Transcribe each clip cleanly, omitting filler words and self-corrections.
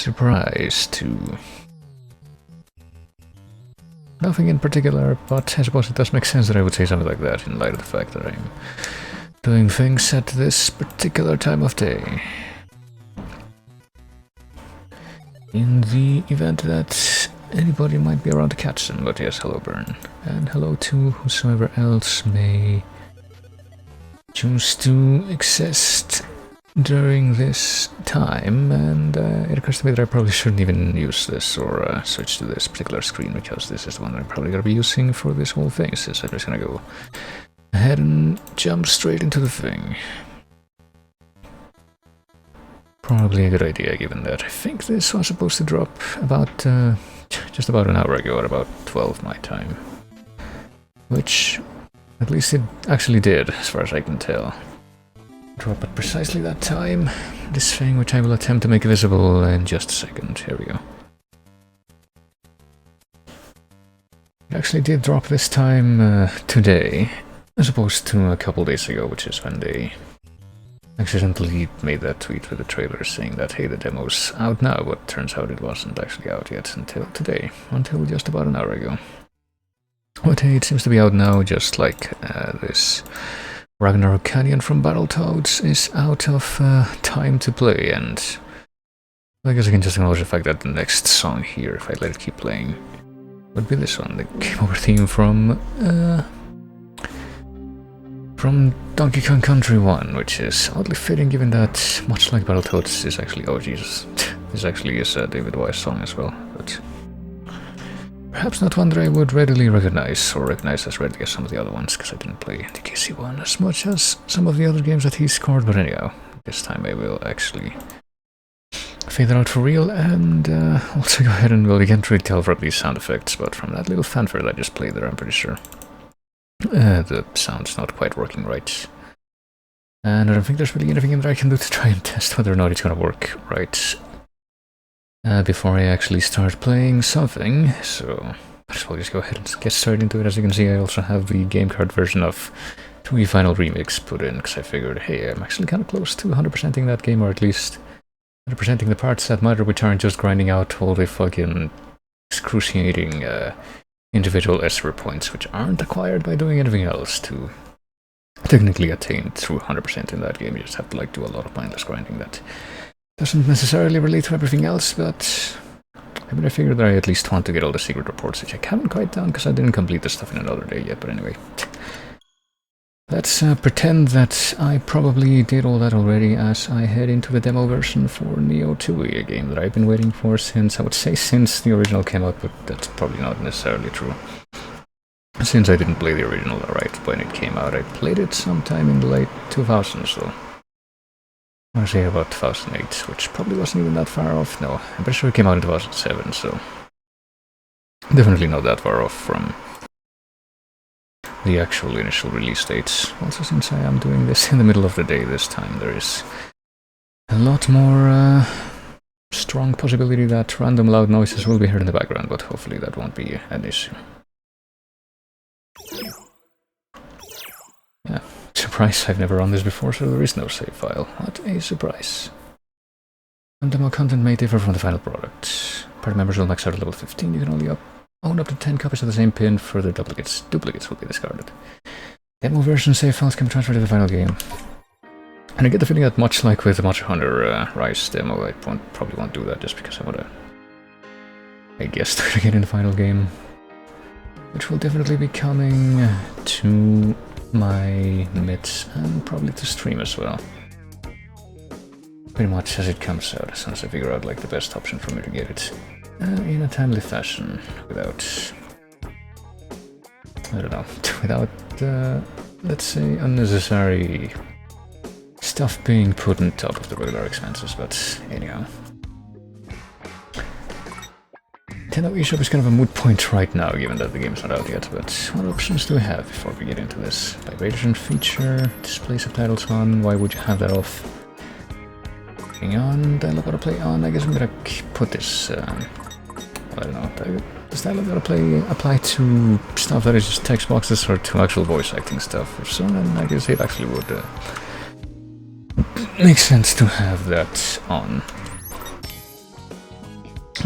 surprise too. Nothing in particular, but I suppose it does make sense that I would say something like that in light of the fact that I'm doing things at this particular time of day. In the event that anybody might be around to catch them, but yes, hello Burn. And hello to whosoever else may choose to exist during this time, and it occurs to me that I probably shouldn't even use this or switch to this particular screen, because this is the one that I'm probably going to be using for this whole thing, so I'm just going to go ahead and jump straight into the thing. Probably a good idea, given that I think this was supposed to drop about just about an hour ago at about 12 my time. Which, at least it actually did, as far as I can tell. Drop at precisely that time. This thing, which I will attempt to make visible in just a second. Here we go. It actually did drop this time today, as opposed to a couple days ago, which is when they accidentally made that tweet with the trailer saying that, hey, the demo's out now, but turns out it wasn't actually out yet until today, until just about an hour ago. But hey, it seems to be out now, just like this Ragnarok Canyon from Battletoads is out of time to play, and I guess I can just acknowledge the fact that the next song here, if I let it keep playing, would be this one, the Game Over theme from Donkey Kong Country 1, which is oddly fitting given that, much like Battletoads, is actually, oh Jesus, this actually is a David Wise song as well, but perhaps not one that I would readily recognize, or recognize as readily as some of the other ones, because I didn't play the KC one as much as some of the other games that he scored, but anyhow, this time I will actually fade it out for real, and also go ahead and, well, you can't really tell from these sound effects, but from that little fanfare that I just played there, I'm pretty sure the sound's not quite working right. And I don't think there's really anything that I can do to try and test whether or not it's gonna work right before I actually start playing something, so I just will just go ahead and get started into it. As you can see, I also have the game card version of TWEWY Final Remix put in, because I figured, hey, I'm actually kind of close to 100%ing that game, or at least 100%ing the parts that matter, which aren't just grinding out all the fucking excruciating individual Esper points, which aren't acquired by doing anything else to technically attain through 100% in that game. You just have to like do a lot of mindless grinding that doesn't necessarily relate to everything else, but I mean, I figured that I at least want to get all the secret reports, which I haven't quite done because I didn't complete the stuff in another day yet, but anyway. Let's pretend that I probably did all that already as I head into the demo version for Neo 2E, a game that I've been waiting for since, I would say since the original came out, but that's probably not necessarily true. Since I didn't play the original right when it came out, I played it sometime in the late 2000s, though. I want to say about 2008, which probably wasn't even that far off. No, I'm pretty sure it came out in 2007, so definitely not that far off from the actual initial release dates. Also, since I am doing this in the middle of the day this time, there is a lot more strong possibility that random loud noises will be heard in the background, but hopefully that won't be an issue. Yeah, surprise, I've never run this before, so there is no save file. What a surprise. And demo content may differ from the final product. Party members will max out at level 15, you can only own up to 10 copies of the same pin. Further duplicates will be discarded. Demo version save files can be transferred to the final game. And I get the feeling that much like with the Monster Hunter Rise demo, I probably won't do that just because I want to, I guess, try to get in the final game. Which will definitely be coming to my mids and probably to stream as well. Pretty much as it comes out, as soon as I figure out like the best option for me to get it in a timely fashion, without, I don't know, without, let's say, unnecessary stuff being put on top of the regular expenses, but anyhow. Nintendo eShop is kind of a moot point right now, given that the game's not out yet, but what options do we have before we get into this? Vibration feature, display subtitles on, why would you have that off? Hang on, dialogue autoplay on, I guess I'm gonna put this, I don't know, does dialogue autoplay apply to stuff that is just text boxes or to actual voice acting stuff? If so, then I guess it actually would make sense to have that on.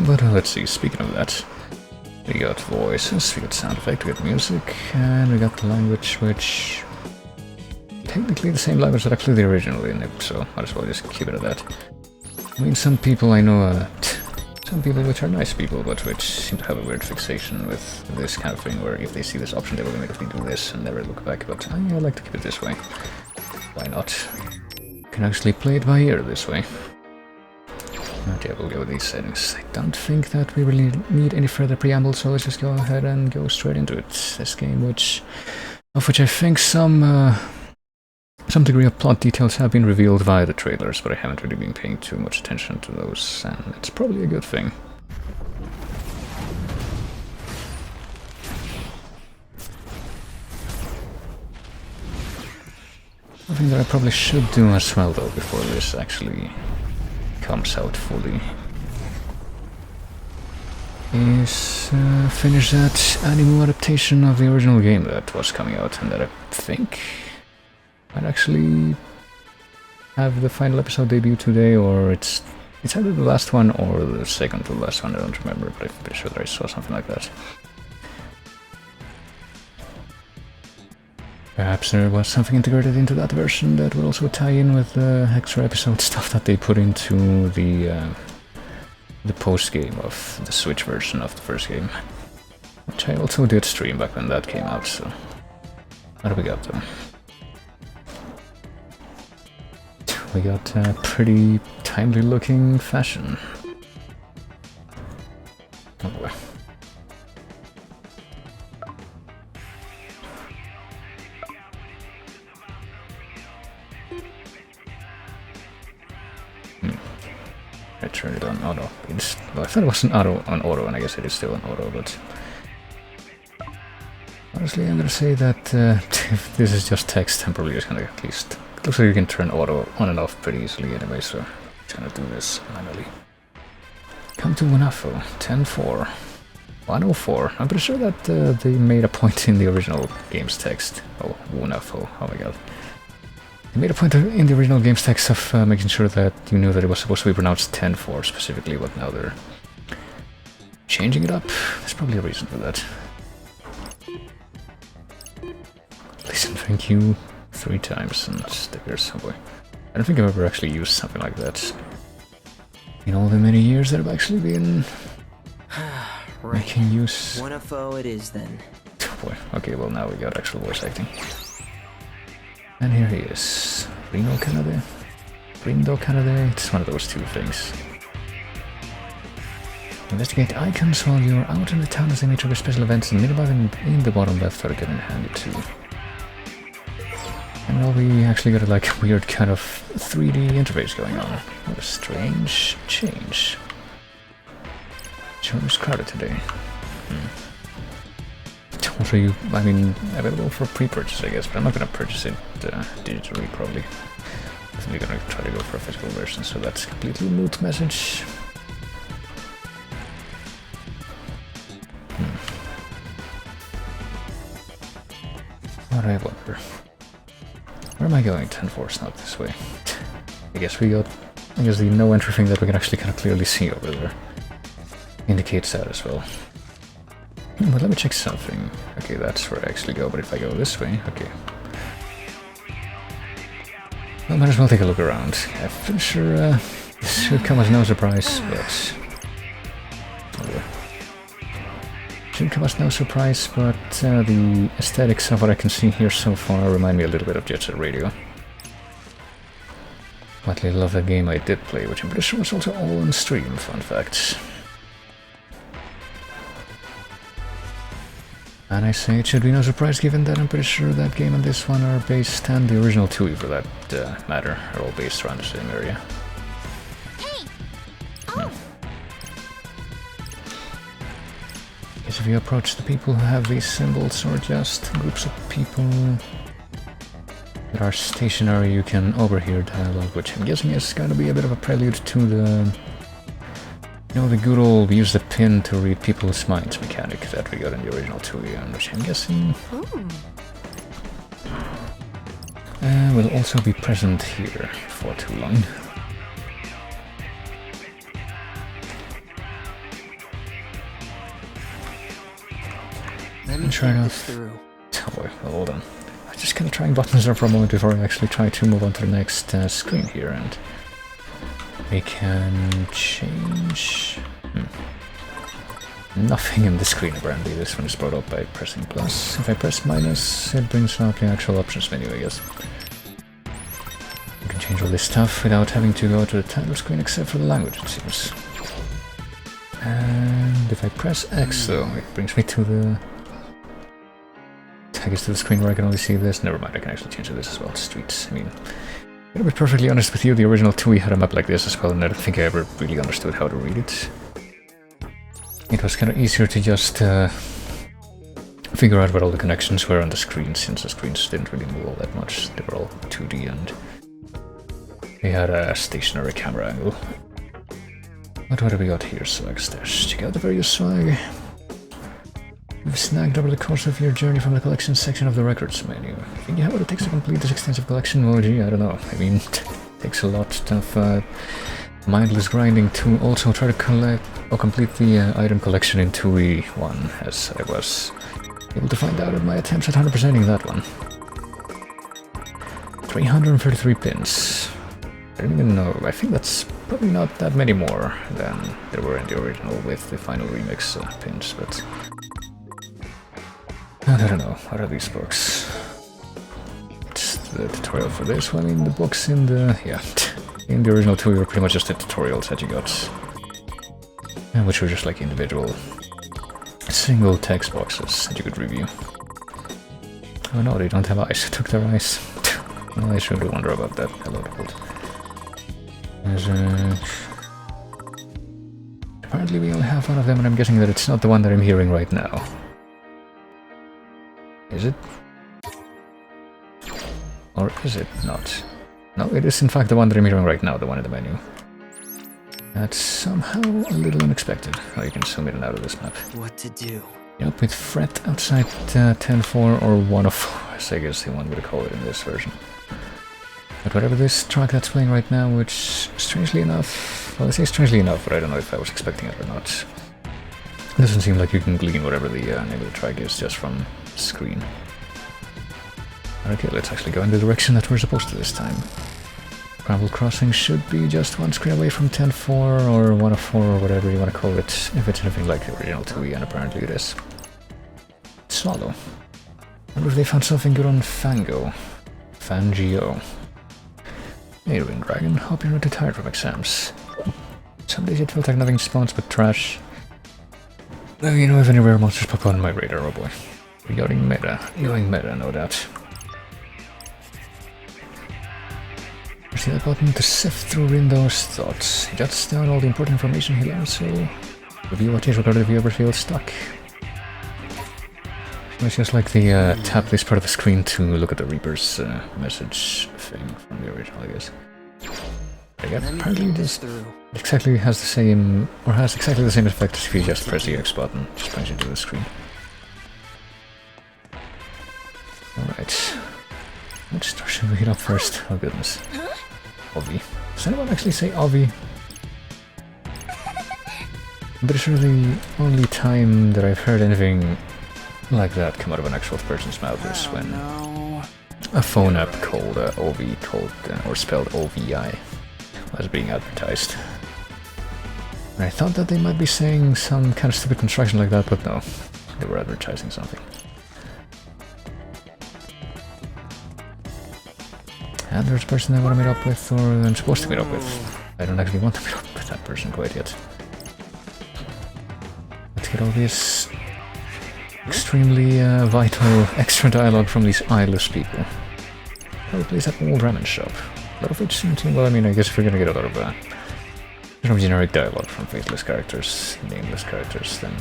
But let's see, speaking of that, we got voices, we got sound effect, we got music, and we got the language, which... technically the same language that actually the original in it, so might as well just keep it at that. I mean, some people I know, some people which are nice people, but which seem to have a weird fixation with this kind of thing, where if they see this option they will immediately do this and never look back, but I like to keep it this way. Why not? You can actually play it by ear this way. And yeah, we'll go with these settings. I don't think that we really need any further preamble, so let's just go ahead and go straight into it. This game, of which I think some degree of plot details have been revealed via the trailers, but I haven't really been paying too much attention to those, and it's probably a good thing. Something that I probably should do as well, though, before this actually comes out fully, is finish that anime adaptation of the original game that was coming out, and that I think might actually have the final episode debut today, or it's either the last one or the second to the last one, I don't remember, but I'm pretty sure that I saw something like that. Perhaps there was something integrated into that version that will also tie in with the extra episode stuff that they put into the post-game of the Switch version of the first game, which I also did stream back when that came out, so what do we got though? We got a pretty timely looking fashion. Oh boy. I turned it on auto. Well, I thought it was on auto, and I guess it is still on auto, but honestly I'm gonna say that if this is just text, I'm probably just gonna at least... It looks like you can turn auto on and off pretty easily anyway, so I'm just gonna do this manually. Come to Wonafo, 10.4. 104. I'm pretty sure that they made a point in the original game's text. Oh, Wonafo, oh my god. They made a point in the original game's text of making sure that you knew that it was supposed to be pronounced 10.4 specifically, but now they're changing it up. There's probably a reason for that. Listen, thank you 3 times and stickers. Oh boy. I don't think I've ever actually used something like that in all the many years that I've actually been making use. Wonderful it is then. Oh boy. Okay, well now we got actual voice acting. And here he is. Rino Kanade? Rindo Kanade? It's one of those two things. Investigate icons while you're out in the town as they may trigger special events in the middle and in the bottom left are given handy too. And well, we actually got a like weird kind of 3D interface going on. What a strange change. Sure was crowded today. Also, I mean, available for pre-purchase, I guess, but I'm not gonna purchase it digitally, probably. I think we're gonna try to go for a physical version, so that's a completely moot message. What do I wonder? Where am I going? 10.4 is not this way. I guess the no entry thing that we can actually kind of clearly see over there indicates that as well. But let me check something. Okay, that's where I actually go, but if I go this way, okay. Well, might as well take a look around. I'm pretty sure this should come as no surprise, but... Shouldn't come as no surprise, but the aesthetics of what I can see here so far remind me a little bit of Jet Set Radio. Lightly love that game I did play, which I'm pretty sure was also all on stream, fun fact. And I say it should be no surprise given that I'm pretty sure that game and this one are based, and the original TWEWY for that matter, are all based around the same area. Hey! Oh. Guess if you approach the people who have these symbols, or just groups of people that are stationary, you can overhear dialogue, which I'm guessing is going to be a bit of a prelude to the... You know, the good old use the pin to read people's minds mechanic that we got in the original TWEWY, which I'm guessing will also be present here for too long. try not... Oh boy, well, hold on. I'm just kind of trying buttons there for a moment before I actually try to move on to the next screen here, and we can change... Nothing in the screen apparently. This one is brought up by pressing plus. If I press minus, it brings up the actual options menu, I guess. You can change all this stuff without having to go to the title screen except for the language, it seems. And if I press X though, it brings me to the... I guess to the screen where I can only see this. Never mind, I can actually change this as well. Streets. I mean, to be perfectly honest with you, the original TWEWY had a map like this as well, and I don't think I ever really understood how to read it. It was kind of easier to just figure out where all the connections were on the screen, since the screens didn't really move all that much. They were all 2D and they had a stationary camera angle. What do we got here? Swag stash. Check out the various swag you've snagged over the course of your journey from the collection section of the records menu. Think you have what it takes to complete this extensive collection? Oh gee, I don't know. I mean, it takes a lot of mindless grinding to also try to collect or complete the item collection in 2E1, as I was able to find out in my attempts at 100%ing that one. 333 pins. I don't even know. I think that's probably not that many more than there were in the original with the final remix pins, but I don't know. What are these books? It's the tutorial for this one. I mean, the books in the... yeah. In the original 2 were pretty much just the tutorials that you got, which were just like individual single text boxes that you could review. Oh no, they don't have eyes. I took their eyes. Well, I shouldn't wonder about that. Hello, world. There's apparently we only have one of them, and I'm guessing that it's not the one that I'm hearing right now. Is it? Or is it not? No, it is in fact the one that I'm hearing right now, the one in the menu. That's somehow a little unexpected. Oh, you can zoom in and out of this map. What to do? Yep, with Fret outside 10.4 or 104, as I guess they want me to call it in this version. But whatever this track that's playing right now, which strangely enough... Well, I say strangely enough, but I don't know if I was expecting it or not. It doesn't seem like you can glean whatever the name of the track is just from the screen. Okay, let's actually go in the direction that we're supposed to this time. Gravel Crossing should be just one screen away from 10.4 or 104 or whatever you want to call it, if it's anything like the original 2E, and apparently it is. Swallow. I wonder if they found something good on Fango. Fangio. Hey, Ring Dragon, hope you're not too tired from exams. Some days it feels like nothing spawns but trash. Though you know if any rare monsters pop on my radar, oh boy. Regarding meta. Going meta, no doubt. See that button to sift through Rindo's thoughts. He jots down all the important information he learns, so review what is recorded if you ever feel stuck. It's just like the tap this part of the screen to look at the Reaper's message thing from the original, I guess. Again, apparently this exactly has the same, or has exactly the same effect as if you just press the X button, just brings you to the screen. Alright. Which store should we hit up first? Oh goodness. Ovi. Does anyone actually say Ovi? I'm pretty sure the only time that I've heard anything like that come out of an actual person's mouth is when a phone app called Ovi, or spelled OVI, was being advertised. And I thought that they might be saying some kind of stupid construction like that, but no, they were advertising something. And there's a person I want to meet up with, or I'm supposed to meet up with. I don't actually want to meet up with that person quite yet. Let's get all this extremely vital extra dialogue from these eyeless people. Probably that old ramen shop. A lot of which seem to, well, I mean, I guess if you're gonna get a lot of generic dialogue from faceless characters, nameless characters, then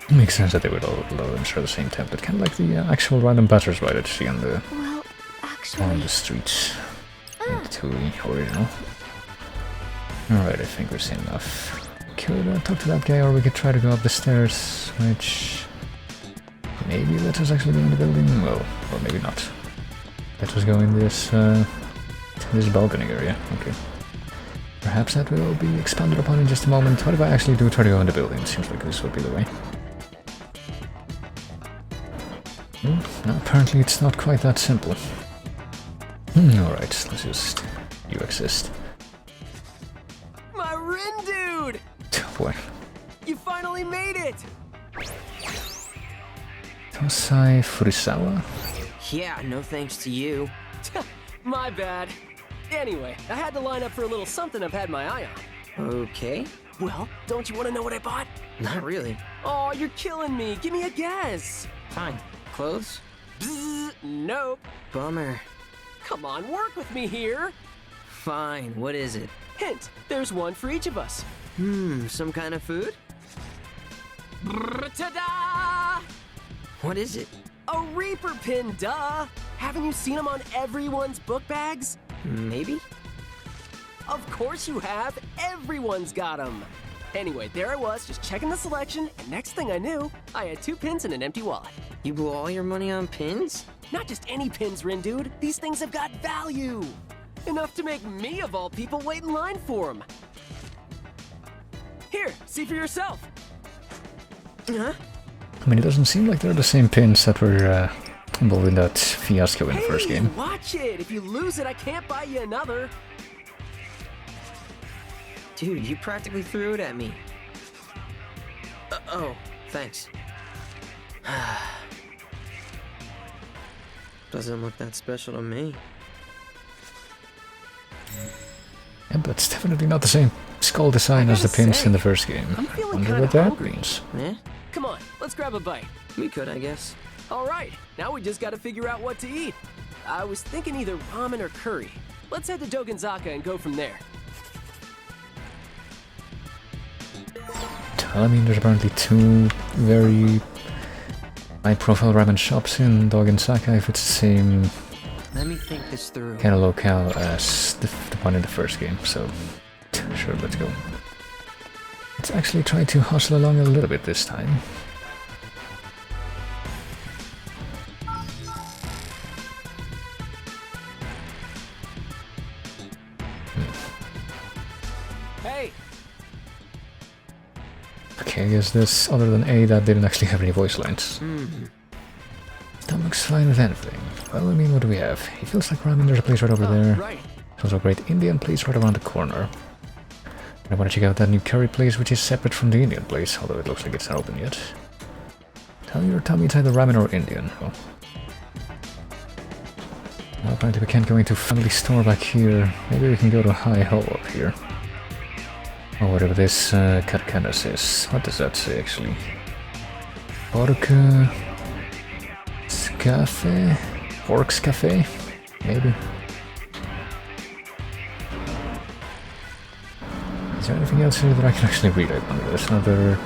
it makes sense that they would all of them share the same template, kind of like the actual random passers-by that you see on the on the streets in the 2E original. Alright, I think we've seen enough. Could talk to that guy, or we could try to go up the stairs, which maybe let us actually go in the building. Well, or maybe not. Let us go in this balcony area. Okay. Perhaps that will be expanded upon in just a moment. What if I actually do try to go in the building? It seems like this would be the way. Apparently it's not quite that simple. Alright, let's just... You exist. My Rin dude! Oh boy. You finally made it! Tosai Furusawa? Yeah, no thanks to you. My bad. Anyway, I had to line up for a little something I've had my eye on. Okay. Well, don't you want to know what I bought? Not really. Oh, you're killing me. Give me a guess. Fine. Clothes? Bzzz, nope. Bummer. Come on, work with me here. Fine, what is it? Hint, there's one for each of us. Some kind of food? Ta-da! What is it? A Reaper pin, duh! Haven't you seen them on everyone's book bags? Maybe? Of course you have. Everyone's got them. Anyway, there I was, just checking the selection, and next thing I knew, I had 2 pins and an empty wallet. You blew all your money on pins? Not just any pins, Rin dude. These things have got value. Enough to make me, of all people, wait in line for them. Here, see for yourself. Huh? I mean, it doesn't seem like they're the same pins that were involved in that fiasco in the first game. Watch it. If you lose it, I can't buy you another. Dude, you practically threw it at me. Oh, thanks. Doesn't look that special to me. Yeah, but it's definitely not the same skull design as the pins say, in the first game. I'm I feeling wonder kinda what that hungry. means. Eh? Come on, let's grab a bite. We could, I guess. All right, now we just got to figure out what to eat. I was thinking either ramen or curry. Let's head to Dogenzaka and go from there. I mean, there's apparently 2 very high-profile ramen shops in Dogenzaka if it's the same Let me think this through. kind of locale as the one in the first game, so sure, let's go. Let's actually try to hustle along a little bit this time. Hey, Okay, I guess this, other than A, that didn't actually have any voice lines. That looks fine with anything. Well, I mean, what do we have? It feels like ramen, there's a place right over there. right. There's also a great Indian place right around the corner. And I want to check out that new curry place, which is separate from the Indian place, although it looks like it's not open yet. Tell me it's either ramen or Indian. Well, apparently we can't go into family store back here. Maybe we can go to Hi Ho up here. Or whatever this katakana says. What does that say, actually? Pork... Cafe? Pork's Cafe? Maybe. Is there anything else here that I can actually read? I wonder. There's another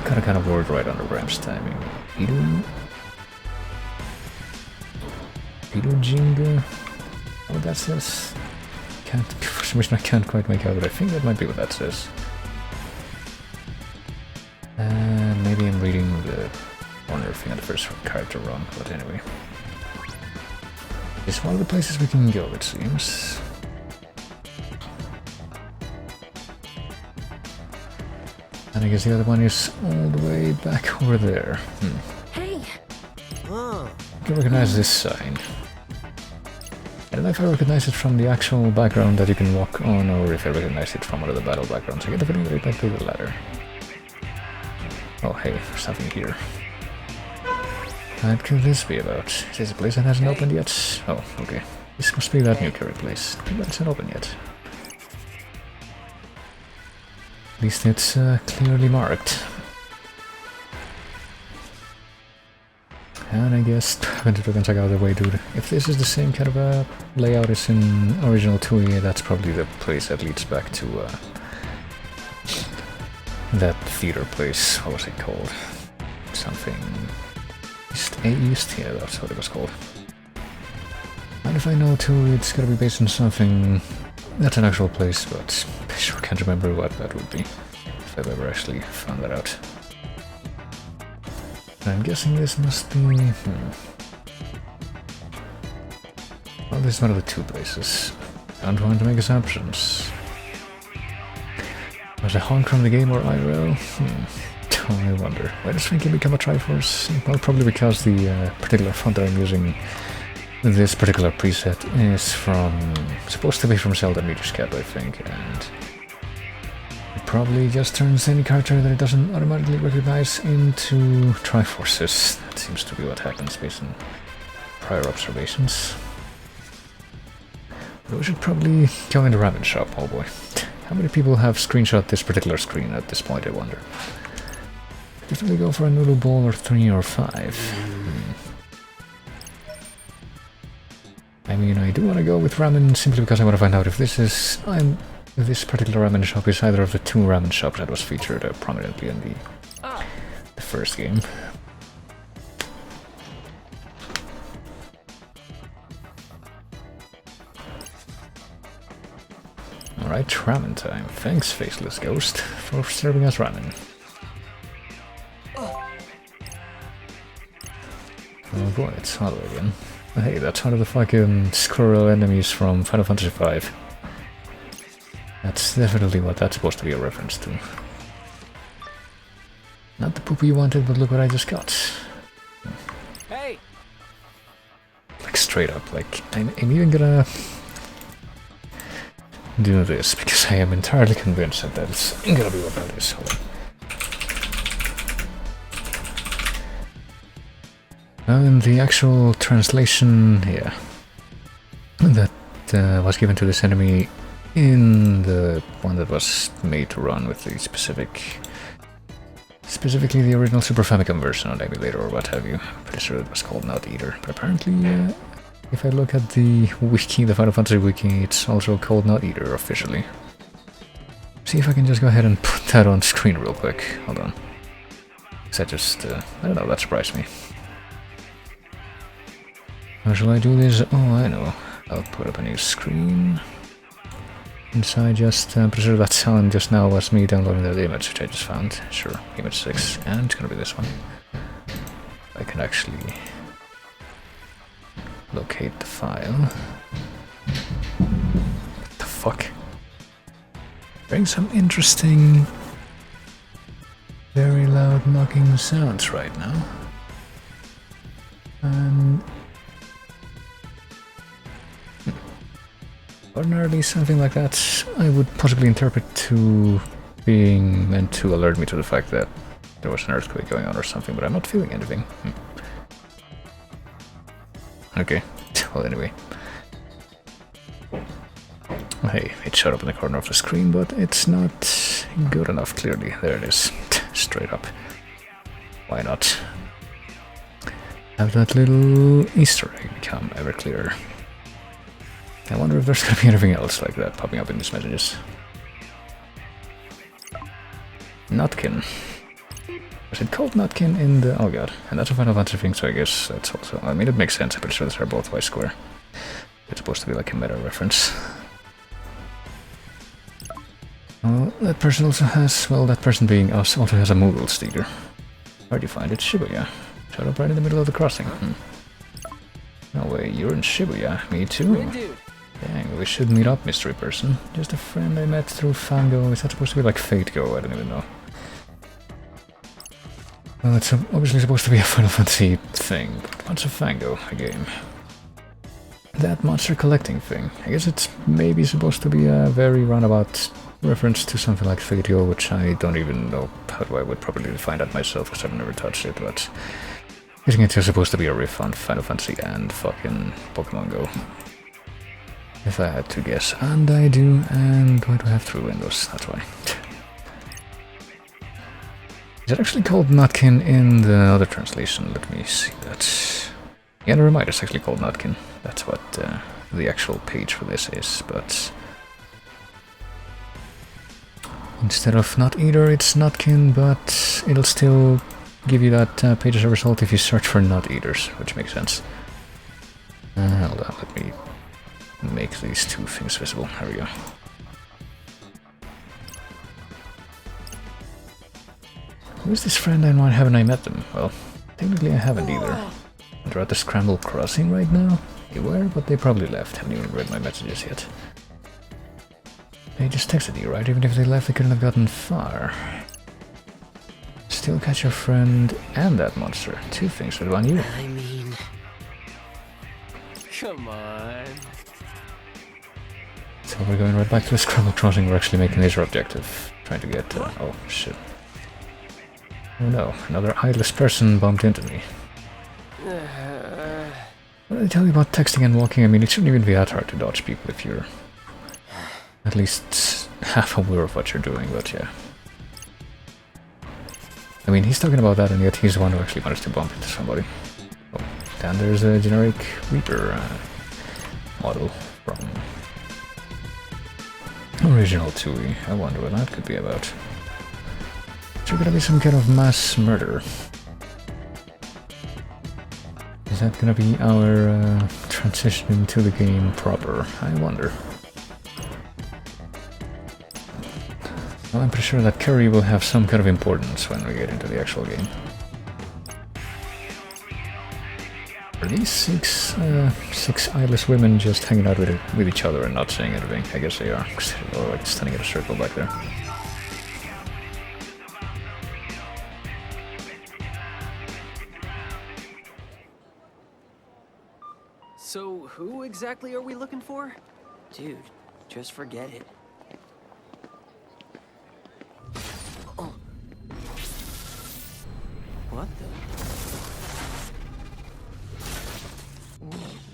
kind of word right under Bram's timing. Jinga? What that says? For some reason I can't quite make out, but I think that might be what that says. Maybe I'm reading the corner thing at the first character wrong, but anyway. It's one of the places we can go, it seems. And I guess the other one is all the way back over there. Hey, Huh. I can recognize this sign. I don't know if I recognize it from the actual background that you can walk on, or if I recognize it from one of the battle backgrounds. I get the feeling that it might be the latter. Oh hey, there's something here. What could this be about? Is this a place that hasn't opened yet? Oh, okay. This must be that new curry place. But it's not open yet. At least it's clearly marked. And I guess I'm going to check out the way, dude. If this is the same kind of a layout as in original TWEWY, that's probably the place that leads back to that theater place. What was it called? Something... East? Yeah, that's what it was called. And if I know too, it's gotta be based on something that's an actual place, but I sure can't remember what that would be, if I've ever actually found that out. And I'm guessing this must be... Well, this is one of the 2 places. Don't want to make assumptions. Was it Honk from the game or IRL? I wonder. Why does Frankie become a Triforce? Well, probably because the particular font that I'm using, this particular preset, is supposed to be from Zelda Meteor's Cap, I think, and it probably just turns any character that it doesn't automatically recognize into Triforces. That seems to be what happens based on prior observations. But we should probably go in the ramen shop, oh boy. How many people have screenshot this particular screen at this point, I wonder? Should we go for a noodle bowl or 3 or 5? I mean, I do want to go with ramen simply because I want to find out if this particular ramen shop is either of the 2 ramen shops that was featured prominently in the first game. Alright, ramen time. Thanks, Faceless Ghost, for serving us ramen. Oh boy, it's Hollow again. Hey, that's one of the fucking squirrel enemies from Final Fantasy V. That's definitely what that's supposed to be a reference to. Not the poopy you wanted, but look what I just got. Hey! Like, straight up, like, I'm even gonna do this, because I am entirely convinced that that's gonna be what that is. Hold on. Well, in the actual translation, yeah, that was given to this enemy in the one that was made to run with the specifically the original Super Famicom version on emulator or what have you. Pretty sure it was called Not Eater, but apparently, if I look at the wiki, the Final Fantasy wiki, it's also called Not Eater officially. See if I can just go ahead and put that on screen real quick. Hold on. Because that just, I don't know, that surprised me. How shall I do this? Oh, I know. I'll put up a new screen. Inside just, I'm pretty sure that sound just now was me downloading that image, which I just found. Sure, image 6, and it's gonna be this one. I can actually locate the file. What the fuck? Hearing some interesting, very loud knocking sounds right now. And ordinarily, something like that I would possibly interpret to being meant to alert me to the fact that there was an earthquake going on or something, but I'm not feeling anything. Okay, well anyway. Hey, it showed up in the corner of the screen, but it's not good enough, clearly. There it is, straight up. Why not have that little Easter egg become ever clearer? I wonder if there's gonna be anything else like that popping up in these messages. Nutkin. Was it called Nutkin in the... oh god. And that's a Final Fantasy thing, so I guess that's also... I mean, it makes sense. I'm pretty sure they're both Y square. It's supposed to be like a meta reference. Oh, that person also has... well, that person being us also has a Moogle sticker. Where'd you find it? Shibuya. Showed up right in the middle of the crossing. No way, you're in Shibuya. Me too. Dang, we should meet up, mystery person. Just a friend I met through Fango. Is that supposed to be like Fate Go? I don't even know. Well, it's obviously supposed to be a Final Fantasy thing, but what's a Fango, a game? That monster collecting thing. I guess it's maybe supposed to be a very roundabout reference to something like Fate Go, which I don't even know how I would probably define that myself, because I've never touched it, but... isn't it just supposed to be a riff on Final Fantasy and fucking Pokemon Go? If I had to guess, and I do, and why do I have 3 windows? That's why. Is it actually called Nutkin in the other translation? Let me see that. Yeah, never mind, it's actually called Nutkin. That's what the actual page for this is, but... instead of Not Eater, it's Nutkin, but it'll still give you that page as a result if you search for Not Eaters, which makes sense. Hold on, let me make these 2 things visible. There we go. Who is this friend and why haven't I met them? Well, technically I haven't either. They're at the Scramble Crossing right now. They were, but they probably left. Haven't even read my messages yet. They just texted you, right? Even if they left, they couldn't have gotten far. still catch your friend and that monster. Two things with one you. I mean... Come on. So we're going right back to the Scrabble Crossing. We're actually making this our objective. Trying to get... oh, shit. Oh no, another eyeless person bumped into me. What did I tell you about texting and walking? I mean, it shouldn't even be that hard to dodge people if you're at least half aware of what you're doing, but yeah. I mean, he's talking about that, and yet he's the one who actually managed to bump into somebody. Oh, and there's a generic Reaper model from original TWEWY. I wonder what that could be about. Is there gonna be some kind of mass murder? Is that gonna be our transition into the game proper? I wonder. Well, I'm pretty sure that Curry will have some kind of importance when we get into the actual game. Are these six eyeless women just hanging out with each other and not saying anything? I guess they are. They're like standing in a circle back there. So, who exactly are we looking for? Dude, just forget it. Oh. What the?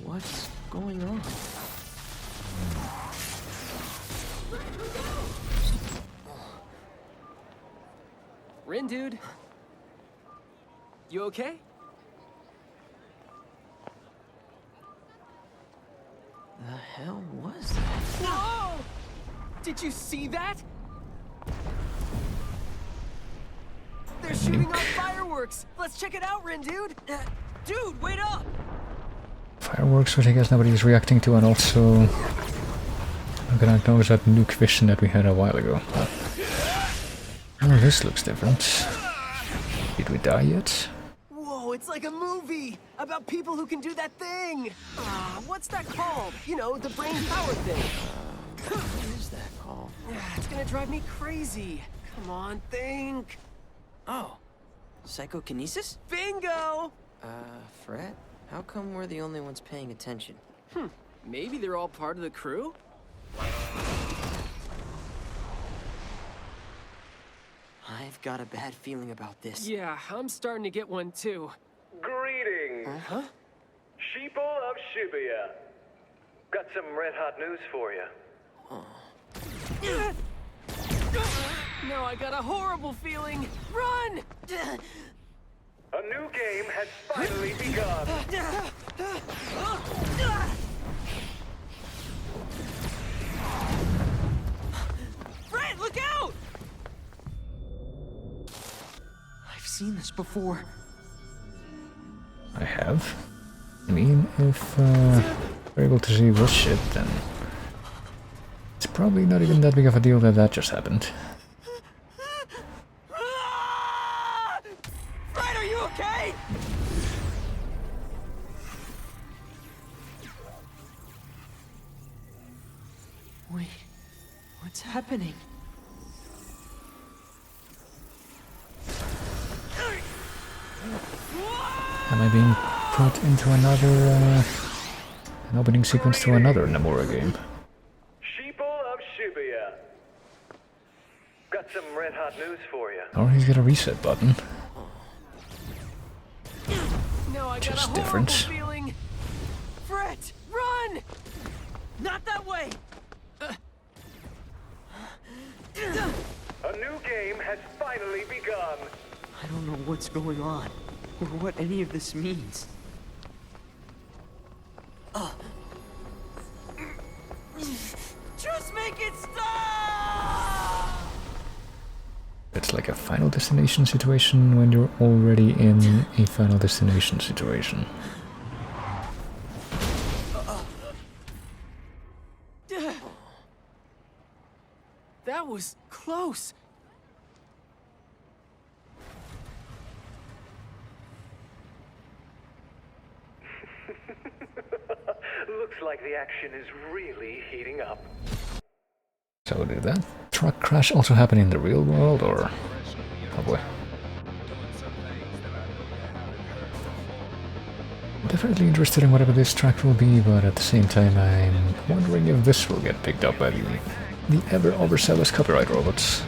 What's going on? Rin, dude. You okay? The hell was that? Whoa! Did you see that? They're shooting off fireworks! Let's check it out, Rin, dude! Dude, wait up! Fireworks, which I guess nobody is reacting to, and also I'm gonna acknowledge that nuke vision that we had a while ago. Oh, this looks different. Did we die yet? Whoa, it's like a movie! About people who can do that thing! What's that called? You know, the brain power thing. What is that called? It's gonna drive me crazy. Come on, think! Oh, psychokinesis? Bingo! Fred? How come we're the only ones paying attention? Maybe they're all part of the crew? I've got a bad feeling about this. Yeah, I'm starting to get one too. Greetings, Huh? sheeple of Shibuya. Got some red-hot news for you. No, I got a horrible feeling! Run! A new game has finally begun. Fred, look out! I've seen this before. I have. I mean, if we're able to see this shit, then it's probably not even that big of a deal that that just happened. Fred, are you okay? Wait, what's happening? Am I being put into another, an opening sequence to another Nomura game? Sheeple of Shibuya. Got some red-hot news for you. Or he's got a reset button. No, I got Just a horrible different. feeling. Fred, run! Not that way! A new game has finally begun. I don't know what's going on, or what any of this means. Just make it stop! It's like a Final Destination situation when you're already in a Final Destination situation. That was close. Looks like the action is really heating up. So did that truck crash also happen in the real world, or... Oh boy. definitely interested in whatever this track will be, but at the same time I'm wondering if this will get picked up by the ever overzealous copyright robots.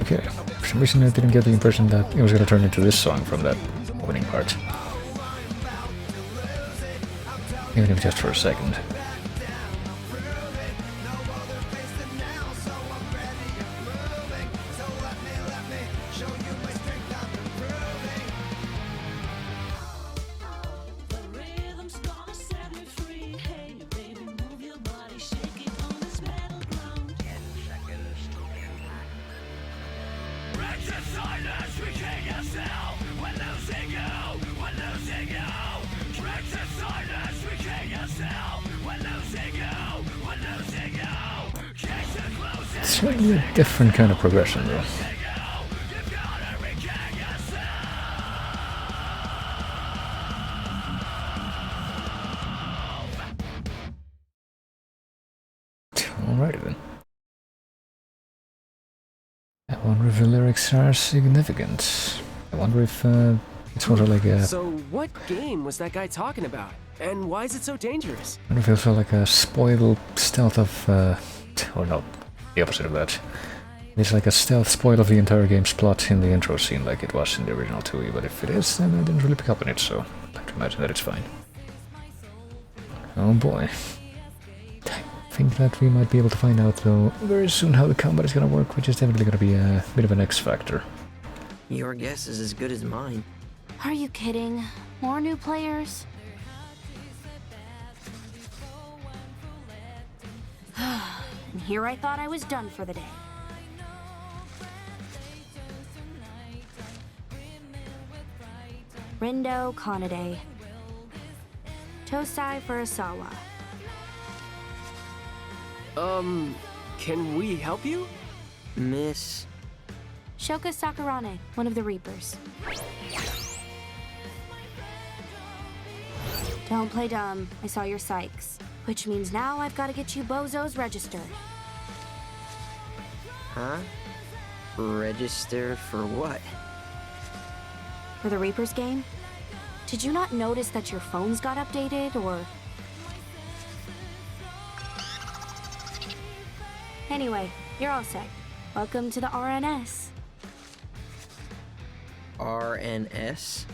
Okay, for some reason I didn't get the impression that it was gonna turn into this song from that opening part. Even if just for a second. It's really a different kind of progression though. Alrighty then. I wonder if the lyrics are significant. I wonder if it's sort of like a... So what game was that guy talking about? And why is it so dangerous? I wonder if it feels like a spoiled stealth of... or no, the opposite of that. It's like a stealth spoil of the entire game's plot in the intro scene like it was in the original TWEWY, but if it is, then I didn't really pick up on it, so I'd like to imagine that it's fine. Oh boy. I think that we might be able to find out though very soon how the combat is gonna work, which is definitely gonna be a bit of an X factor. Your guess is as good as mine. Are you kidding? More new players? And here I thought I was done for the day. Rindo Kanade. Tosai Furusawa. Can we help you? Miss... Shoka Sakurane, one of the Reapers. Don't play dumb. I saw your psychs. Which means now I've got to get you bozos registered. Huh? Register for what? For the Reapers game? Did you not notice that your phones got updated, or... Anyway, you're all set. Welcome to the RNS. RNS?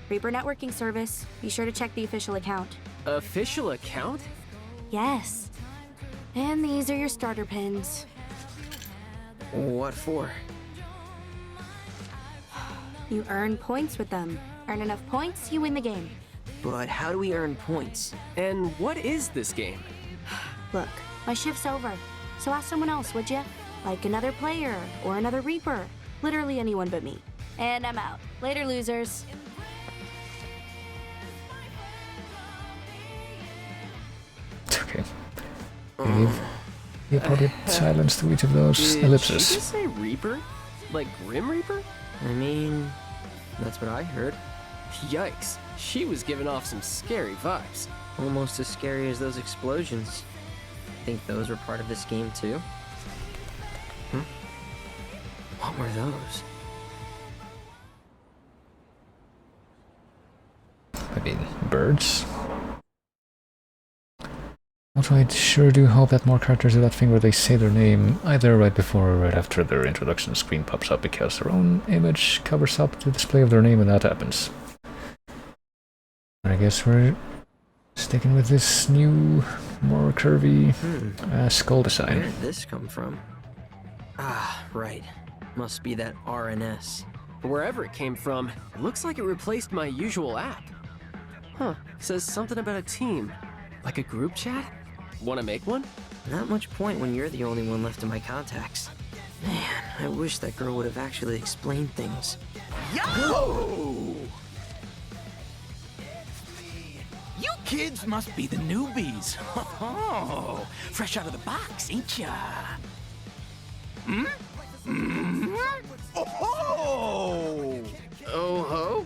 Reaper Networking Service. Be sure to check the official account. Official account? Yes. And these are your starter pins. What for? You earn points with them. Earn enough points, you win the game. But how do we earn points? And what is this game? Look, my shift's over. So ask someone else, would ya? Like another player, or another Reaper. Literally anyone but me. And I'm out. Later, losers. Okay. Give the appropriate silence to each of those Did ellipses. she just say Reaper? Like Grim Reaper? I mean, that's what I heard. Yikes. She was giving off some scary vibes. Almost as scary as those explosions. Think those were part of this game too? What were those? I mean, birds? Also, I sure do hope that more characters do that thing where they say their name either right before or right after their introduction screen pops up, because their own image covers up the display of their name when that happens. And I guess we're sticking with this new, more curvy skull design. Where did this come from? Ah, right. Must be that RNS. Wherever it came from, it looks like it replaced my usual app. Huh, says something about a team. Like a group chat? Wanna make one? Not much point when you're the only one left in my contacts. Man, I wish that girl would have actually explained things. Yo! You kids must be the newbies. Oh, fresh out of the box, ain't ya? Hmm? Hmm? Oh! Oh ho?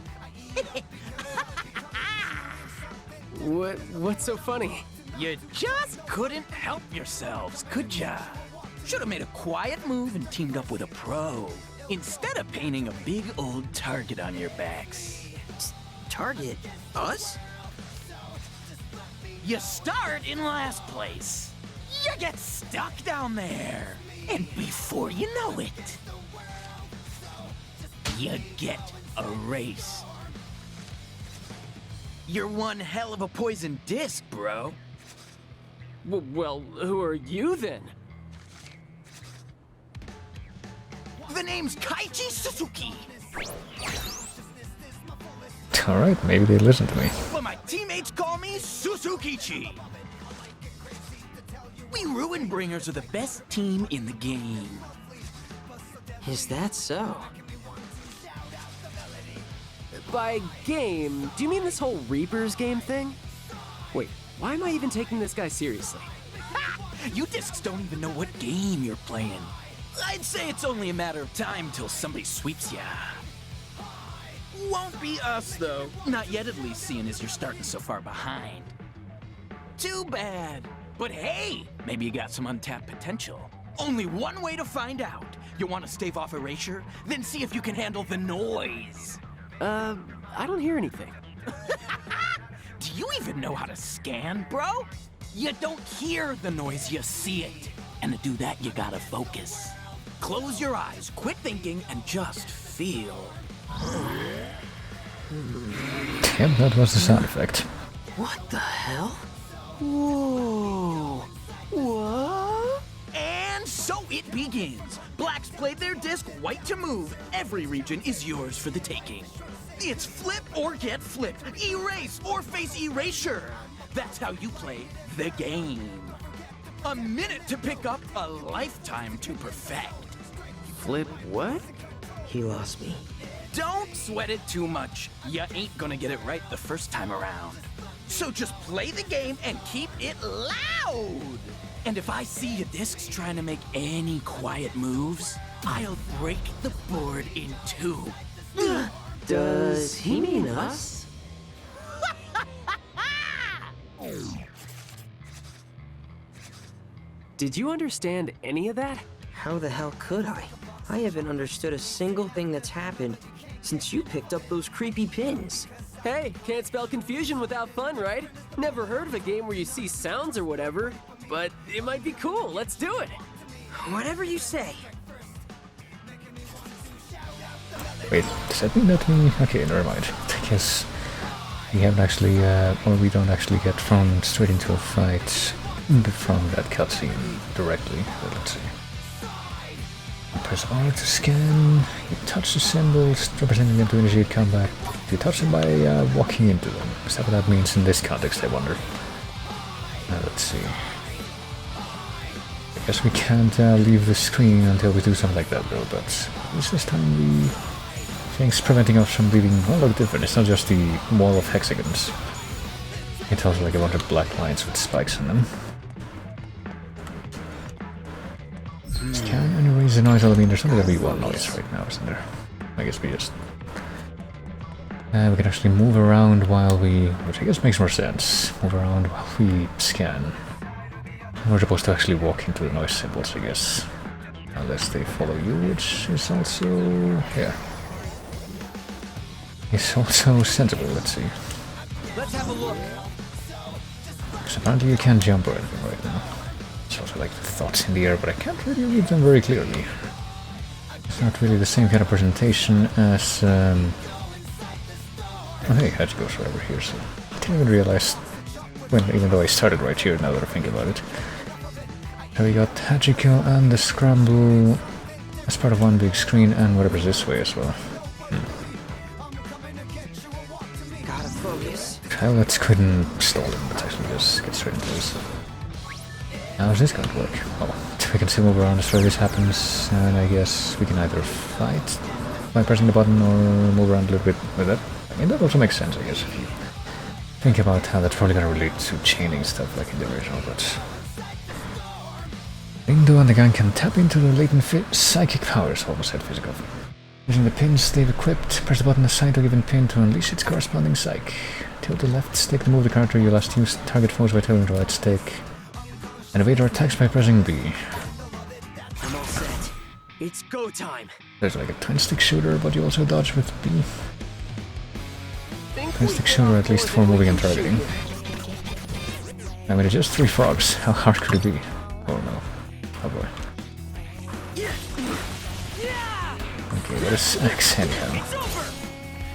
What's so funny? You just couldn't help yourselves, could ya? Should have made a quiet move and teamed up with a pro, instead of painting a big old target on your backs. Target? Us? You start in last place. You get stuck down there. And before you know it, you get erased. You're one hell of a poison disc, bro. Well, who are you then? The name's Kaichi Suzuki. Alright, maybe they listen to me. But my teammates call me Suzukichi. We Ruin Bringers are the best team in the game. Is that so? By game, do you mean this whole Reapers game thing? Wait, why am I even taking this guy seriously? You discs don't even know what game you're playing. I'd say it's only a matter of time till somebody sweeps ya. Won't be us, though. Not yet, at least, seeing as you're starting so far behind. Too bad. But hey, maybe you got some untapped potential. Only one way to find out. You want to stave off erasure? Then see if you can handle the noise. I don't hear anything. Do you even know how to scan, bro? You don't hear the noise, you see it. And to do that, you gotta focus. Close your eyes, quit thinking, and just feel. Yep, that was the sound effect. What the hell? Whoa. What? And so it begins. Blacks played their disc, white to move. Every region is yours for the taking. It's flip or get flipped, erase or face erasure. That's how you play the game. A minute to pick up, a lifetime to perfect. Flip what? He lost me. Don't sweat it too much. You ain't gonna get it right the first time around. So just play the game and keep it loud. And if I see your discs trying to make any quiet moves, I'll break the board in two. Does he mean us? Did you understand any of that? How the hell could I? I haven't understood a single thing that's happened since you picked up those creepy pins. Hey, can't spell confusion without fun, right? Never heard of a game where you see sounds or whatever, but it might be cool. Let's do it. Whatever you say. Wait, does that mean that we... Okay, never mind. I guess we haven't actually, or we don't actually get thrown straight into a fight from that cutscene directly. But let's see. Press R to scan. You touch the symbols representing them to initiate combat. You touch them by walking into them. Is that what that means in this context, I wonder? Let's see. I guess we can't leave the screen until we do something like that though, but at least this time the thing's preventing us from leaving a lot different. It's not just the wall of hexagons. It's also like a bunch of black lines with spikes in them. Scan and erase the noise. I mean, there's only gonna be one noise right now, isn't there? I guess we just... we can actually move around while we... which I guess makes more sense. Move around while we scan. We're supposed to actually walk into the noise symbols, I guess. Unless they follow you, which is also... yeah. It's also sensible, let's see. Let's have a look. Because apparently you can't jump or anything right now. It's also like the thoughts in the air, but I can't really read them very clearly. It's not really the same kind of presentation as... oh hey, Hachi goes right over here, so... I didn't even realize... when, even though I started right here, now that I think about it. So we got Hachiko and the Scramble as part of one big screen, and whatever's this way as well. Well, let's go ahead and stall him, but actually just get straight into this. How's this going to work? Well, we can still move around as this happens, and I guess we can either fight by pressing the button or move around a little bit with it. I mean, that also makes sense, I guess, if you think about how that's probably going to relate to chaining stuff like in the original, but... Ringo and the gang can tap into the latent psychic powers, almost said physical. Using the pins they've equipped, press the button assigned to a given pin to unleash its corresponding psych. Tilt the left stick to move the character you last used, target foes by tilting the right stick, and evade or attacks by pressing B. I'm all set. It's go time. There's like a twin stick shooter, but you also dodge with B. Twin stick shooter at least for moving and targeting. I mean, it's just 3 frogs. How hard could it be? Oh no. Oh boy. Okay, what is X anyhow?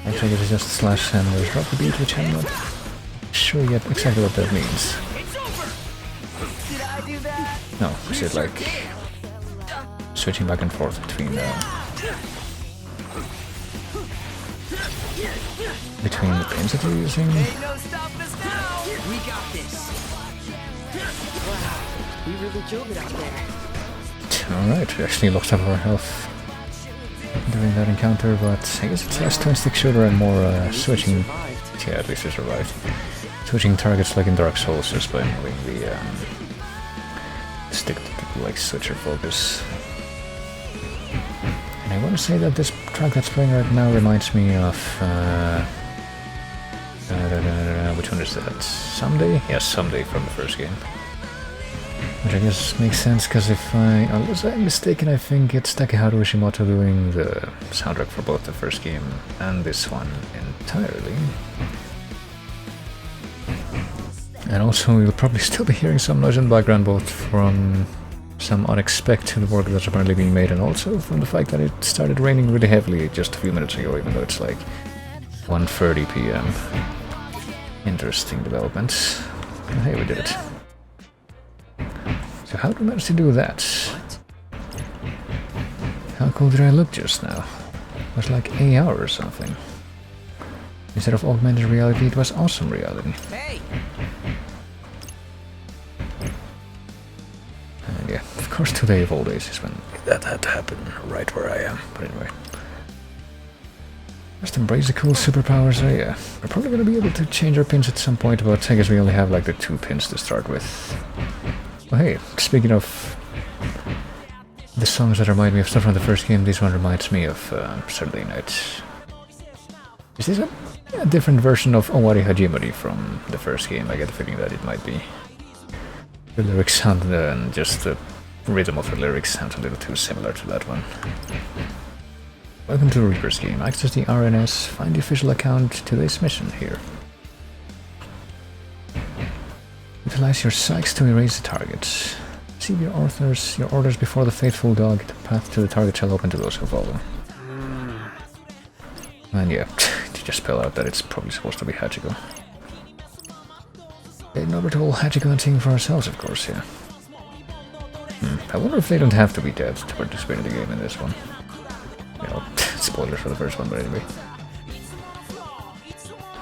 Actually, this is just a slash and there's drop the beat, which I'm not sure yet exactly what that means. No, is it like switching back and forth between the pins that you're using? Ain't no stopping us now. We got this. Wow, we really killed it out there. Alright, we actually lost half our health during that encounter, but I guess it's less twin stick shooter and more switching. Yeah, at least we survived. Switching targets like in Dark Souls just by moving the stick to like switcher focus. And I want to say that this track that's playing right now reminds me of which one is that? Someday? Yes, Someday from the first game. Which I guess makes sense, because unless I'm mistaken, I think it's Takeharu Ishimoto doing the soundtrack for both the first game and this one entirely. And also, you'll probably still be hearing some noise in the background, both from some unexpected work that's apparently being made, and also from the fact that it started raining really heavily just a few minutes ago, even though it's like 1:30 PM. Interesting developments. But hey, we did it. So how did we manage to do that? How cool did I look just now? It was like AR or something. Instead of augmented reality, it was awesome reality. Hey. And yeah, of course today of all days is when that had to happen, right where I am. But anyway. Just embrace the cool superpowers. Oh yeah, we're probably gonna be able to change our pins at some point, but I guess we only have like the 2 pins to start with. Well, hey, speaking of the songs that remind me of stuff from the first game, this one reminds me of Saturday Night. Is this a different version of Owari Hajimari from the first game? I get the feeling that it might be. The lyrics sound and just the rhythm of the lyrics sounds a little too similar to that one. Welcome to the Reaper's game. Access the RNS, find the official account, today's mission here. Utilize your psychs to erase the targets. Receive your orders before the faithful dog. The path to the target shall open to those who follow. And yeah, to just spell out that it's probably supposed to be Hachiko. Heading over to old Hachiko and seeing for ourselves, of course, yeah. I wonder if they don't have to be dead to participate in the game in this one. You know, spoilers for the first one, but anyway.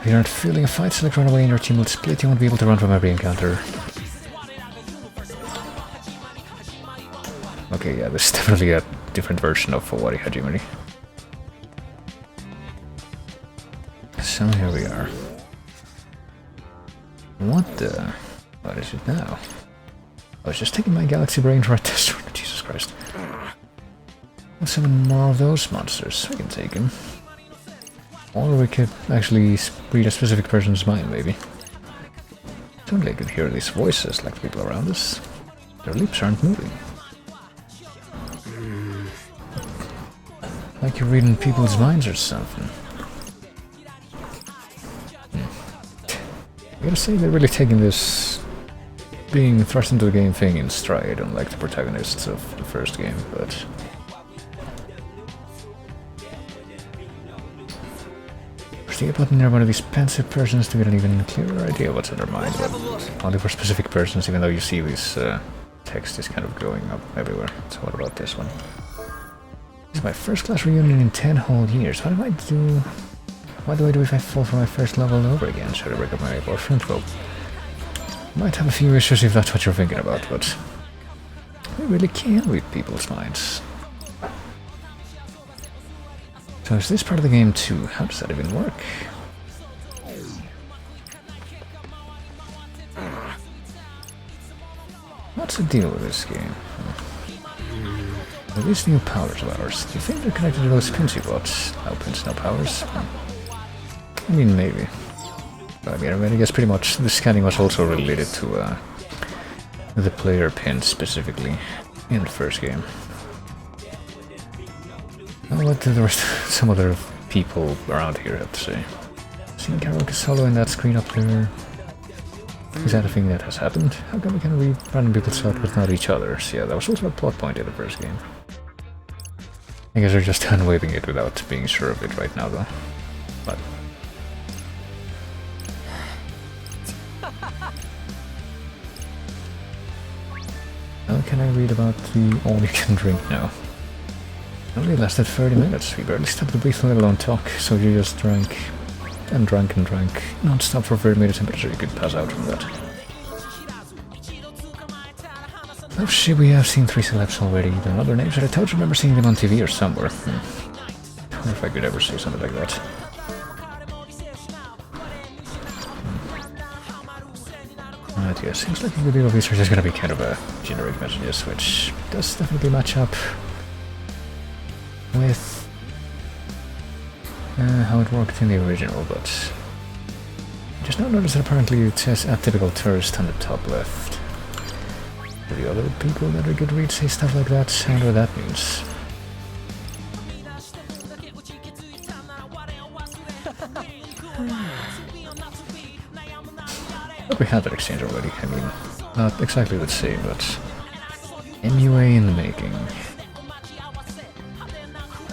If you aren't feeling a fight, select run away and your team will split. You won't be able to run from every encounter. Okay, yeah, this is definitely a different version of Owari Hajimari. So here we are. What the? What is it now? I was just taking my galaxy brain right this one. Jesus Christ. Let's summon more of those monsters. We can take him. Or we could actually read a specific person's mind, maybe. Certainly I could hear these voices like the people around us. Their lips aren't moving. Like you're reading people's minds or something. I gotta say, they're really taking this being thrust into the game thing in stride, unlike the protagonists of the first game, but... Push the A button near one of these pensive persons to get an even clearer idea what's in their mind, but only for specific persons, even though you see this text is kind of going up everywhere. So what about this one? This is my first class reunion in 10 whole years. What am I do? What do I do if I fall from my first level over again? Should I break up my boyfriend? Well, might have a few issues if that's what you're thinking about, but we really can read people's minds. So is this part of the game too? How does that even work? What's the deal with this game? Are these new powers of ours? Do you think they're connected to those pins you bought? No pins, no powers? I mean, maybe. But I mean, I guess pretty much the scanning was also related to the player pin specifically in the first game. What did the rest some other people around here have to say? Seeing karaoke solo in that screen up there. Is that a thing that has happened? How come we can read random people's thoughts but not each other's? Yeah, that was also a plot point in the first game. I guess they're just unwaving it without being sure of it right now though. But how can I read about the all you can drink now? It only lasted 30 minutes. We barely stopped to breathe, let alone talk, so you just drank and drank and drank non-stop for 30 minutes. I'm pretty sure you could pass out from that. Oh shit, we have seen 3 celebs already. There are other names, but I totally remember seeing them on TV or somewhere. I wonder if I could ever say something like that. Right, yeah, seems like a good deal of these are just gonna be kind of generic messages, which does definitely match up with how it worked in the original, but just now notice that apparently it says atypical tourist on the top left. Do the other people that are good read say stuff like that? I wonder what that means. But we had that exchange already. I mean, not exactly the same, but MUA in the making.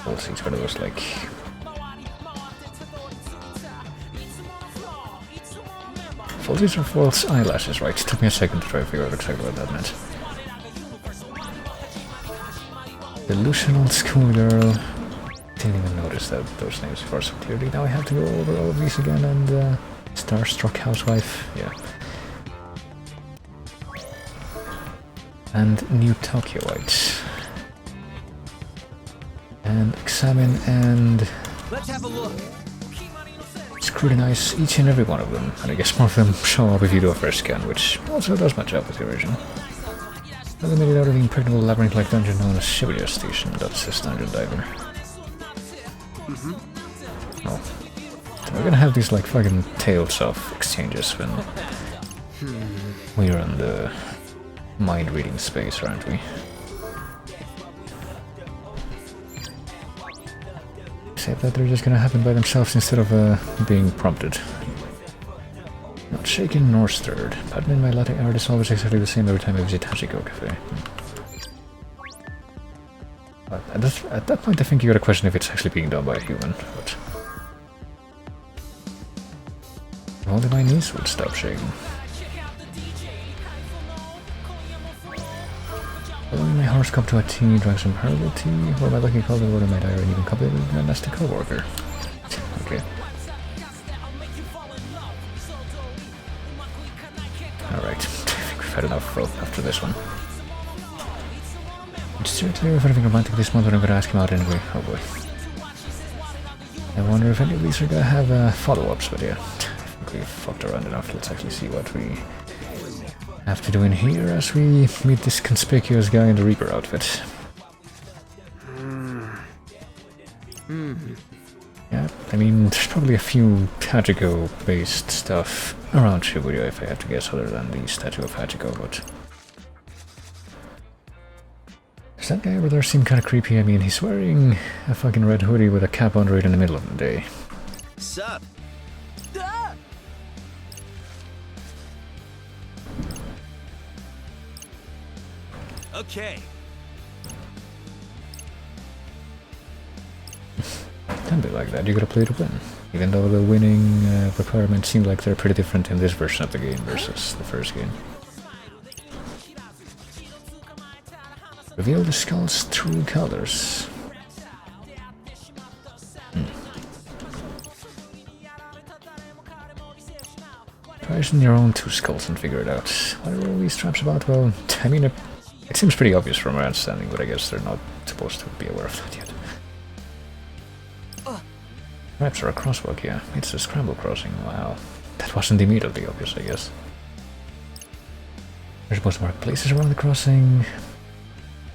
We'll see, it's one of those like falsies or false eyelashes, right? It took me a second to try to figure out exactly what that meant. Delusional schoolgirl. Didn't even notice that those names before so clearly. Now I have to go over all of these again and Starstruck housewife, yeah. And New Tokyoite. And examine and Let's have a look. scrutinize each and every one of them, and I guess more of them show up if you do a first scan, which also does match up with the original. Now they made it out of the impregnable labyrinth-like dungeon known as Higurashi Station. That's his dungeon diver. Oh. So we're gonna have these like fucking Tales of exchanges when we're in the mind-reading space, aren't we? Except that they're just gonna happen by themselves instead of being prompted. Not shaken nor stirred. Pardon me, my latte art is always exactly the same every time I visit Hachiko Cafe. But at that point I think you gotta question if it's actually being done by a human, but if only my knees would stop shaking. Following my horoscope to a tea, drank some herbal tea, or my lucky color wrote in my diary and even copied it with my nasty co-worker. Okay. Alright, I think we've had enough rope after this one. It's seriously if anything romantic this month, but I'm gonna ask him out anyway. Oh boy. I wonder if any of these are gonna have follow-ups, but yeah. I think we've fucked around enough. Let's actually see what we have to do in here as we meet this conspicuous guy in the Reaper outfit. Yeah, I mean, there's probably a few Hachiko-based stuff around Shibuya, if I had to guess, other than the statue of Hachiko, but does that guy over there seem kind of creepy? I mean, he's wearing a fucking red hoodie with a cap under it in the middle of the day. Sup? Okay. Can be like that, you gotta play to win. Even though the winning requirements seem like they're pretty different in this version of the game versus the first game. Reveal the skull's true colors. Imagine your own two skulls and figure it out. What are all these traps about? Well, I mean, it seems pretty obvious from my understanding, but I guess they're not supposed to be aware of that yet. Traps are a crosswalk, yeah. It's a scramble crossing, wow. That wasn't immediately obvious, I guess. We're supposed to mark places around the crossing.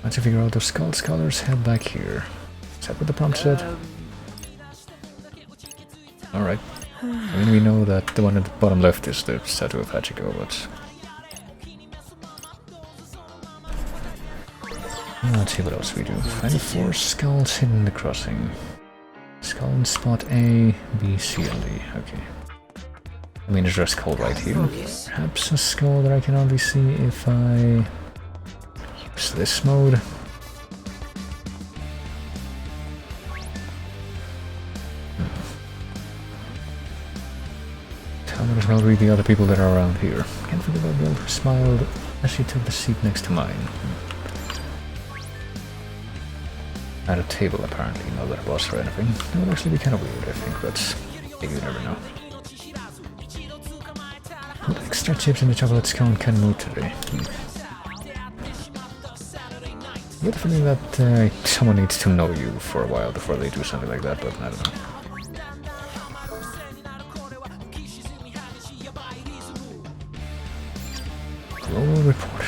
Once you figure out those skull colors, head back here. Is that what the prompt said? Alright. I mean, we know that the one at the bottom left is the statue of Hachiko, but... let's see what else we do. Find 4 skulls hidden in the crossing. Skull in spot A, B, C, and D. Okay. I mean, there's a skull right here. Perhaps a skull that I can only see if I use this mode. I might as well read the other people that are around here. Can't forget about Bill who smiled as she took the seat next to mine. At a table, apparently, not that a boss or anything. That would actually be kind of weird, I think, but maybe you never know. Put extra chips in the chocolate scone can move today. I get the feeling that someone needs to know you for a while before they do something like that, but I don't know. Global report.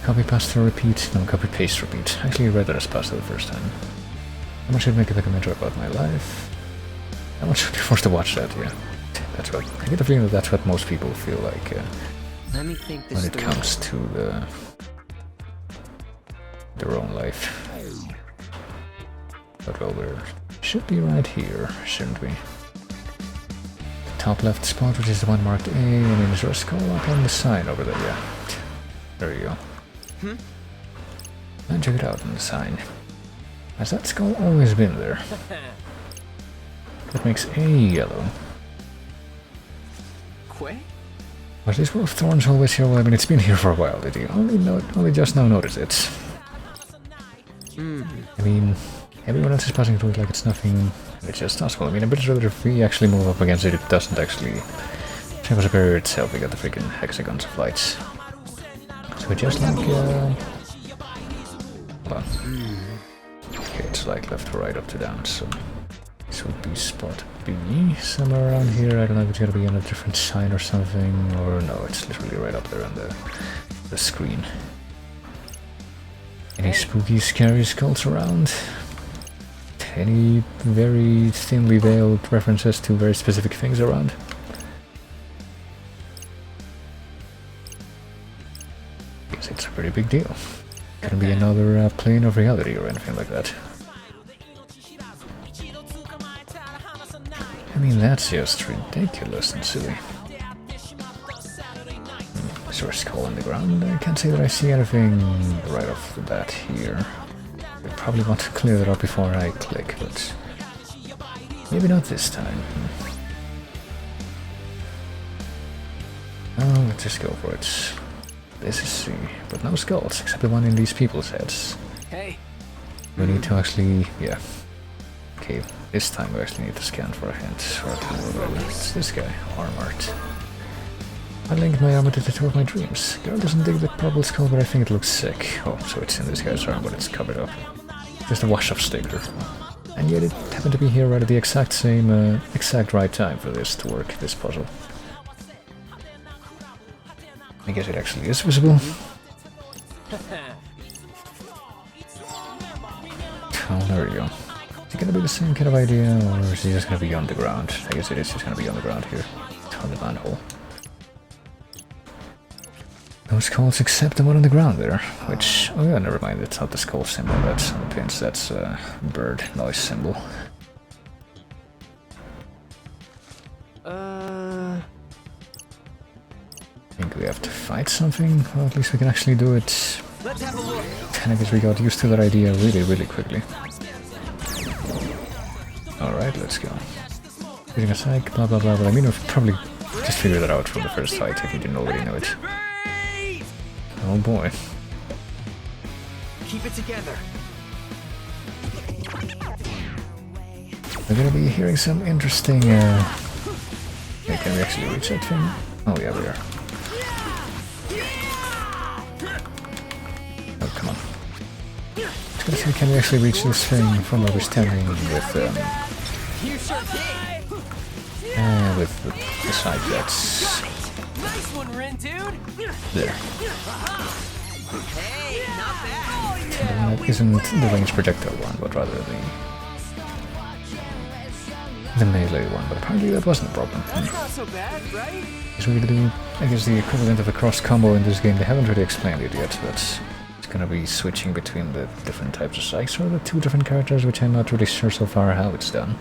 Copy, pasta, repeat. No, copy, paste, repeat. Actually, I read that as pasta the first time. How much should make a documentary about my life? How much should be forced to watch that? Yeah, that's what. I get the feeling that that's what most people feel like Let me think this when it comes to their own life. But well, we should be right here, shouldn't we? Top left spot, which is the one marked A, and then there's a skull up on the sign over there, yeah. There you go. And check it out on the sign. Has that skull always been there? That makes A yellow. Quay? Was this wolf thorns always here? Well, I mean, it's been here for a while. Did you only just now notice it? I mean, everyone else is passing through it like it's nothing. It's just us. Well, I mean, I'm pretty sure that if we actually move up against it, it doesn't actually change the barrier itself. We got the freaking hexagons of lights. So we just like, hold on. Okay, it's like left to right, up to down, so this would be spot B, somewhere around here. I don't know if it's gonna be on a different sign or something, or no, it's literally right up there on the screen. Any spooky, scary skulls around? Any very thinly veiled references to very specific things around? Guess it's a pretty big deal. Couldn't be another plane of reality or anything like that. I mean, that's just ridiculous and silly. Is there a skull on the ground? I can't say that I see anything right off the bat here. I probably want to clear that up before I click, but maybe not this time. Oh, let's just go for it. This is C, but no skulls, except the one in these people's heads. Hey. We need to actually, yeah. Okay, this time we actually need to scan for a hint. Or it's this guy, armored. I linked my armor to the tattoo of my dreams. Girl doesn't dig the purple skull, but I think it looks sick. Oh, so it's in this guy's arm, but it's covered up. Just a wash of sticker. And yet it happened to be here right at the exact right time for this to work, this puzzle. I guess it actually is visible. Oh, there we go. Is it gonna be the same kind of idea, or is it just gonna be on the ground? I guess it is just gonna be on the ground here. On the manhole. No skulls except the one on the ground there, which... oh yeah, never mind, it's not the skull symbol that's on the pins, that's a bird noise symbol. I think we have to fight something, well at least we can actually do it. Let's have a look. And I guess we got used to that idea really quickly. Alright, let's go. Using a psych, blah blah blah, but I mean I've probably just figured that out from the first fight if you didn't already know it. Oh boy. Keep it together. We're gonna be hearing some interesting we actually reach that thing? Oh yeah, we are. Oh, come on. I was gonna say, can we actually reach this thing from where we're standing with, with the side jets? Nice one, Rin, dude. There. Hey, not bad. That isn't the range projectile one, but rather the melee one, but apparently that wasn't a problem. That's not so bad, right? Is we do, I guess, the equivalent of a cross combo in this game. They haven't really explained it yet, but it's gonna be switching between the different types of psychs or the two different characters, which I'm not really sure so far how it's done.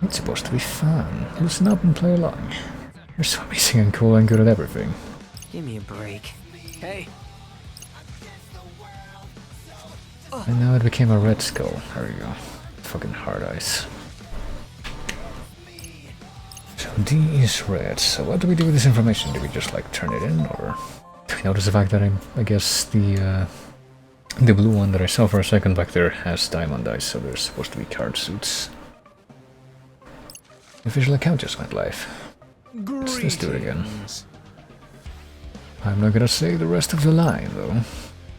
It's supposed to be fun. Listen up and play along. You're so amazing and cool and good at everything. Give me a break. Hey, And now it became a red skull. There we go. Fucking hard eyes. So D is red. So what do we do with this information? Do we just like turn it in, or do we notice the fact that I guess the blue one that I saw for a second back there has diamond eyes, so they're supposed to be card suits. The official account just went live. Let's do it again. I'm not gonna say the rest of the line though.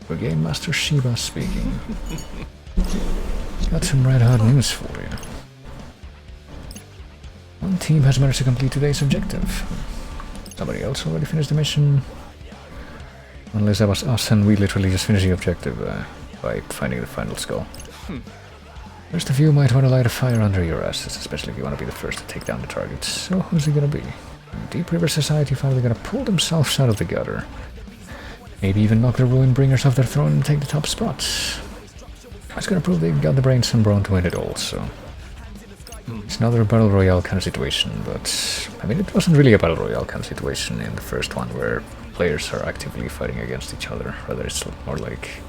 For Game Master Shiba speaking. Got some red hot news for you. One team has managed to complete today's objective. Somebody else already finished the mission. Unless that was us and we literally just finished the objective by finding the final skull. First of you might want to light a fire under your asses, especially if you want to be the first to take down the target. So who's it gonna be? Deep River Society finally gonna pull themselves out of the gutter. Maybe even knock the Ruin Bringers off their throne and take the top spots. It's gonna prove they got the brains and brawn to win it all, so... It's another Battle Royale kind of situation, but... I mean, it wasn't really a Battle Royale kind of situation in the first one, where players are actively fighting against each other. Rather, it's more like...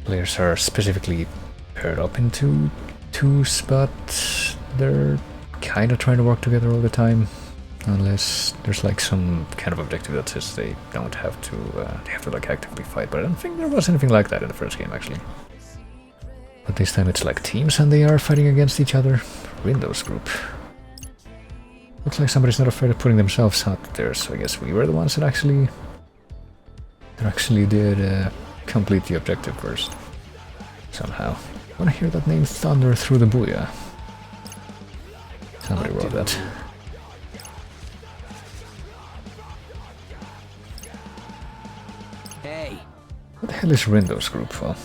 Players are specifically paired up into twos, but they're kind of trying to work together all the time. Unless there's like some kind of objective that says they don't have to, they have to like actively fight. But I don't think there was anything like that in the first game, actually. But this time it's like teams and they are fighting against each other. Windows group. Looks like somebody's not afraid of putting themselves out there, so I guess we were the ones that actually did complete the objective first. Somehow. I wanna hear that name thunder through the booyah. Somebody wrote that. hey. What the hell is Windows group for?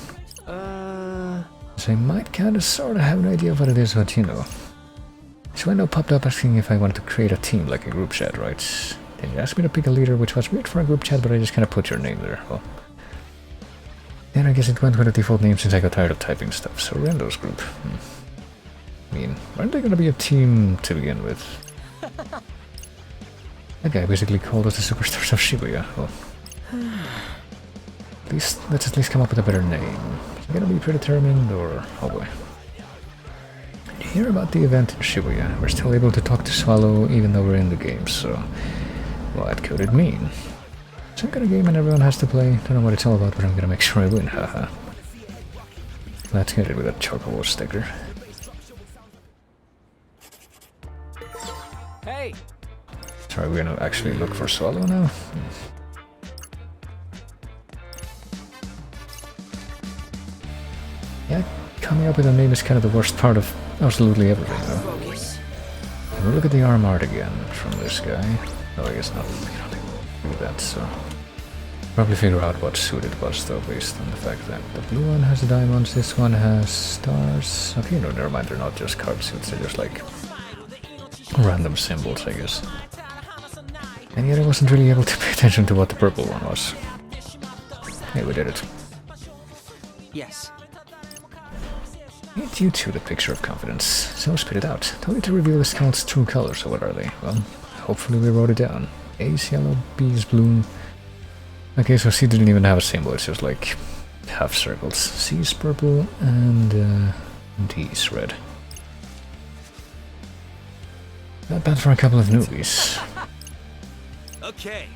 So I might kinda sorta have an idea of what it is, but you know. So window popped up asking if I wanted to create a team, like a group chat, right? Then you asked me to pick a leader, which was weird for a group chat, but I just kinda put your name there. Well, then I guess it went with the default name since I got tired of typing stuff, so Windows group. I mean, aren't they gonna be a team to begin with? That guy basically called us the superstars of Shibuya. Well, let's at least come up with a better name. Is it gonna be predetermined, or... oh boy. Did you hear about the event in Shibuya? We're still able to talk to Swallow even though we're in the game, so... what could it mean? Some kind of game and everyone has to play. Don't know what it's all about, but I'm gonna make sure I win, haha. Let's get it with a Chocobo sticker. Hey. Sorry, we're gonna actually look for Swallow now? Yeah, coming up with a name is kind of the worst part of absolutely everything, though. And we'll look at the arm art again from this guy. Oh, I guess not. We don't do that, so... probably figure out what suit it was, though, based on the fact that the blue one has the diamonds, this one has stars. Okay, no, never mind, they're not just card suits, they're just like... random symbols, I guess. And yet I wasn't really able to pay attention to what the purple one was. Hey, we did it. Yes. Ain't you two the picture of confidence? So spit it out. Tell me to reveal the scout's true colors, so what are they? Well, hopefully we wrote it down. A's yellow, B's blue. Okay, so C didn't even have a symbol, it's just like half circles. C's purple and D's red. Not bad for a couple of newbies. Okay.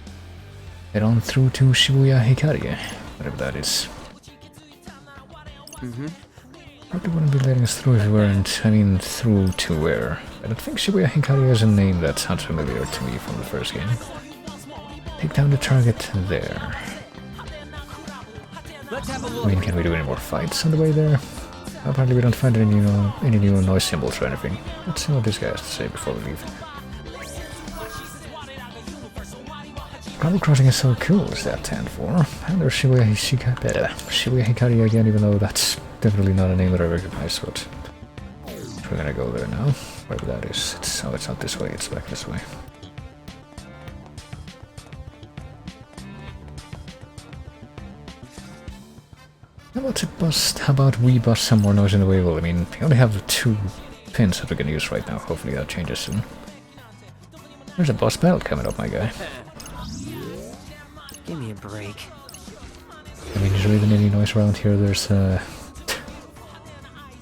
Head on through to Shibuya Hikari, whatever that is. Probably wouldn't be letting us through if we weren't, I mean, through to where? I don't think Shibuya Hikari is a name that sounds familiar to me from the first game. Take down the target there. I mean, can we do any more fights on the way there? Apparently we don't find any new noise symbols or anything. Let's see what this guy has to say before we leave. Gravel crossing is so cool, is that 10-4? And there's Shibuya Hikari again, even though that's definitely not a name that I recognize, but we're gonna go there now. Wherever that is. It's not this way, it's back this way. How about we bust some more noise in the way? Well, I mean, we only have the 2 pins that we can use right now. Hopefully that changes soon. There's a boss battle coming up, my guy. Give me a break. I mean, is there even any noise around here? There's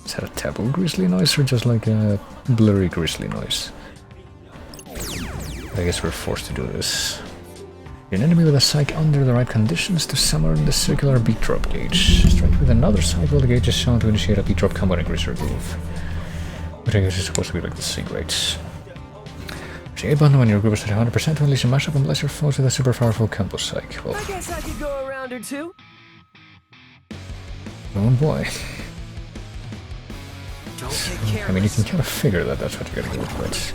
is that a taboo grizzly noise or just like a blurry grizzly noise? I guess we're forced to do this. An enemy with a psych under the right conditions to summon the circular beat drop gauge. Strike with another psych while the gauge is shown to initiate a beat drop combo and increase your move. Which I guess is supposed to be like the sync rates. Push A button when your group is at 100% to unleash a mashup and bless your foes with a super powerful combo psych. Well, I guess I could go a round or two. Oh boy. Don't get careless. I mean, you can kind of figure that that's what you're gonna do, but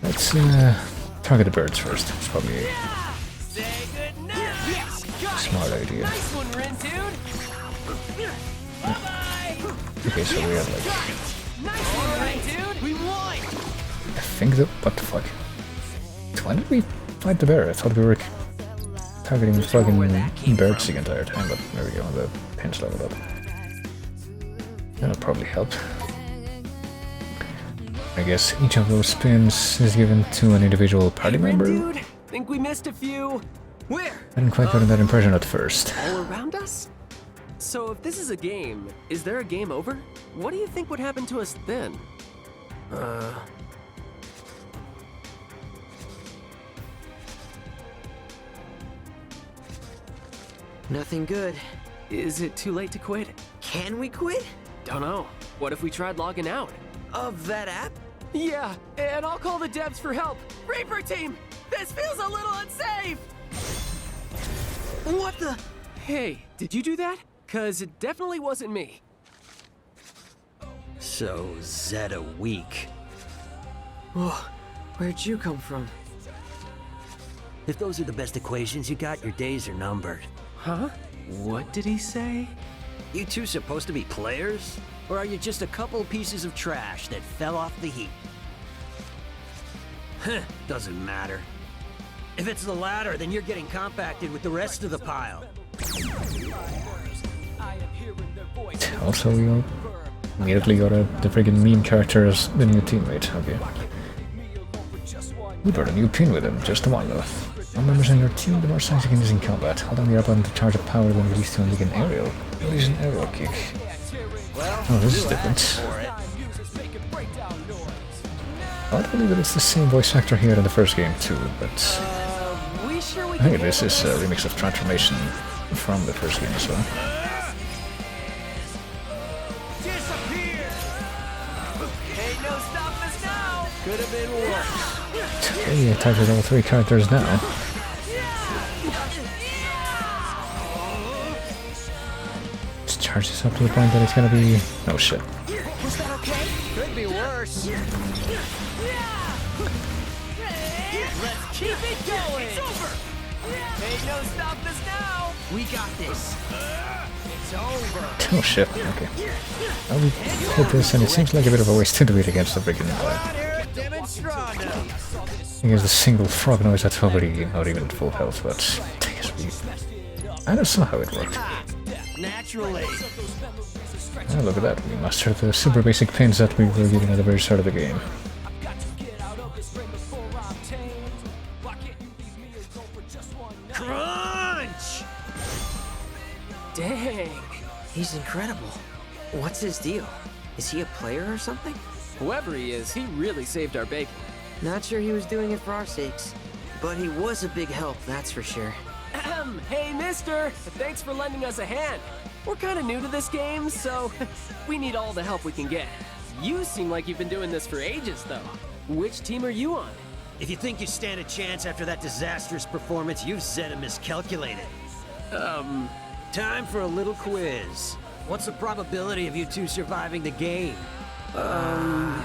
let's target the birds first. It's probably a smart idea. Nice one, Rin, dude. Okay, so we have like, Nice one, Rin, dude. We won. I think that, what the fuck? When did we fight the bear? I thought we were targeting fucking birds the entire time, but there we go, the pins leveled up. That'll probably help. I guess each of those pins is given to an individual party member. Dude, think we missed a few. Where? I didn't quite get that impression at first. All around us? So if this is a game, is there a game over? What do you think would happen to us then? Nothing good. Is it too late to quit? Can we quit? Don't know. What if we tried logging out? Of that app? Yeah, and I'll call the devs for help. Reaper team, this feels a little unsafe. What the? Hey, did you do that? 'Cause it definitely wasn't me. So, Zeta weak. Oh, where'd you come from? If those are the best equations you got, your days are numbered. Huh? What did he say? You two supposed to be players? Or are you just a couple pieces of trash that fell off the heap? Huh, doesn't matter. If it's the latter, then you're getting compacted with the rest of the pile. Also, we all immediately got the friggin' meme character as the new teammate. Okay. We brought a new pin with him, just the one though. All members on your team, the more signs you can use in combat. Hold down the R button to charge up power, then release to unleash an aerial. Release an aerial kick. Oh, this is different. I believe that it's the same voice actor here in the first game too, but I think this is a remix of Transformation from the first game as well. Ain't no stopping us now. Could have been worse. Okay, attack with all 3 characters now. Let's charge this up to the point that it's gonna be... Oh shit. Was that okay? Could be worse. Let's keep it going. It's over. Ain't no stopping us now. We got this. It's over. Oh shit, okay. I'll hit this and it seems like a bit of a waste to do it against the freaking against the single frog noise that's already not even at full health, but I guess I don't know how it worked. Naturally. Oh, look at that, we mastered the super basic pins that we were given at the very start of the game. Crunch! Dang. He's incredible. What's his deal? Is he a player or something? Whoever he is, he really saved our bacon. Not sure he was doing it for our sakes. But he was a big help, that's for sure. Hey, mister! Thanks for lending us a hand. We're kind of new to this game, so we need all the help we can get. You seem like you've been doing this for ages, though. Which team are you on? If you think you stand a chance after that disastrous performance, you've said and miscalculated. Time for a little quiz. What's the probability of you two surviving the game? 1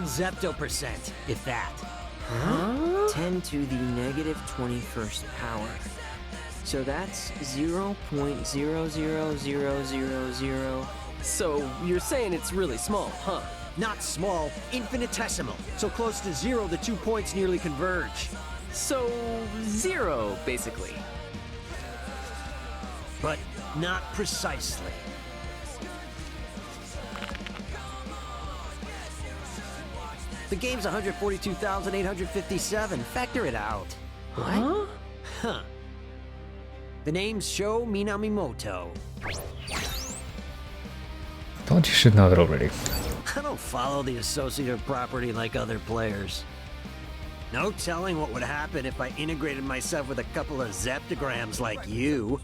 zepto%, if that. 10 to the negative 21st power. So that's 0.00000. So you're saying it's really small, huh? Not small, infinitesimal. So close to 0, the 2 points nearly converge. So 0, basically. But not precisely. The game's 142,857. Factor it out. What? Huh. The name's Sho Minamimoto. Thought you should know that already. I don't follow the associative property like other players. No telling what would happen if I integrated myself with a couple of zeptograms like you.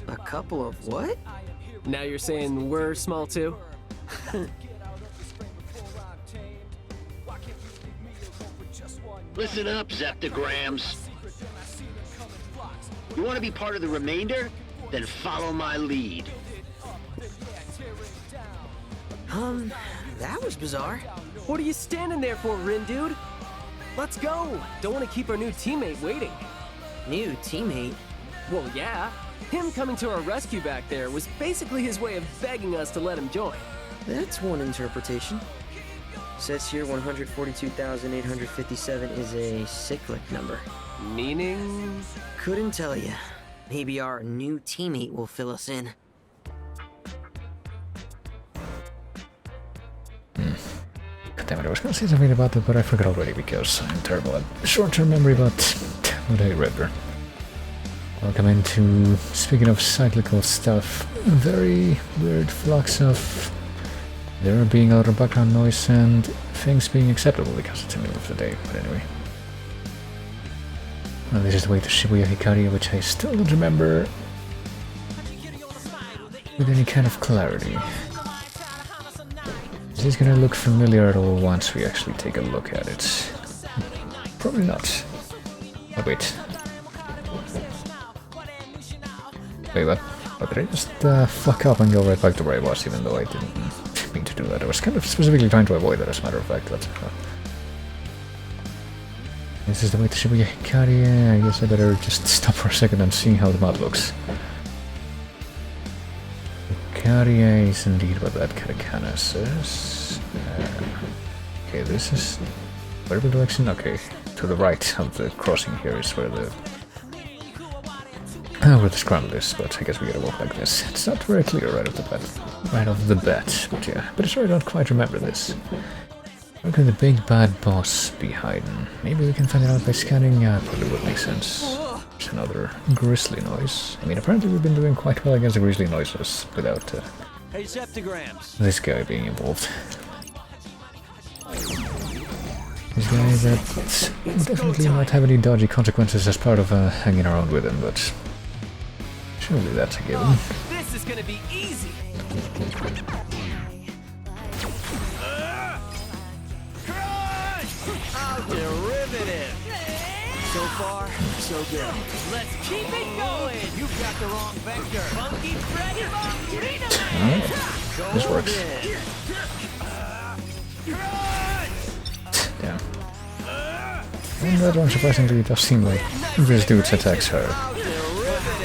A couple of what? Now you're saying we're small too? Listen up, Zeptograms. You want to be part of the remainder? Then follow my lead. That was bizarre. What are you standing there for, Rin dude? Let's go! Don't want to keep our new teammate waiting. New teammate? Well, yeah. Him coming to our rescue back there was basically his way of begging us to let him join. That's one interpretation. Says here 142,857 is a cyclic number. Meaning? Couldn't tell you. Maybe our new teammate will fill us in. Damn it, I was gonna say something about that, but I forgot already because I'm terrible at short-term memory, but what a ripper. Welcome into, speaking of cyclical stuff, a very weird flux of there being a lot of background noise and things being acceptable because it's the middle of the day, but anyway. Well, this is the way to Shibuya Hikari, which I still don't remember with any kind of clarity. Is this gonna look familiar at all once we actually take a look at it? Probably not. Oh wait. Wait, what? What, did I just fuck up and go right back to where I was, even though I didn't mean to do that? I was kind of specifically trying to avoid that, as a matter of fact. But, this is the way to Shibuya Hikari. I guess I better just stop for a second and see how the map looks. Hikari is indeed what that katakana says. Okay, this is... whatever direction? Okay, to the right of the crossing here is where the... where the scramble is, but I guess we gotta walk like this. It's not very clear right off the bat, but yeah. But it's right, I don't quite remember this. Where could the big bad boss be hiding? Maybe we can find it out by scanning? Yeah, probably would make sense. There's another grisly noise. I mean, apparently we've been doing quite well against the grisly noises without Hey, Zeptograms. this guy being involved. This guy that definitely might have any dodgy consequences as part of hanging around with him, but surely that's a given. This is gonna be easy! How derivative! So far, so good. Let's keep it going! You've got the wrong vector. Funky Freddy Bomb Alright, this works. Damn. And that one surprisingly does seem like this dude's attacks are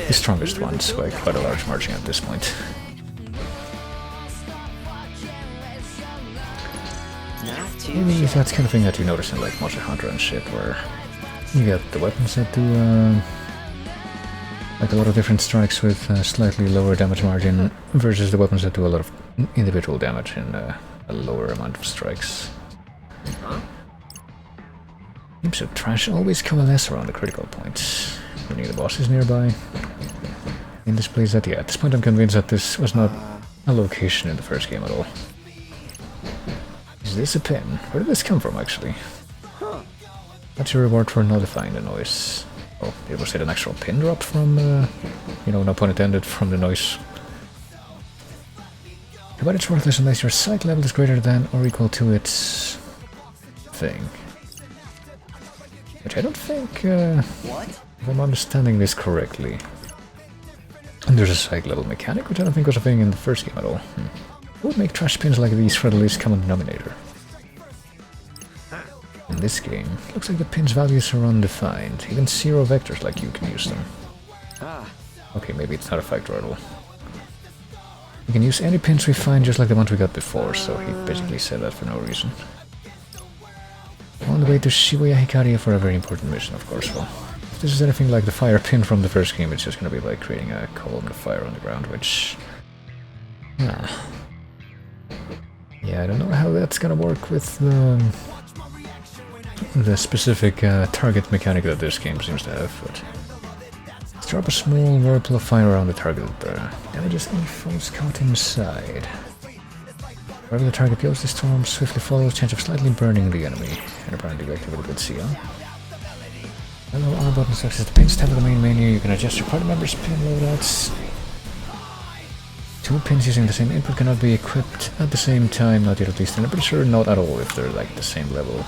the strongest ones by quite a large margin at this point. Maybe that's the kind of thing that you notice in like Monster Hunter and shit, where you get the weapons that do like a lot of different strikes with slightly lower damage margin versus the weapons that do a lot of individual damage in a lower amount of strikes. Heaps of trash always coalesce around the critical points. When the boss is nearby. In this place that, yeah, at this point I'm convinced that this was not a location in the first game at all. Is this a pin? Where did this come from, actually? That's your reward for notifying the noise. Oh, it was it an actual pin drop from, you know, no pun intended, from the noise But it's worthless unless your sight level is greater than or equal to its thing. Which I don't think, if I'm understanding this correctly. And there's a sight level mechanic, which I don't think was a thing in the first game at all. Would make trash pins like these for the least common denominator. In this game, looks like the pin's values are undefined. Even zero vectors like you can use them. Okay, maybe it's not a factor at all. We can use any pins we find just like the ones we got before, so he basically said that for no reason. On the way to Shibuya Hikaria for a very important mission, of course. Well, if this is anything like the fire pin from the first game, it's just gonna be like creating a column of fire on the ground, which... yeah, I don't know how that's gonna work with the specific target mechanic that this game seems to have, but... let's drop a small whirlpool of fire around the target, damages any foes caught inside. Wherever the target goes, the storm swiftly follows, chance of slightly burning the enemy, and apparently the activity good seal. Hello, R button to access the pins tab of the main menu. You can adjust your party members' pin loadouts. Two pins using the same input cannot be equipped at the same time, not yet at least, and I'm pretty sure not at all if they're like the same level.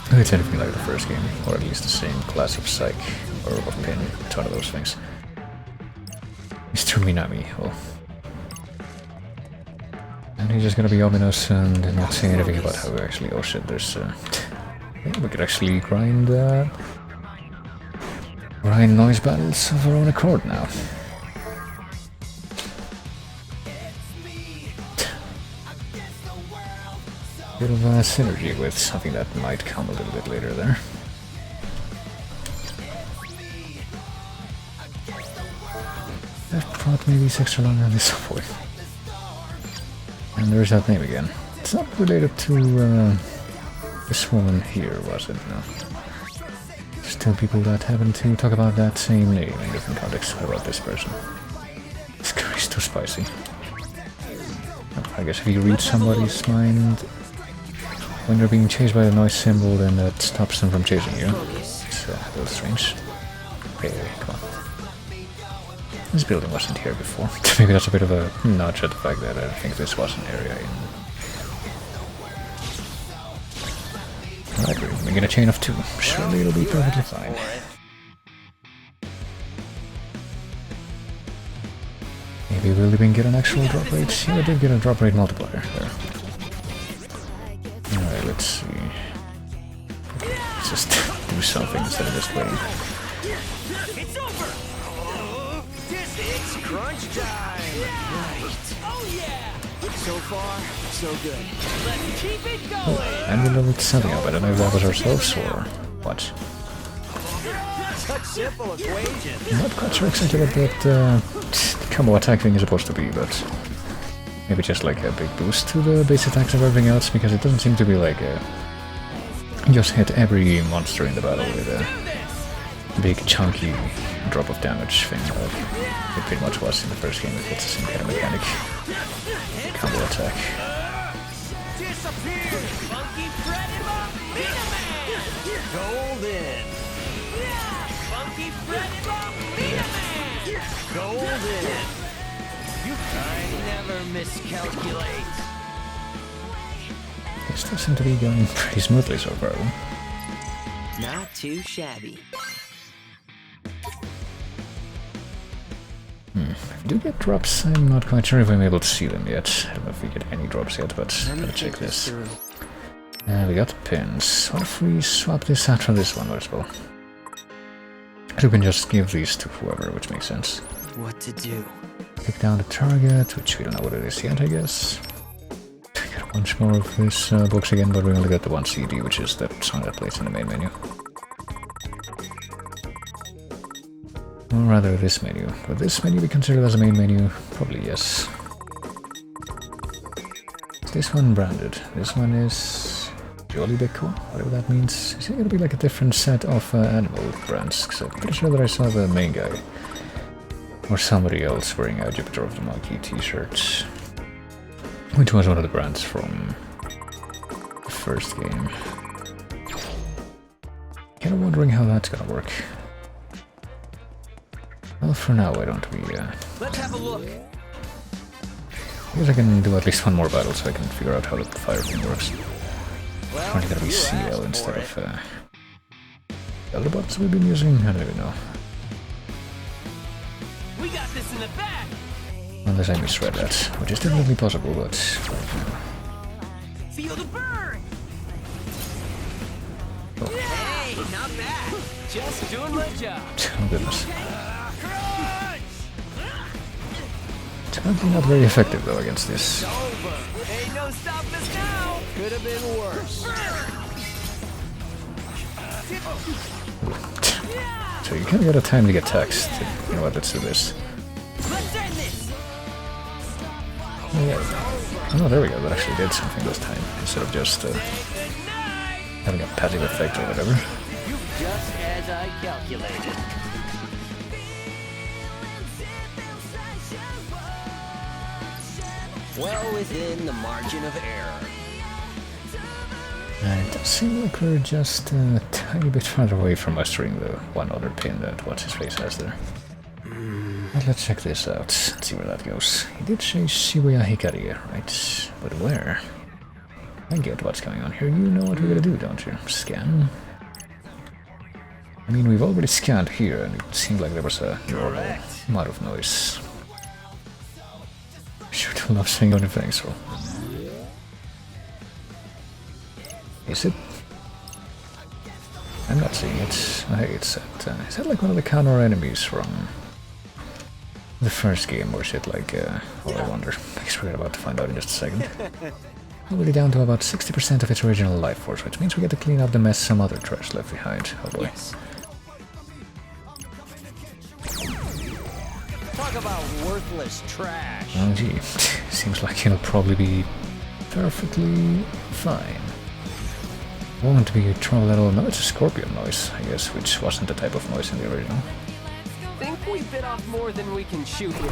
If it's anything like the first game, or at least the same class of psych, or of pin, it's one of those things. Mr. Minami, well... and he's just gonna be ominous and not say anything about how we actually... oh shit, there's... yeah, we could actually grind noise battles of our own accord now. Bit of synergy with something that might come a little bit later there. I've brought maybe 6 or longer on this subway. And there's that name again. It's not related to this woman here, was it? No. There's still people that happen to talk about that same name in different contexts. What about this person? This curry's too spicy. Oh, I guess if you read somebody's mind when they're being chased by the noise symbol, then that stops them from chasing you. It's a little strange. Hey, come on. This building wasn't here before. Maybe that's a bit of a nudge at the fact that I think this was an area in... alright, we're making a chain of 2. Surely it'll be perfectly fine. Maybe we'll even get an actual drop rate. Yeah, I did get a drop rate multiplier there. Alright, let's see. Let's just do something instead of just waiting. It's over! It's crunch time! Right. Oh yeah! So far, so good. Let's keep it going! Oh, and we leveled something up. I don't know if that was ourselves or what. Such simple equation. I'm not quite sure exactly what that combo attack thing is supposed to be, but maybe just like a big boost to the base attacks of everything else, because it doesn't seem to be like a... you just hit every monster in the battle with a big chunky drop of damage thing like it pretty much was in the first game. It's the same kind of mechanic. Combo attack. Disappear! Funky Fred him up! Golden! Funky Fred him up! Golden! I never miscalculate. It still seems to be going pretty smoothly so far. Not too shabby. If we do get drops, I'm not quite sure if I'm able to see them yet. I don't know if we get any drops yet, but gotta check this. We got the pins. What if we swap this out for this one as well? So we can just give these to whoever, which makes sense. What to do? Pick down the target, which we don't know what it is yet, I guess. We got a bunch more of this box again, but we only got the one CD, which is that song that plays in the main menu. Or rather, this menu. Would this menu be considered as a main menu? Probably yes. Is this one branded? This one is... Jolly Beko, whatever that means. Is it going to be like a different set of animal brands? Because I'm pretty sure that I saw the main guy. Or somebody else wearing a Jupiter of the Monkey t-shirt. Which was one of the brands from the first game. Kind of wondering how that's gonna work. Well, for now, why don't we... Let's have a look. I guess I can do at least one more battle so I can figure out how the fire thing works. Probably gonna be CL instead of the other bots we've been using. I don't even know. We got this in the bag. Unless I misread that, which is definitely possible, but Feel the burn. Hey, not bad. Just doing my job. oh goodness. It's apparently not very effective though against this. Ain't no stopping us now. Could have been worse. So you can't get a timely attacks. You know what, let's do this. Let's end this. Oh, yeah. Oh, there we go, that actually did something this time, instead of just having a passive effect or whatever. Just as I calculated. Well within the margin of error. It does seem like we're just a tiny bit farther away from mastering the one other pin that what's-his-face has there. But let's check this out, let's see where that goes. He did say Shibuya Hikari, right? But where? I get what's going on here. You know what we're gonna do, don't you? Scan? I mean, we've already scanned here, and it seemed like there was a normal amount of noise. Sure do love saying anything, so... Is it? I'm not seeing it. Oh, hey, it's at, is that like one of the counter enemies from the first game, or is it like, oh, I wonder. I guess we're about to find out in just a second. Already down to about 60% of its original life force, which means we get to clean up the mess some other trash left behind. Oh boy. Yes. Talk about worthless trash. Oh gee, seems like it'll probably be perfectly fine. Won't be trouble at all. No, it's a scorpion noise, I guess, which wasn't the type of noise in the original. Think we bit off more than we can chew here.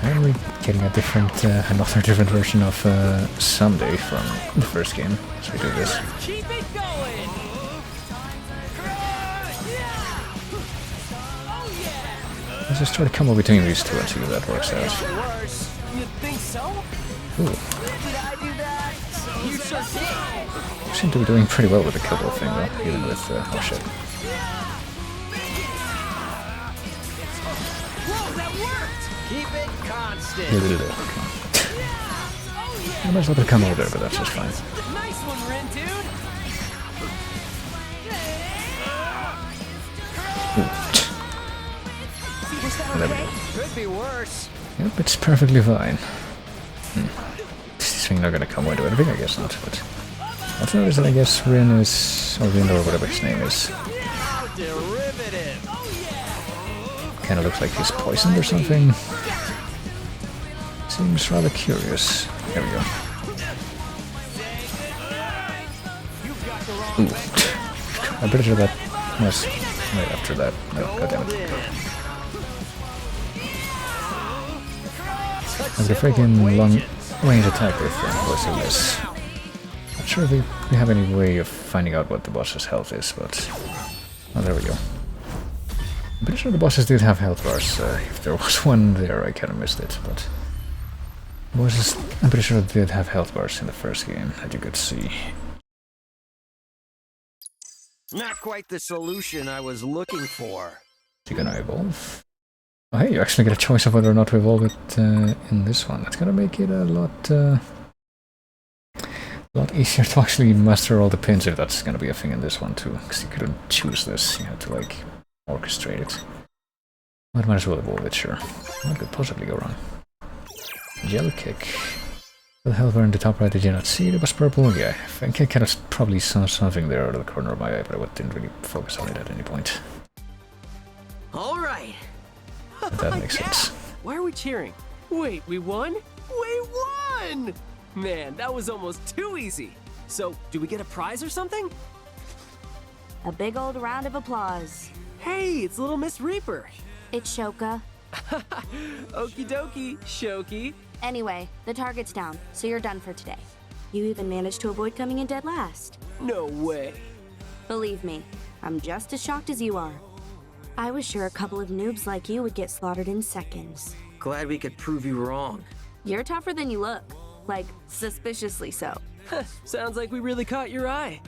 And we're getting a different, another different version of Someday from the first game as we do this. Keep it going. Let's just try to come between these two and see if that works out. Worse. You think so? Ooh, Did I do that? You sure did. we seem to be doing pretty well with the kill thing though, even with, oh shit. Whoa, that worked. Keep it constant. Yeah, did it. I might as well come over there, but that's just fine. Nice one, Rin, dude. There we go. Could be worse. Yep, it's perfectly fine. Is this thing not gonna come into everything? I guess not, but... I've noticed that I guess Rin is... or Rin or whatever his name is. How derivative. Kinda looks like he's poisoned or something. Seems rather curious. There we go. Ooh. I'm pretty sure that was right after that. No, goddammit. Like the freaking long-range attack with this. Not sure if we have any way of finding out what the boss's health is, but... Oh, there we go. I'm pretty sure the bosses did have health bars. If there was one there, I kinda missed it, but... Bosses, I'm pretty sure they did have health bars in the first game, that you could see. Not quite the solution I was looking for. You gonna evolve? Oh hey, you actually get a choice of whether or not to evolve it in this one. That's gonna make it a lot easier to actually master all the pins if that's gonna be a thing in this one too. Because you couldn't choose this, you had to like orchestrate it. But might as well evolve it, sure. What could possibly go wrong? Gel kick. The hell were in the top right, did you not see? It was purple? Yeah, I think I kind of probably saw something there out of the corner of my eye, but I didn't really focus on it at any point. All right. But that makes Yeah. sense. Why are we cheering? Wait, we won? We won! Man, that was almost too easy. So, do we get a prize or something? A big old round of applause. Hey, it's little Miss Reaper. It's Shoka. Okie dokie, Shoki. Anyway, the target's down, so you're done for today. You even managed to avoid coming in dead last. No way. Believe me, I'm just as shocked as you are. I was sure a couple of noobs like you would get slaughtered in seconds. Glad we could prove you wrong. You're tougher than you look. Like, suspiciously so. Sounds like we really caught your eye.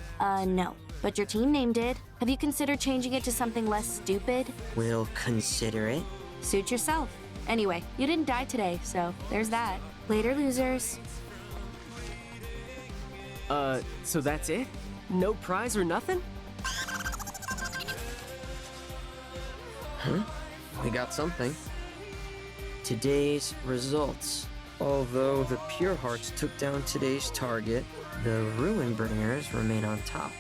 No. But your team name did. Have you considered changing it to something less stupid? We'll consider it. Suit yourself. Anyway, you didn't die today, so there's that. Later, losers. So that's it? No prize or nothing? Huh? We got something. Today's results. Although the Pure Hearts took down today's target, the Ruin Bringers remain on top.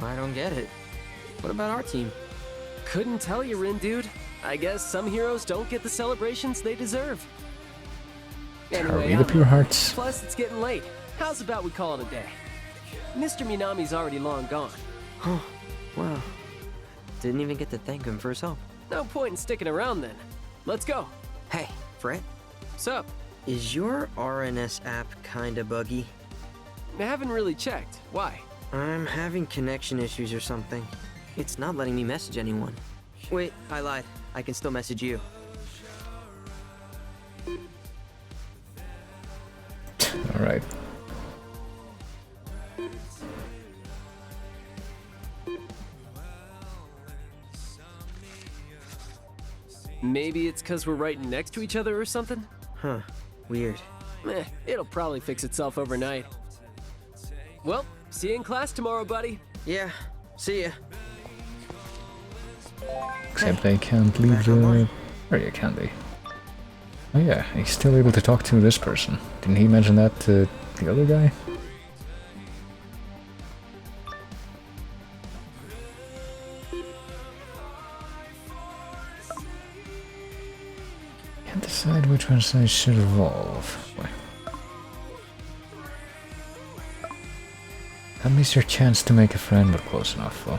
I don't get it. What about our team? Couldn't tell you, Rin, dude. I guess some heroes don't get the celebrations they deserve. Are we Anyway, the Pure Hearts? plus it's getting late. How's about we call it a day? Mr. Minami's already long gone. Oh, wow. Didn't even get to thank him for his help. No point in sticking around then. Let's go. Hey, Fred, Sup? is your RNS app kinda buggy? I haven't really checked. Why? I'm having connection issues or something. It's not letting me message anyone. Wait, I lied. I can still message you. Alright. Maybe it's because we're right next to each other or something? Huh, weird. It'll probably fix itself overnight. Well, see you in class tomorrow, buddy. Yeah, see ya. Except they can't leave the area, can they? Oh yeah, he's still able to talk to this person. Didn't he mention that to the other guy? Can't decide which ones I should evolve. Wait. That miss your chance to make a friend, but close enough, though.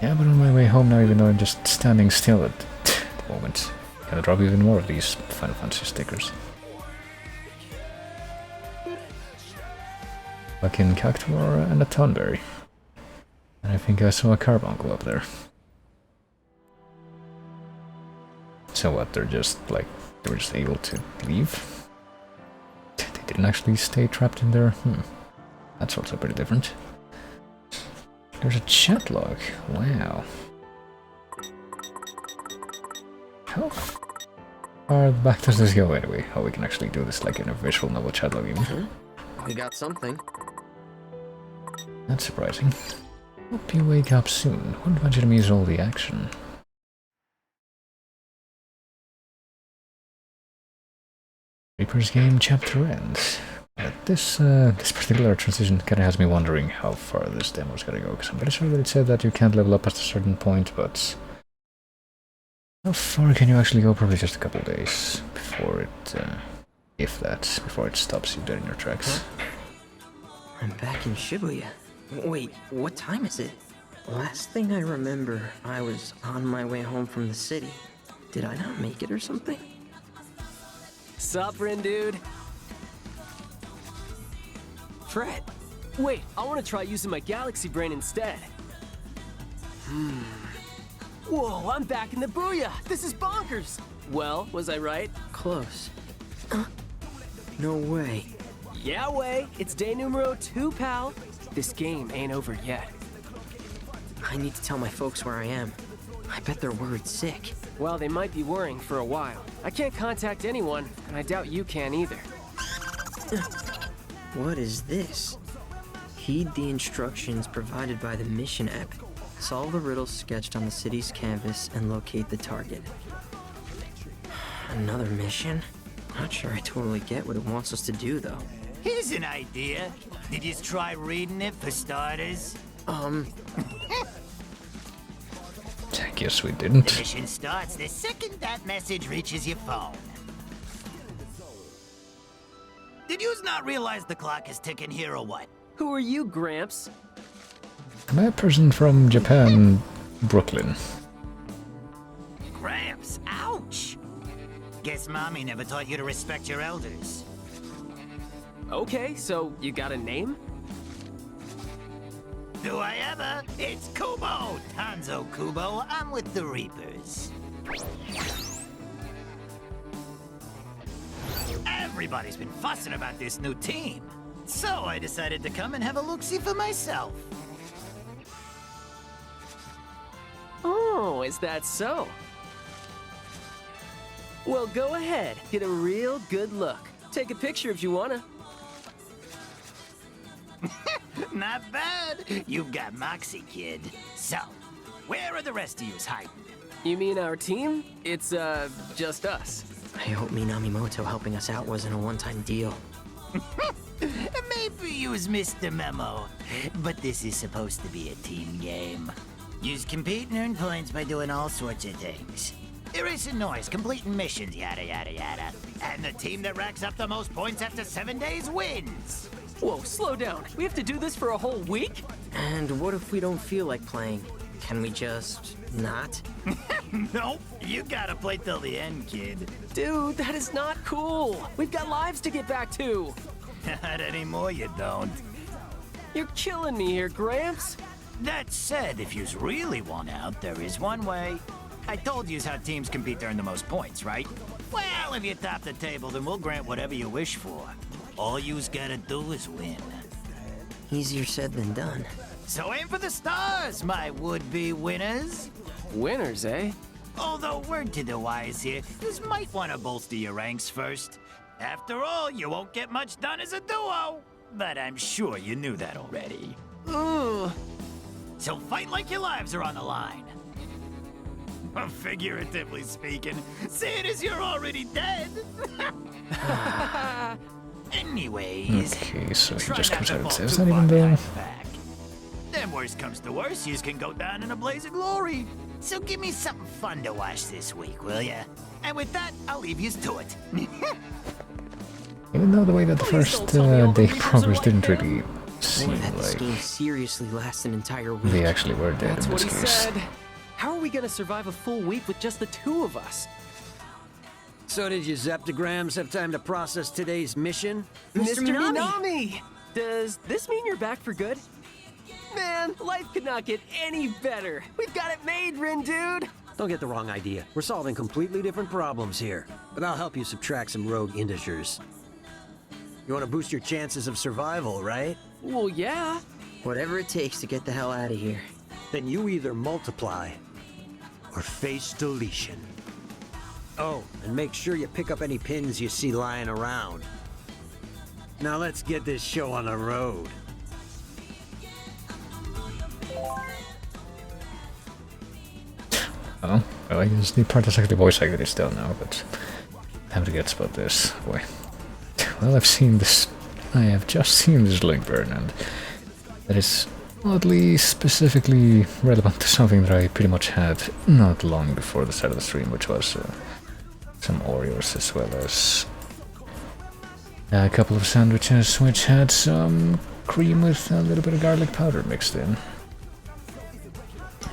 Yeah, but on my way home now, even though I'm just standing still at the moment, gonna drop even more of these Final Fantasy stickers. Fucking Cactuar and a Thornberry. And I think I saw a Carbuncle up there. So what, they're just like, they were just able to leave? They didn't actually stay trapped in there? That's also pretty different. There's a chat log. Wow. How far back does this go anyway? Oh, we can actually do this like in a visual novel chat log even. We got something. That's surprising. Hope you wake up soon. Wouldn't want you to miss all the action. Reaper's game chapter ends. This particular transition kind of has me wondering how far this demo is gonna go, because I'm pretty sure that it said that you can't level up at a certain point, but how far can you actually go? Probably just a couple days before it, if that, before it stops you dead in your tracks. I'm back in Shibuya. Wait, what time is it? Last thing I remember, I was on my way home from the city. Did I not make it or something? Sup, Rin, dude? Fred! Wait, I want to try using my Galaxy Brain instead. Whoa, I'm back in the Booyah! This is bonkers! Well, was I right? Close. No way. Yeah, way. It's day numero 2, pal. This game ain't over yet. I need to tell my folks where I am. I bet they're worried sick. Well, they might be worrying for a while. I can't contact anyone, and I doubt you can either. What is this? Heed the instructions provided by the mission app. Solve the riddles sketched on the city's canvas and locate the target. Another mission? Not sure I totally get what it wants us to do, though. Here's an idea. Did you try reading it for starters? I guess we The didn't. mission starts the second that message reaches your phone. Did you not realize the clock is ticking here or what? Who are you, Gramps? Am I a person from Japan, Brooklyn? Gramps, ouch! Guess Mommy never taught you to respect your elders. Okay, so you got a name? Do I ever? It's Kubo! Tanzo Kubo, I'm with the Reapers. Everybody's been fussing about this new team. So I decided to come and have a look-see for myself. Oh, is that so? Well, go ahead. Get a real good look. Take a picture if you wanna. Not bad. You've got moxie, kid. So, where are the rest of yous hiding? You mean our team? It's, just us. I hope Minamimoto helping us out wasn't a one-time deal. Maybe yous missed the memo, but this is supposed to be a team game. Yous compete and earn points by doing all sorts of things. Erasing noise, completing missions, yada yada yada. And the team that racks up the most points after 7 days wins. Whoa, slow down. We have to do this for a whole week? And what if we don't feel like playing? Can we just not? Nope, you gotta play till the end, kid. Dude, that is not cool. We've got lives to get back to. Not anymore, you don't. You're killing me here, Gramps. That said, if yous really want out, there is one way. I told yous how teams compete to earn the most points, right? Well, if you top the table, then we'll grant whatever you wish for. All yous gotta do is win. Easier said than done. So aim for the stars, my would-be winners. Winners, eh? Although, word to the wise here, yous might want to bolster your ranks first. After all, you won't get much done as a duo. But I'm sure you knew that already. Ugh. So fight like your lives are on the line. Figuratively speaking, seeing as you're already dead. Anyways, Okay, so he try just not comes to out and fall says too that far even though. behind the pack. Then worst comes to worst, yous can go down in a blaze of glory. So give me something fun to watch this week, will ya? And with that, I'll leave yous to it. Even though the way that the Please first don't tell me all the day Reapers are progress like didn't him. really Boy, seem that this like game seriously lasts an entire week. they actually were dead That's in what this he case. said. How are we gonna survive a full week with just the two of us? So did your Zeptograms have time to process today's mission? Mr. Minami! Minami! Does this mean you're back for good? Man, life could not get any better. We've got it made, Rin dude. Don't get the wrong idea. We're solving completely different problems here. But I'll help you subtract some rogue integers. You want to boost your chances of survival, right? Well, yeah. Whatever it takes to get the hell out of here. Then you either multiply or face deletion. Oh, and make sure you pick up any pins you see lying around. Now let's get this show on the road. Oh, well, I guess the part that's actually voice acted is still now, but I have to get about this. Boy. Well, I have just seen this link burn, and that is oddly specifically relevant to something that I pretty much had not long before the start of the stream, which was some Oreos as well as a couple of sandwiches which had some cream with a little bit of garlic powder mixed in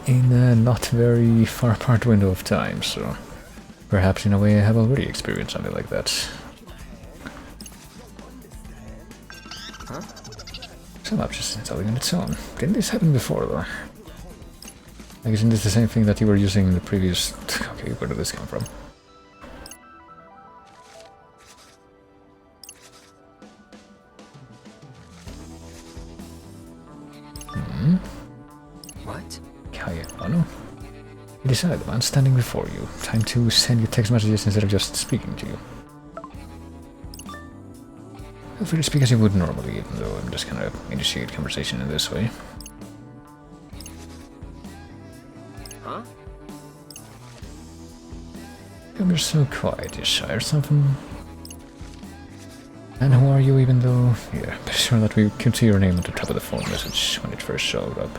a not very far apart window of time, so perhaps in a way I have already experienced something like that. Huh? Some up just installing on its own. Didn't this happen before though? Like, isn't this the same thing that you were using in the previous... Okay, where did this come from? What? Kaya, oh no. You decided, the man standing before you. Time to send you text messages instead of just speaking to you. Feel free to speak as you would normally, even though I'm just gonna initiate conversation in this way. Huh? You're so quiet, you shy or something? And who are you, even though... Yeah, be sure that we could see your name at the top of the phone message when it first showed up.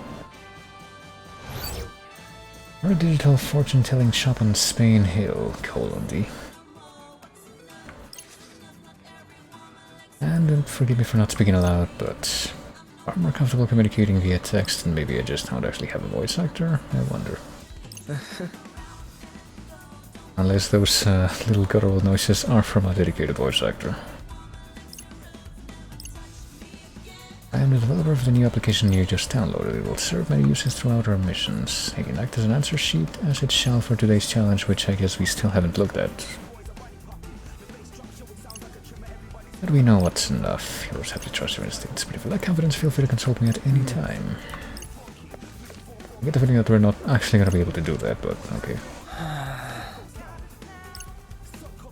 We're a digital fortune-telling shop on Spain Hill, :D. And forgive me for not speaking aloud, but far more comfortable communicating via text, and maybe I just don't actually have a voice actor, I wonder. Unless those little guttural noises are from a dedicated voice actor. I am the developer of the new application you just downloaded. It will serve many uses throughout our missions. It can act as an answer sheet, as it shall for today's challenge, which I guess we still haven't looked at. But we know what's enough. You always have to trust your instincts, but if you lack confidence, feel free to consult me at any time. I get the feeling that we're not actually gonna be able to do that, but okay.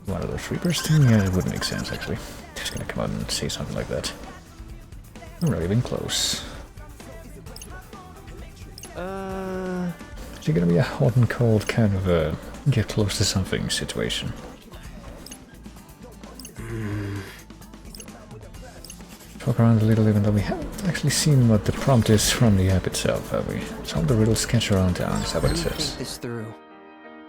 One of those Reapers thing? Yeah, it wouldn't make sense actually. Just gonna come out and say something like that. We're not even close. Is it gonna be a hot and cold kind of get close to something situation? Talk around a little even though we haven't actually seen what the prompt is from the app itself, have we? Solve the riddle, sketch around town, is that what it says? This through.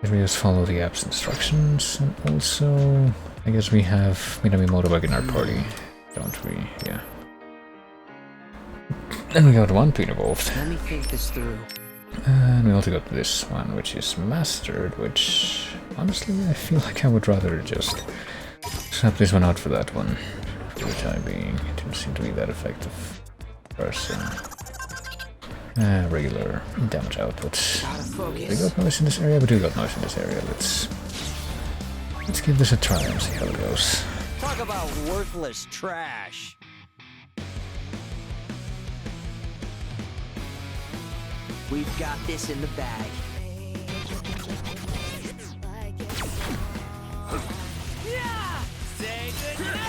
If we just follow the app's instructions, and also, I guess we have Minami Motorbug in our party, don't we? Yeah. And we got one pin involved. Let me think this through. And we also got this one, which is mastered, which, honestly, I feel like I would rather just swap this one out for that one, for the time being. It didn't seem to be that effective. Person. Regular damage output. We got noise in this area, but we got noise in this area. Let's give this a try and see how it goes. Talk about worthless trash. We've got this in the bag.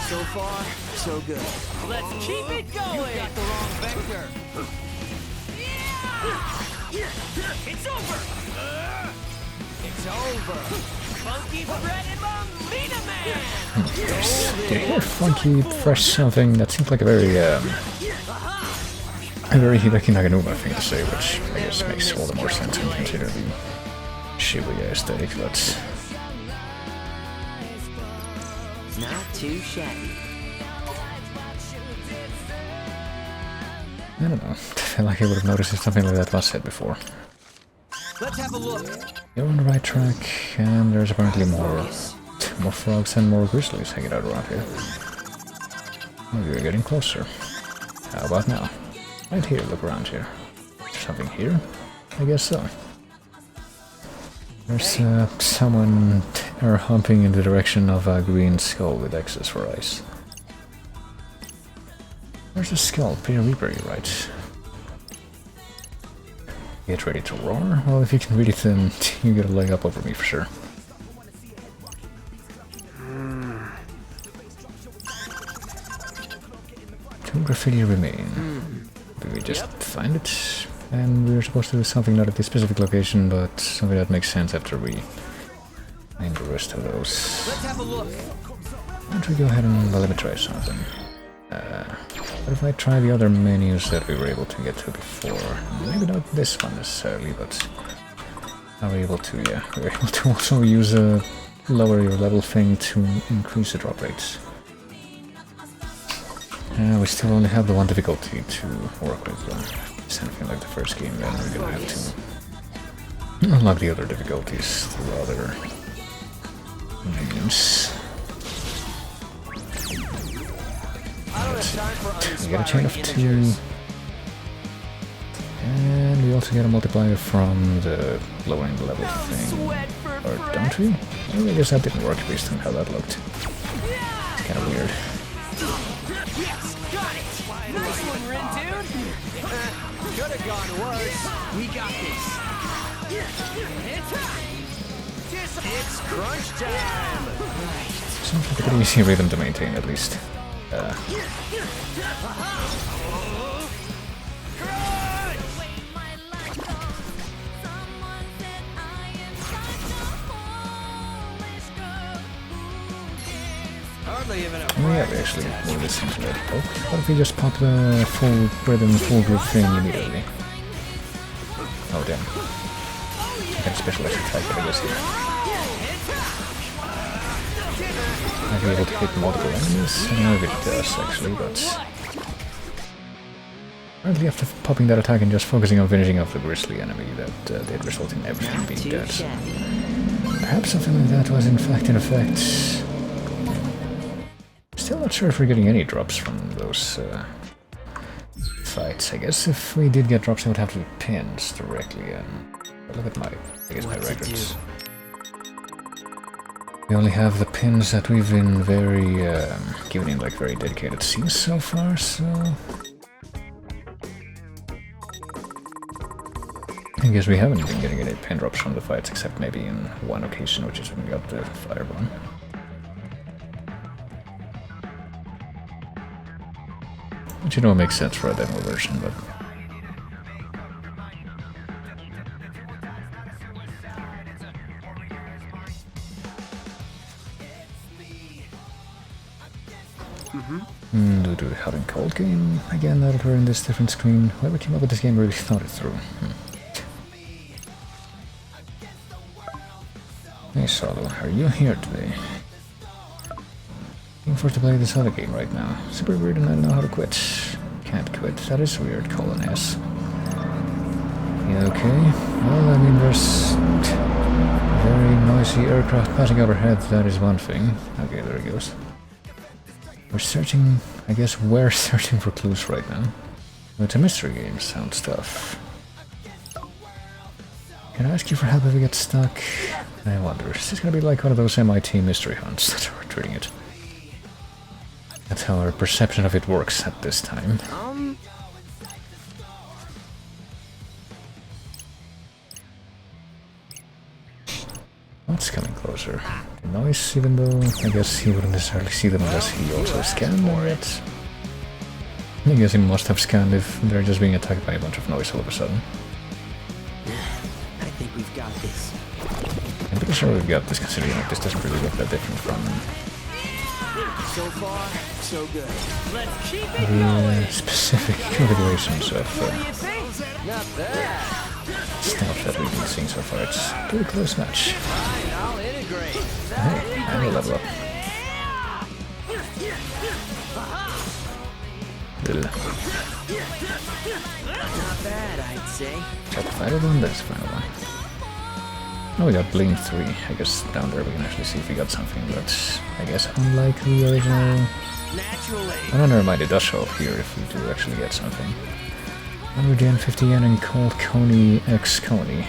So far, so good. Let's keep it going. You got the wrong vector. It's over. It's over. Funky Fred and Molina Man. Did you hear funky, fresh something? That seems like a very Hideki Naganuma thing to say, which I guess makes all the more sense when you consider the Shibuya aesthetic, but... Not too shabby. I don't know. I feel like I would have noticed if something like that was said before. Let's have a look. You're on the right track, and there's apparently more frogs and more grizzlies hanging out around here. Oh, you're getting closer. How about now? Right here, look around here. Is there something here? I guess so. There's someone humping in the direction of a green skull with X's for eyes. There's a skull, Peter Reaper, you're right. Get ready to roar? Well, if you can read it, then you get a leg up over me for sure. Two graffiti remain. Did we just find it? And we were supposed to do something not at this specific location, but something that makes sense after we find the rest of those. Let's have a look. Why don't we go ahead and let me try something? What if I try the other menus that we were able to get to before? Maybe not this one necessarily, but are we able to, yeah, we're able to also use a lower your level thing to increase the drop rates. We still only have the one difficulty to work with, though. It's anything like the first game, then we're gonna have to unlock the other difficulties through other games. We get a chain of 2, and we also get a multiplier from the lowering the level thing, or don't we? Well, I guess that didn't work based on how that looked. It's kind of weird. Yes, got it. Nice one, Rin, dude. Could have gone worse. We got this. It's crunch time. Sounds like a pretty easy rhythm to maintain, at least. Yeah, we actually move this into that poke. What if we just pop the full rhythm, full group thing immediately? Oh damn. I got a special attack, but I guess here. Might be able to hit multiple enemies. I don't know if it does actually, but... Apparently after popping that attack and just focusing on finishing off the grizzly enemy, that did result in everything being dead. So perhaps something like that was in fact in effect. Still not sure if we're getting any drops from those fights. I guess if we did get drops, it would have to be pins directly. And look at my, I guess my records. We only have the pins that we've been very, giving like very dedicated scenes so far, so... I guess we haven't been getting any pin drops from the fights, except maybe in one occasion, which is when we got the firebomb. Which, you know, makes sense for a demo version, but... Due to having cold game, again, now that we're in this different screen, whoever came up with this game really thought it through. Hey Solo, are you here today? Looking forward to play this other game right now. Super weird and I don't know how to quit. Can't quit, that is weird, colon S. Yeah, okay. Well, I mean, there's very noisy aircraft passing overhead, that is one thing. Okay, there it goes. We're searching, I guess we're searching for clues right now. It's a mystery game, sounds tough. Can I ask you for help if we get stuck? I wonder, is this gonna be like one of those MIT mystery hunts that we're treating it? That's how our perception of it works at this time. What's coming closer? The noise, even though I guess he wouldn't necessarily see them unless he also scanned it. I guess he must have scanned if they're just being attacked by a bunch of noise all of a sudden. I think we've got this. I'm pretty sure we've got this, considering that this doesn't really look that different from So far, so good. Let's keep it the specific configurations of Not bad. stuff that we've been seeing so far. It's a pretty close match. Fine, I'll integrate. Hey, and we'll level up. Not bad, I'd say. Check the final one, that's the final one. Oh, we got Blink 3. I guess down there we can actually see if we got something, but I guess unlike the original... Oh no, never mind, it does show up here if we do actually get something. 100 yen, 50 yen, and Cold Coney X Coney.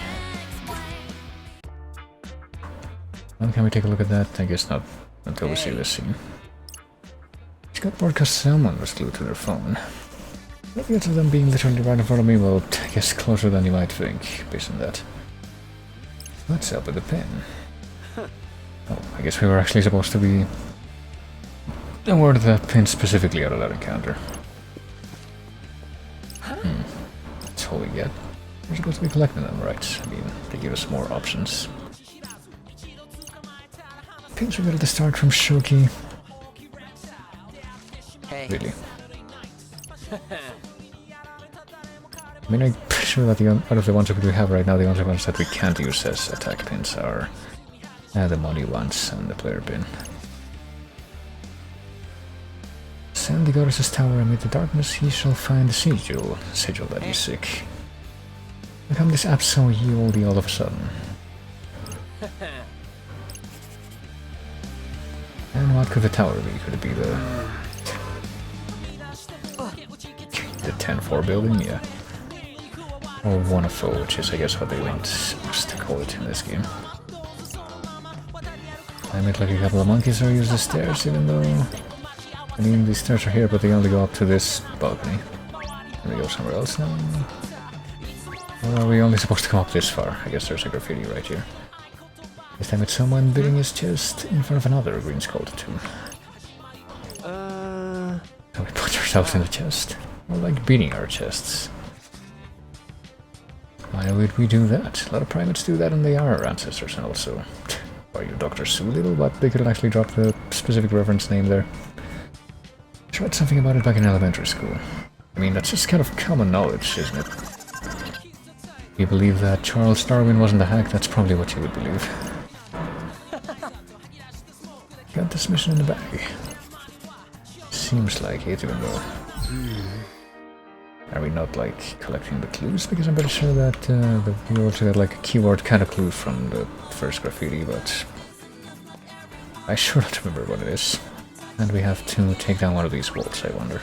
When can we take a look at that? I guess not until we see this scene. It's got bored because someone was glued to their phone. The odds of them being literally right in front of me, well, I guess closer than you might think, based on that. What's up with the pin? Oh, I guess we were actually supposed to be awarded that pin specifically out of that encounter. That's all we get. We're supposed to be collecting them, right? I mean, they give us more options. Pins we got at the start from Shoki. Hey. Really? I mean, I'm pretty sure that out of the ones that we have right now, the only ones that we can't use as attack pins are the money ones and the player pin. Send the goddess's tower amid the darkness, he shall find the sigil that you seek. How come this app so yieldy all of a sudden? And what could the tower be? Could it be the 10-4 building? Yeah. Or one of four, which is I guess what they want us to call it in this game. I met like a couple of monkeys or use the stairs, even though... I mean, these stairs are here, but they only go up to this balcony. Can we go somewhere else now? Or are we only supposed to come up this far? I guess there's a graffiti right here. This time it's someone beating his chest in front of another green skull tattoo. So we put ourselves in the chest. More like beating our chests. Why would we do that? A lot of primates do that and they are our ancestors, and also... Are you Dr. Soolittle? But they could actually drop the specific reference name there. I read something about it back in elementary school. I mean, that's just kind of common knowledge, isn't it? If you believe that Charles Darwin wasn't a hack, that's probably what you would believe. Got this mission in the bag. Seems like it, even though... Are we not, like, collecting the clues? Because I'm pretty sure that we also got, like, a keyword kind of clue from the first graffiti, but... I sure don't remember what it is. And we have to take down one of these walls, I wonder.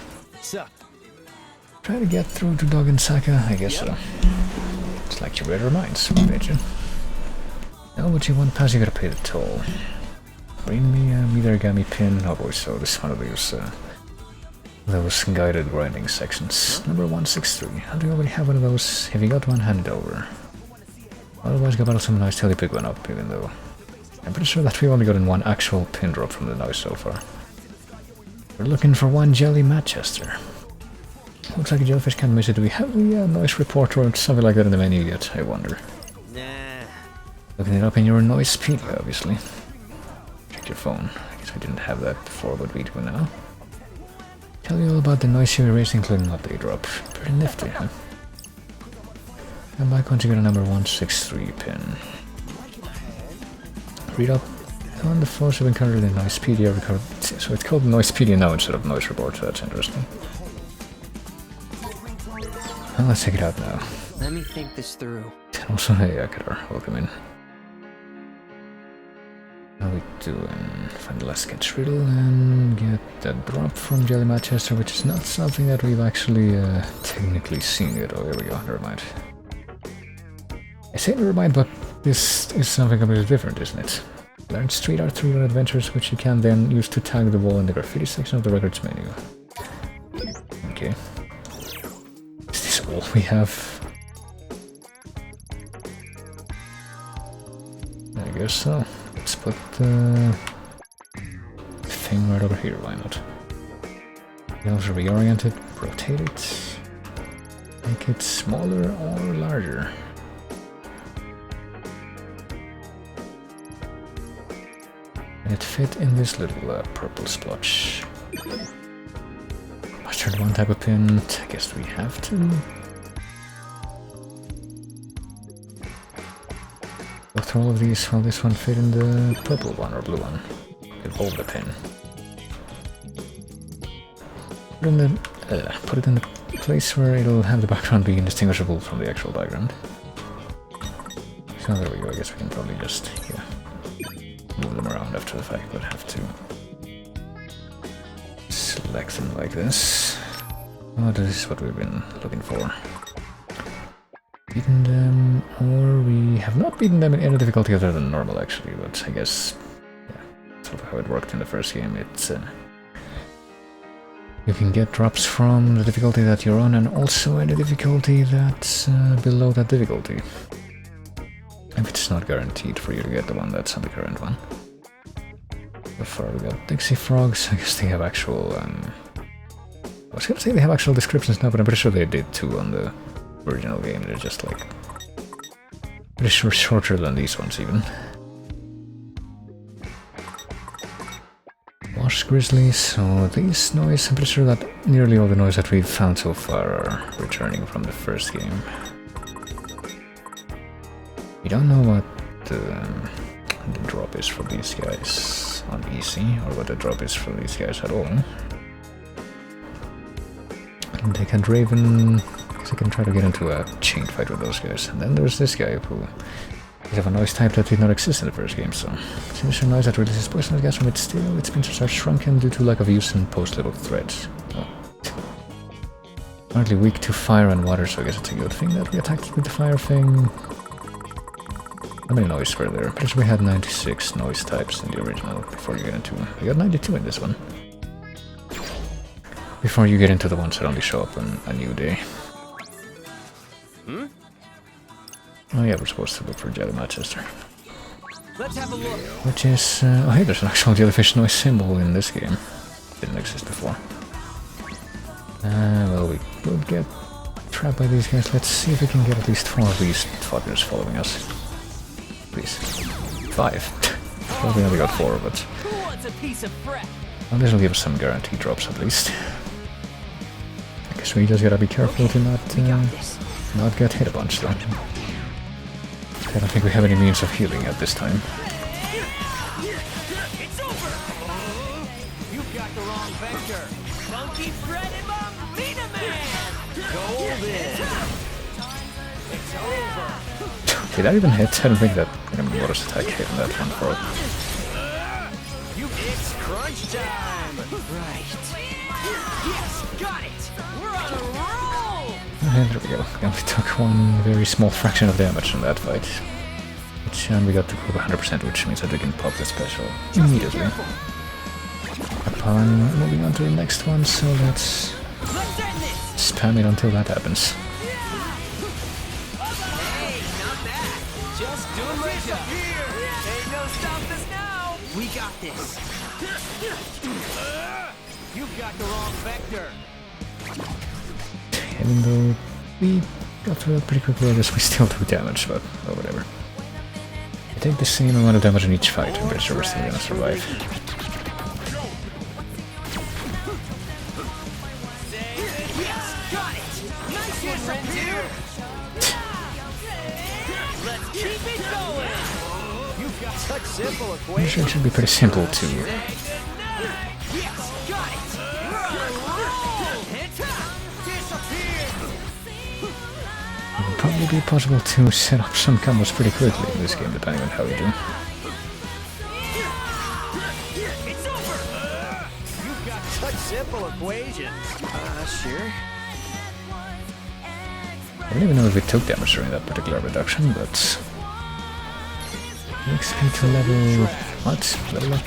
Try to get through to Dog and Saka, I guess so. It's like you read our minds, did you? No, but you want pass, you gotta pay the toll. Bring me a Midarigami pin. Oh boy, so this is one of those guided grinding sections. Number 163. How do you already have one of those? If you got one, hand it over. Otherwise, go battle some nice till you pick one up, even though I'm pretty sure that we've only gotten one actual pin drop from the noise so far. We're looking for one Jelly Manchester. Looks like a jellyfish can't miss it. Do we have the noise report or something like that in the menu yet? I wonder. Nah. Looking it up in your Noisepedia, obviously. Check your phone. I guess I didn't have that before, but we do now. Tell you all about the noise you're erasing, including update drop. Pretty nifty, huh? Come back once you get a number 163 pin. Read up on the floors you've encountered in Noisepedia. So it's called Noisepedia now instead of Noise Report, so that's interesting. Well, let's check it out now. Let me think this through. Also, hey, Akadar, welcome in. How we doing? Find the last sketch riddle and get that drop from Jelly Manchester, which is not something that we've actually technically seen yet. Oh, here we go, never mind. I say never mind, but this is something completely different, isn't it? Learn street art 3 adventures, which you can then use to tag the wall in the graffiti section of the records menu. Okay. Is this all we have? I guess so. Let's put the thing right over here, why not? You can also reorient it, rotate it, make it smaller or larger. And it fit in this little purple splotch. Mustard one type of pin, I guess we have to. Go through all of these while this one fit in the purple one or blue one. Evolve the pin. Put it in the place where it'll have the background be indistinguishable from the actual background. So there we go, I guess we can probably just move them around after the fact, but have to select them like this. Oh, this is what we've been looking for. Beaten them, or we have not beaten them in any difficulty other than normal actually, but I guess, yeah, sort of how it worked in the first game. It's you can get drops from the difficulty that you're on and also any difficulty that's below that difficulty. If it's not guaranteed for you to get the one that's on the current one. So far we got Dixie Frogs. I guess they have actual I was gonna say they have actual descriptions now, but I'm pretty sure they did too on the original game. They're just like pretty sure shorter than these ones even. Wash Grizzlies. So these noise, I'm pretty sure that nearly all the noise that we've found so far are returning from the first game. We don't know what the drop is for these guys on easy, or what the drop is for these guys at all. And they can Raven, because I can try to get into a chain fight with those guys. And then there's this guy who have a noise type that did not exist in the first game, so sinister noise that releases poisonous gas from its steel, its pincers are shrunken due to lack of use in post-level threats. Oh. Apparently weak to fire and water, so I guess it's a good thing that we attacked with the fire thing. How many noise were there? Pretty sure we had 96 noise types in the original before you get into... We got 92 in this one. Before you get into the ones that only show up on a new day. Oh yeah, we're supposed to look for Jelly Manchester. Let's have a look. Which is... oh hey, there's an actual jellyfish noise symbol in this game. Didn't exist before. Well, we will get trapped by these guys. Let's see if we can get at least 4 of these fuckers following us. Please. 5. Well, we only got 4, but... Who wants a piece of fret? Well, this will give us some guaranteed drops at least. I guess we just gotta be careful to not get hit a bunch though. I don't think we have any means of healing at this time. It's over! You've got the wrong vector. Funky Fred and Bombina Man! Golden! It's over! Did that even hit? I don't think that Mortis attack hit in that one for it. It's crunch time! Right. Yes, got it! We're on a roll! And there we go. We only took one very small fraction of damage in that fight. And we got to go 100%, which means that we can pop the special immediately upon moving on to the next one, so let's spam it until that happens. Hey, not bad. Just doing my job. Ain't no stopping us now. We got this. You've got the wrong vector. Even though we got through that pretty quickly, I guess we still do damage, but oh, whatever. We take the same amount of damage in each fight, I'm pretty sure we're still gonna survive. Yes, got it. Nice one, Rendu. Let's keep it going. You've got such simple I'm equations. sure it should be pretty simple to Yes, got it. It would probably be possible to set up some combos pretty quickly in this game, depending on how you do. It's over. You've got such simple equations. Sure. I don't even know if we took damage during that particular reduction, but... XP to level... what? Level up?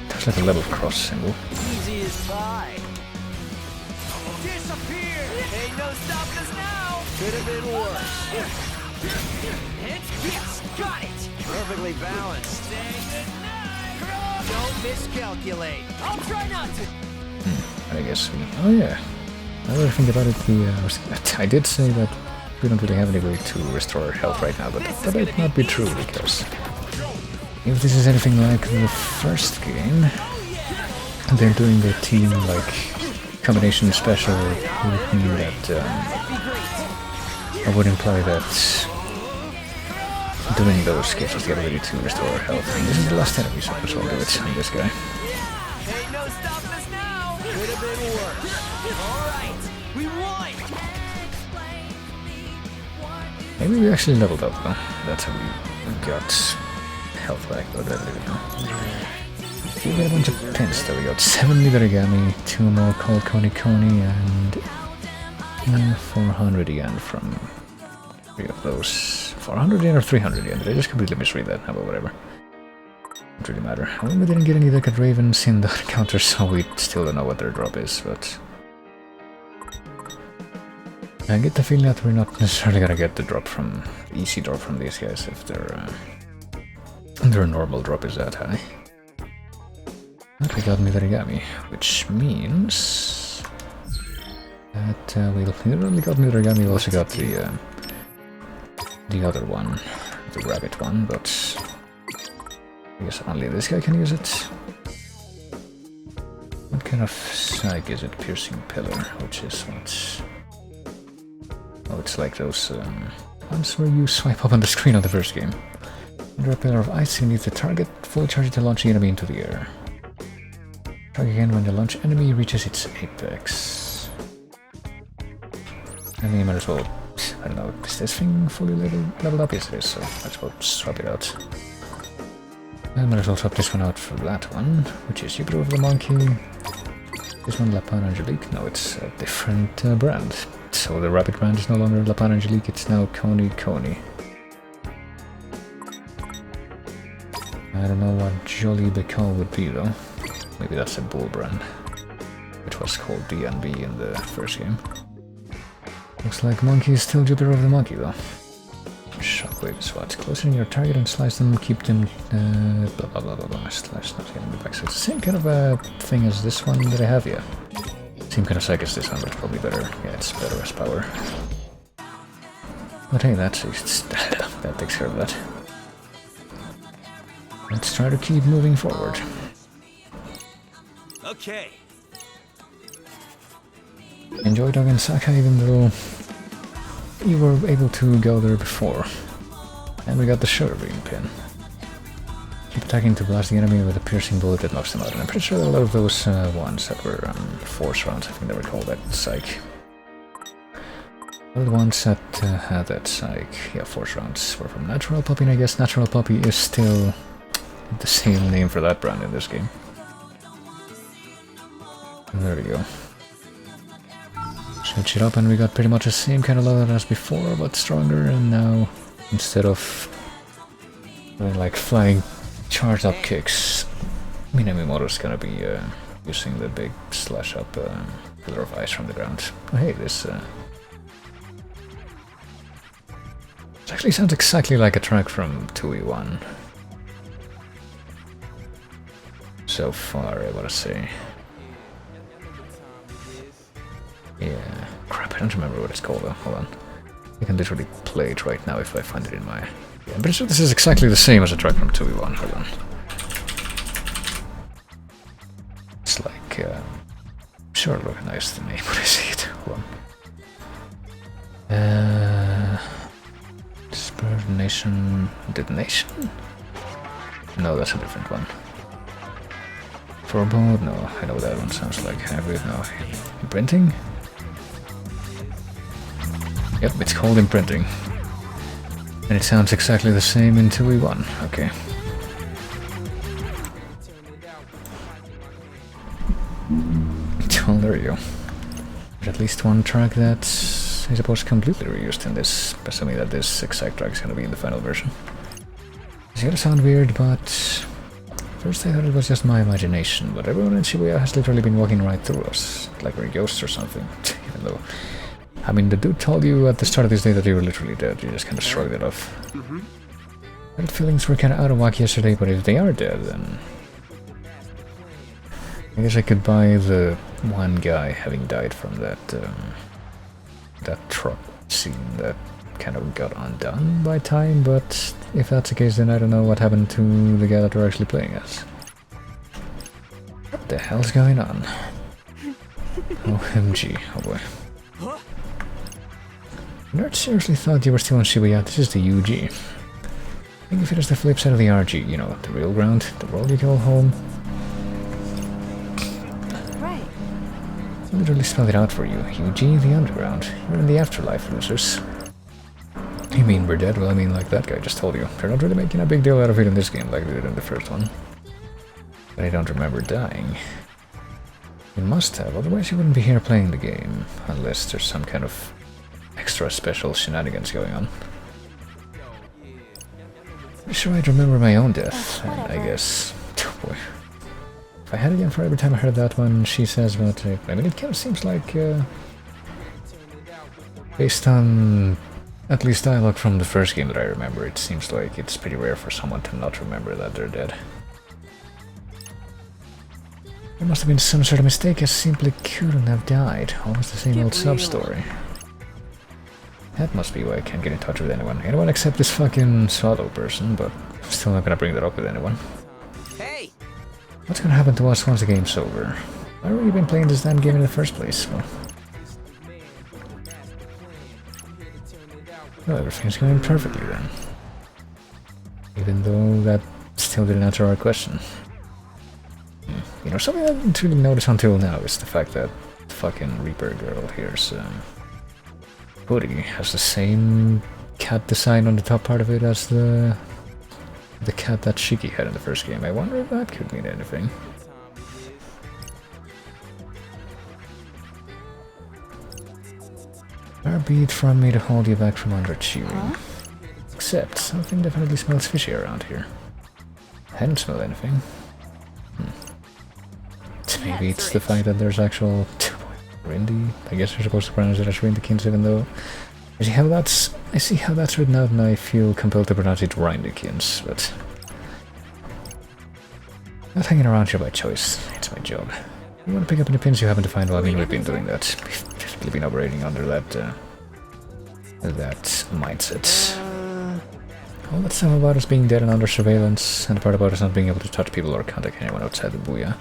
There's like a level cross symbol. Easy as pie. Disappear. Ain't no stopping us now. Could have been worse. Yes, got it. Perfectly balanced. Don't miscalculate. I'll try not to. I guess we... oh yeah. Now that I think about it, I did say that we don't really have any way to restore health right now, but that might not be true, because if this is anything like the first game, they're doing the team, like, combination special would mean that, I would imply that doing those gives us the ability to restore health. And this is the last enemy, so I'll do it on this guy. Ain't no stopping us now. Could have been worse. All right, we won. Maybe we actually leveled up though. That's how we got health back, but I don't even know. We got a bunch of pins though. We got 7 Higurashi, 2 more called Koni Koni, and 400 yen from 3 of those. 400 yen or 300 yen? Did I just completely misread that? How about whatever? Doesn't really matter. Well, we didn't get any Deckard Ravens in the encounter, so we still don't know what their drop is, but... I get the feeling that we're not necessarily gonna get the drop from... easy drop from these guys if their normal drop is that high. But we got Higurashi, which means... that we not only got Higurashi, we also got the other one, the rabbit one, but... I guess only this guy can use it. What kind of psych is it? Piercing pillar, which is what? Oh, it's like those ones where you swipe up on the screen on the first game. Under a pillar of ice, you need the target fully charged to launch the enemy into the air. Strike again when the launch enemy reaches its apex. And you might as well, I don't know, is this thing fully leveled up? Yes, it is, so might as well swap it out. I might as well swap this one out for that one, which is Jupiter of the Monkey. This one, Lapin Angelique. No, it's a different brand. So the rabbit brand is no longer Lapin Angelique, it's now Koni Koni. I don't know what Jolly Beccal would be though. Maybe that's a bull brand, which was called DNB in the first game. Looks like Monkey is still Jupiter of the Monkey though. Shockwave is what? Closer in your target and slice them, keep them, blah blah blah blah blah, slash not getting back. So it's the same kind of a thing as this one that I have here. Same kind of psych as this one, but probably better. Yeah, it's better as power. But hey, that takes care of that. Let's try to keep moving forward. Okay. Enjoy Dogensaka even though you were able to go there before. And we got the Sugar Bean pin. Keep attacking to blast the enemy with a piercing bullet that knocks them out. And I'm pretty sure there are a lot of those ones that were force rounds, I think they were called that psych. All the ones that had that psych, yeah, force rounds were from Natural Puppy, and I guess Natural Puppy is still the same name for that brand in this game. And there we go. Switch it up and we got pretty much the same kind of loadout as before, but stronger, and now instead of Doing like flying charged up kicks. Minamimoto's gonna be using the big slash up pillar of ice from the ground. Oh, hey, this actually sounds exactly like a track from 2E1. So far, I wanna say. Yeah, crap, I don't remember what it's called though. Hold on. I can literally play it right now if I find it in my... Yeah, but this is exactly the same as a track from 2E1. Hold on. It's like... sure recognize the name when I see it. Hold on. Detonation... Detonation? No, that's a different one. Forebode? No, I know what that one sounds like. No. Imprinting? Yep, it's called Imprinting. And it sounds exactly the same in 2E1. Okay. Well, there you go. There's at least one track that's, I suppose, completely reused in this, assuming that this exact track is going to be in the final version. It's going to sound weird, but... First I thought it was just my imagination, but everyone in Shibuya has literally been walking right through us, like we're ghosts or something, even though... I mean, the dude told you at the start of this day that you were literally dead, you just kind of shrugged it off. My feelings were kind of out of whack yesterday, but if they are dead, then... I guess I could buy the one guy having died from that, that truck scene that kind of got undone by time, but if that's the case, then I don't know what happened to the guy that we're actually playing as. What the hell's going on? OMG, oh boy. Nerd seriously thought you were still on Shibuya. This is the UG. I think if it is the flip side of the RG, you know, the real ground, the world you call home. Right. I literally spelled it out for you. UG, the underground. You're in the afterlife, losers. You mean we're dead? Well, I mean, like that guy just told you. They're not really making a big deal out of it in this game like they did in the first one. But I don't remember dying. You must have, otherwise you wouldn't be here playing the game. Unless there's some kind of extra special shenanigans going on. Pretty sure I'd remember my own death, and I guess... Oh boy. If I had again for every time I heard that one, she says about it. I mean, it kind of seems like... based on... at least dialogue from the first game that I remember, it seems like it's pretty rare for someone to not remember that they're dead. There must have been some sort of mistake, I simply couldn't have died. Almost the same old sub-story. That must be why I can't get in touch with anyone. Anyone except this fucking Swallow person, but I'm still not gonna bring that up with anyone. Hey! What's gonna happen to us once the game's over? Why have we been playing this damn game in the first place? Well, everything's going perfectly then. Even though that still didn't answer our question. You know, something I didn't really notice until now is the fact that the fucking Reaper girl here's hoodie has the same cat design on the top part of it as the cat that Shiki had in the first game. I wonder if that could mean anything. Far be it from me to hold you back from under chewing. Except, something definitely smells fishy around here. I didn't smell anything. Maybe it's the fact that there's actual... Rindy? I guess you're supposed to pronounce it as Rindykins, even though... I see how that's written out and I feel compelled to pronounce it Rindykins, but... Not hanging around here by choice. It's my job. You want to pick up any pins you happen to find? Well, I mean, we've been doing that. We've definitely been operating under that, that mindset. All that stuff about us being dead and under surveillance, and the part about us not being able to touch people or contact anyone outside the booyah.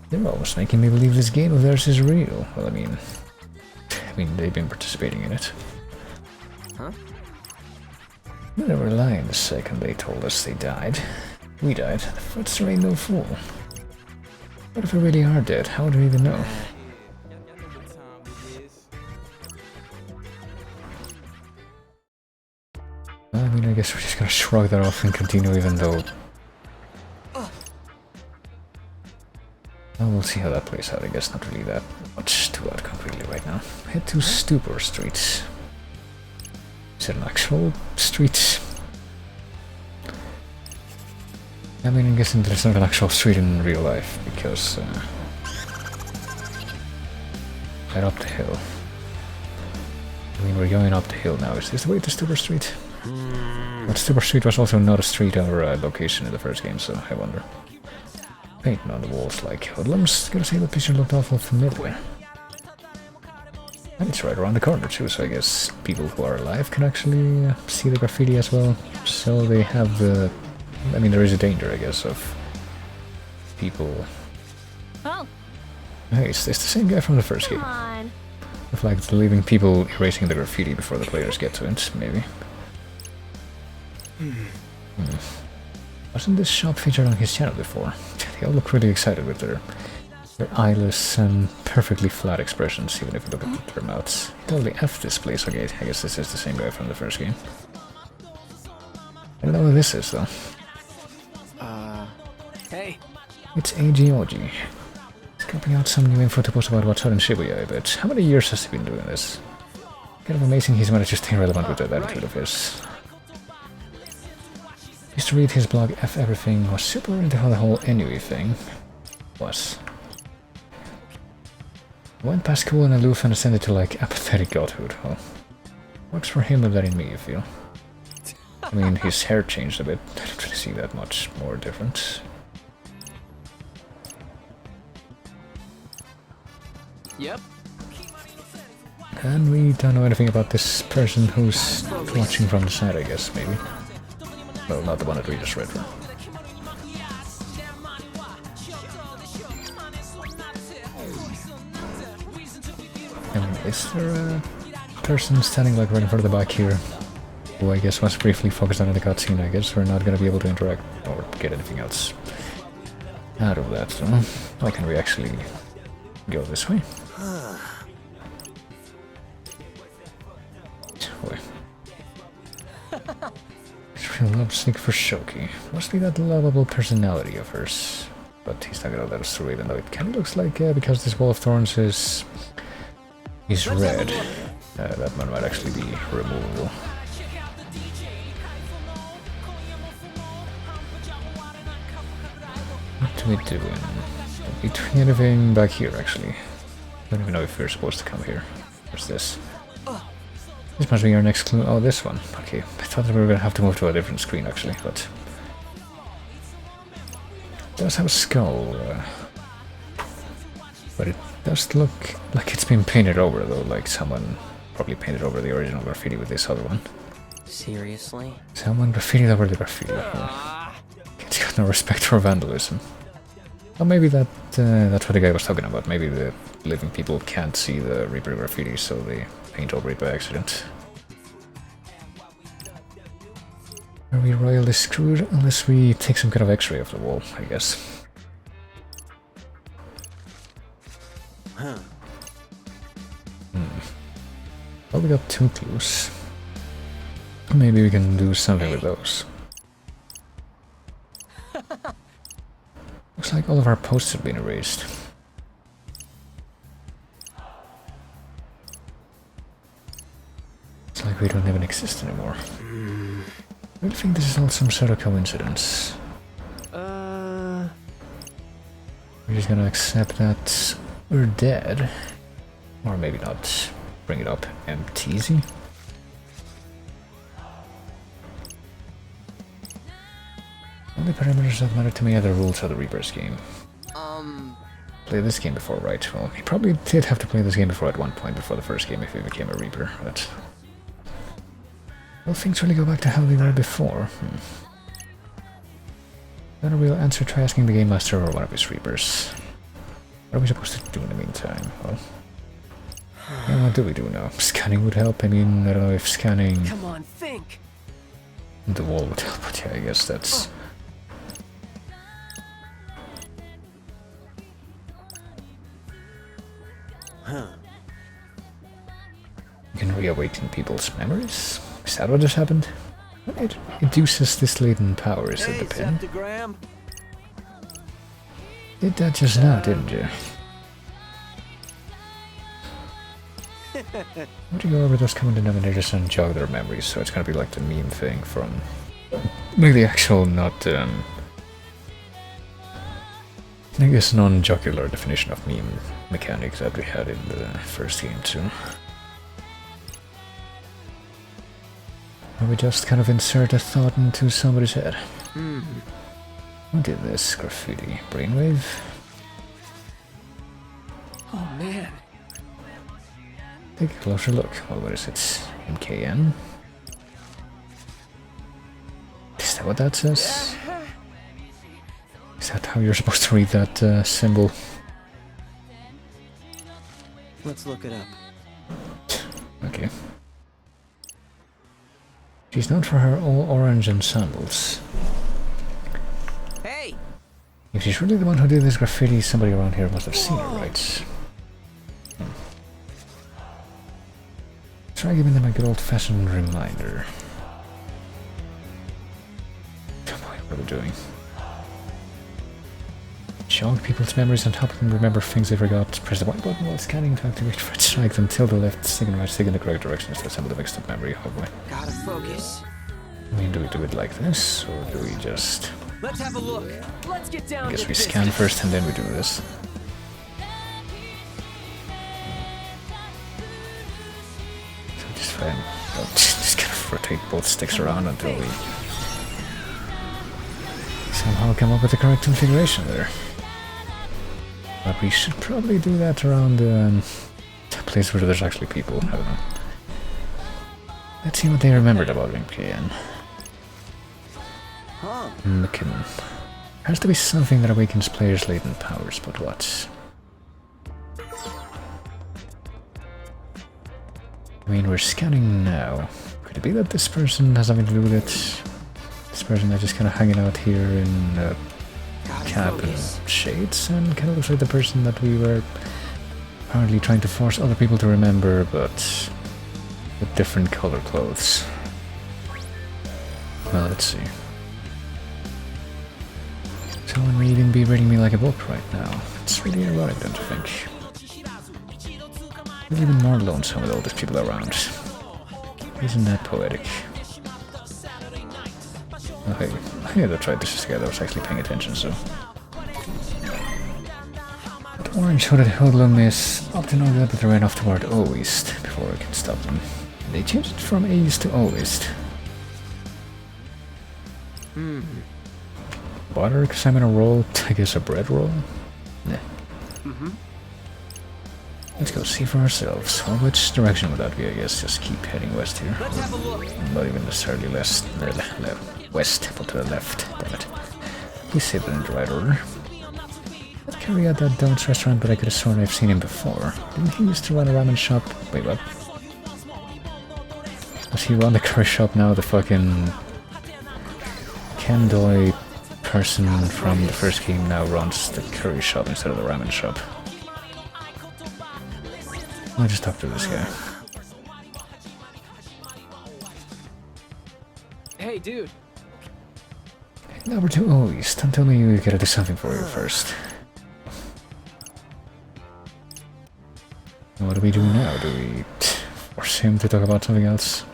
They're almost making me believe this game of theirs is real. Well, I mean, they've been participating in it. Huh? They were lying the second they told us they died. We died. The Footster ain't no fool. What if we really are dead? How do we even know? I mean, I guess we're just gonna shrug that off and continue even though... Well, we'll see how that plays out. I guess not really that much to add concretely right now. Head to Stupor Street. Is it an actual street? I mean, I'm guessing there's not an actual street in real life, because... right up the hill. I mean, we're going up the hill now. Is this the way to Stuber Street? But Stuber Street was also not a street or a location in the first game, so I wonder. Painting on the walls like hoodlums. Gotta say, that picture looked awful familiar. And it's right around the corner too, so I guess people who are alive can actually see the graffiti as well. So they have the... I mean, there is a danger, I guess, of people... Oh, Hey, it's the same guy from the first game. come on. With like leaving people erasing the graffiti before the players get to it, maybe. Wasn't this shop featured on his channel before? They all look really excited with their eyeless and perfectly flat expressions, even if you look at their mouths. Totally F this place. Okay, I guess this is the same guy from the first game. I don't know what this is though. Hey, It's AGOG. He's copying out some new info to post about what's hot in Shibuya, I bet. How many years has he been doing this? Kind of amazing he's managed to stay relevant with that attitude of his. Used to read his blog F Everything, was super into how the whole Ennui thing was. Went past cool and aloof and ascended to like apathetic godhood. Well, works for him but that in me, you feel. I mean, his hair changed a bit. I don't really see that much more different. yep. And we don't know anything about this person who's watching from the side, I guess, maybe. Well, not the one that we just read from. And is there a person standing like right in front of the back here, who I guess was briefly focused on in the cutscene? I guess we're not gonna be able to interact or get anything else out of that, so how can we actually go this way? Boy. Real lipstick for Shoki. Must be that lovable personality of hers. But he's not gonna let us through, even though it kinda looks like, because this wall of thorns is red, that one might actually be removable. What are we doing? Are we doing anything back here, actually? I don't even know if we're supposed to come here. What's this? This must be our next clue. Oh, this one. Okay, I thought that we were gonna have to move to a different screen, actually, but... It does have a skull, but it does look like it's been painted over, though, like someone probably painted over the original graffiti with this other one. Seriously? Someone graffitied over the graffiti. It's got no respect for vandalism. Well, maybe that's what the guy was talking about. Maybe the living people can't see the Reaper graffiti, so they paint over it by accident. Are we royally screwed unless we take some kind of x-ray of the wall, I guess. Huh. Well, we got 2 clues. Maybe we can do something with those. Looks like all of our posts have been erased. It's like we don't even exist anymore. I really think this is all some sort of coincidence. We're just gonna accept that we're dead. Or maybe not. Bring it up. MTZ? Only parameters that matter to me are the rules of the Reaper's game. Played this game before, right? Well, he probably did have to play this game before at one point, before the first game, if he became a Reaper, but... Will things really go back to how they were before? Then a real answer, try asking the Game Master or one of his Reapers. What are we supposed to do in the meantime? Well... Yeah, what do we do now? Scanning would help, I mean, I don't know if scanning... Come on, think. The wall would help, but yeah, I guess that's... Huh. You can reawaken people's memories? Is that what just happened? It reduces this latent power, is it the pin? Did that just now, didn't you? Would you go over those common denominators and jog their memories, so it's gonna be like the meme thing from... Like the actual, not I guess non-jocular definition of meme mechanics that we had in the first game too. Where we just kind of insert a thought into somebody's head. Who did this graffiti? Brainwave? Oh man. Take a closer look. Well, what is it? MKN? Is that what that says? Is that how you're supposed to read that symbol? Let's look it up. Okay. She's known for her all orange ensembles. Hey! If she's really the one who did this graffiti, somebody around here must have seen her, right? Try giving them a good old-fashioned reminder. Come on, what are we doing? Jog people's memories and help them remember things they forgot. Press the white button while scanning to activate red strike, then tilt the left, stick and right, stick in the correct direction to assemble the mixed up memory. Hopefully. Gotta focus. I mean, do we do it like this, or do we just... Let's have a look. Let's get down I guess to we business. scan first and then we do this. So just try and just kind of rotate both sticks around until we somehow come up with the correct configuration there. But we should probably do that around a place where there's actually people. I don't know. Let's see what they remembered about MKN. McKinnon. Has to be something that awakens players' latent powers, but what? I mean, we're scanning now. Could it be that this person has something to do with it? This person is just kind of hanging out here in cap and shades, and kind of looks like the person that we were apparently trying to force other people to remember, but with different color clothes. Well, let's see. Someone reading be reading me like a book right now. It's really erotic, don't you think? Feel even more lonesome with all these people around. Isn't that poetic? Oh, hey, I had to try this together. I was actually paying attention, so. The orange hooded hoodlum is up to no good, but they ran off toward O-East before I can stop them. They changed it from East to O-East. Butter, because I'm in a roll. I guess a bread roll? Nah. Let's go see for ourselves. Well, which direction would that be, I guess? Just keep heading west here. Let's have a look. Not even necessarily west, but to the left. Damn it. Please say that in the right order. Let's carry out that Donut's restaurant, but I could have sworn I've seen him before. Didn't he used to run a ramen shop? Wait, what? Does he run the curry shop now? The fucking Kendoi person from the first game now runs the curry shop instead of the ramen shop. I'll just talk to this guy. Hey, dude. Now we're to O-East. Don't tell me you gotta do something for you first. What do we do now? Do we force him to talk about something else?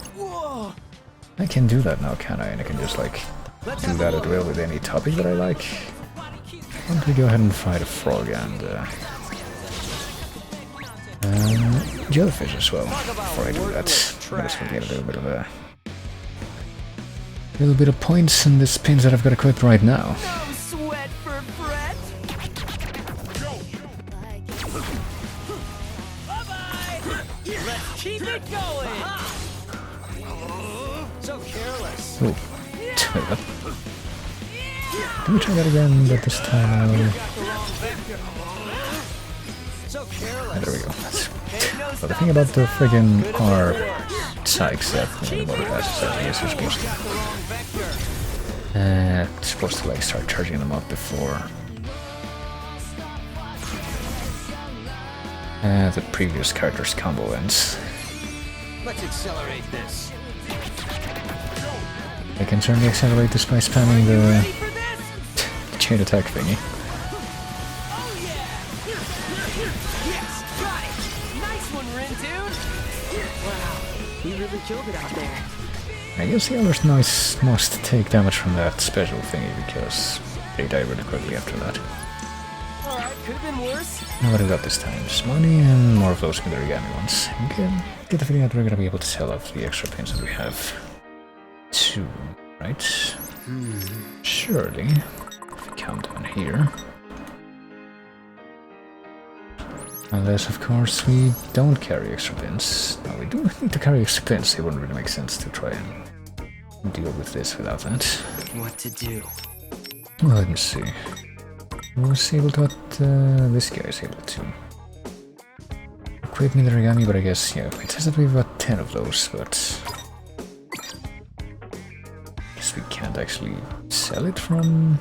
I can do that now, can I? And I can just like do that at will with any topic that I like. Why don't we go ahead and fight a frog and jellyfish as well. Before I do that, I just want to get a little bit of points in the spins that I've got equipped right now. No sweat for Brett. Bye-bye. Let's keep it going. So careless. Oh, wait, what? Let me try that again, but this time So careless. there we go. But the thing about the friggin' R psychs that the motor has is that I guess you're supposed to like start charging them up before the previous character's combo ends. Let's accelerate this. I can certainly accelerate this by spamming the chain attack thingy. Yes, got it. Nice one, Rin, dude. Wow, you really killed it out there. I guess the others must take damage from that special thingy because they die really quickly after that. Could have been worse. Now what do we got this time? Just money and more of those origami ones. Get the feeling that we're gonna be able to sell off the extra pins that we have. 2, right? Surely. If we count down here. Unless, of course, we don't carry extra pins. No, we do need to carry extra pins. It wouldn't really make sense to try and deal with this without that. What to do? Well, let me see. Who was able to... this guy is able to. Equip me the origami, but I guess, yeah, it says that we've got 10 of those, but... I guess we can't actually sell it from...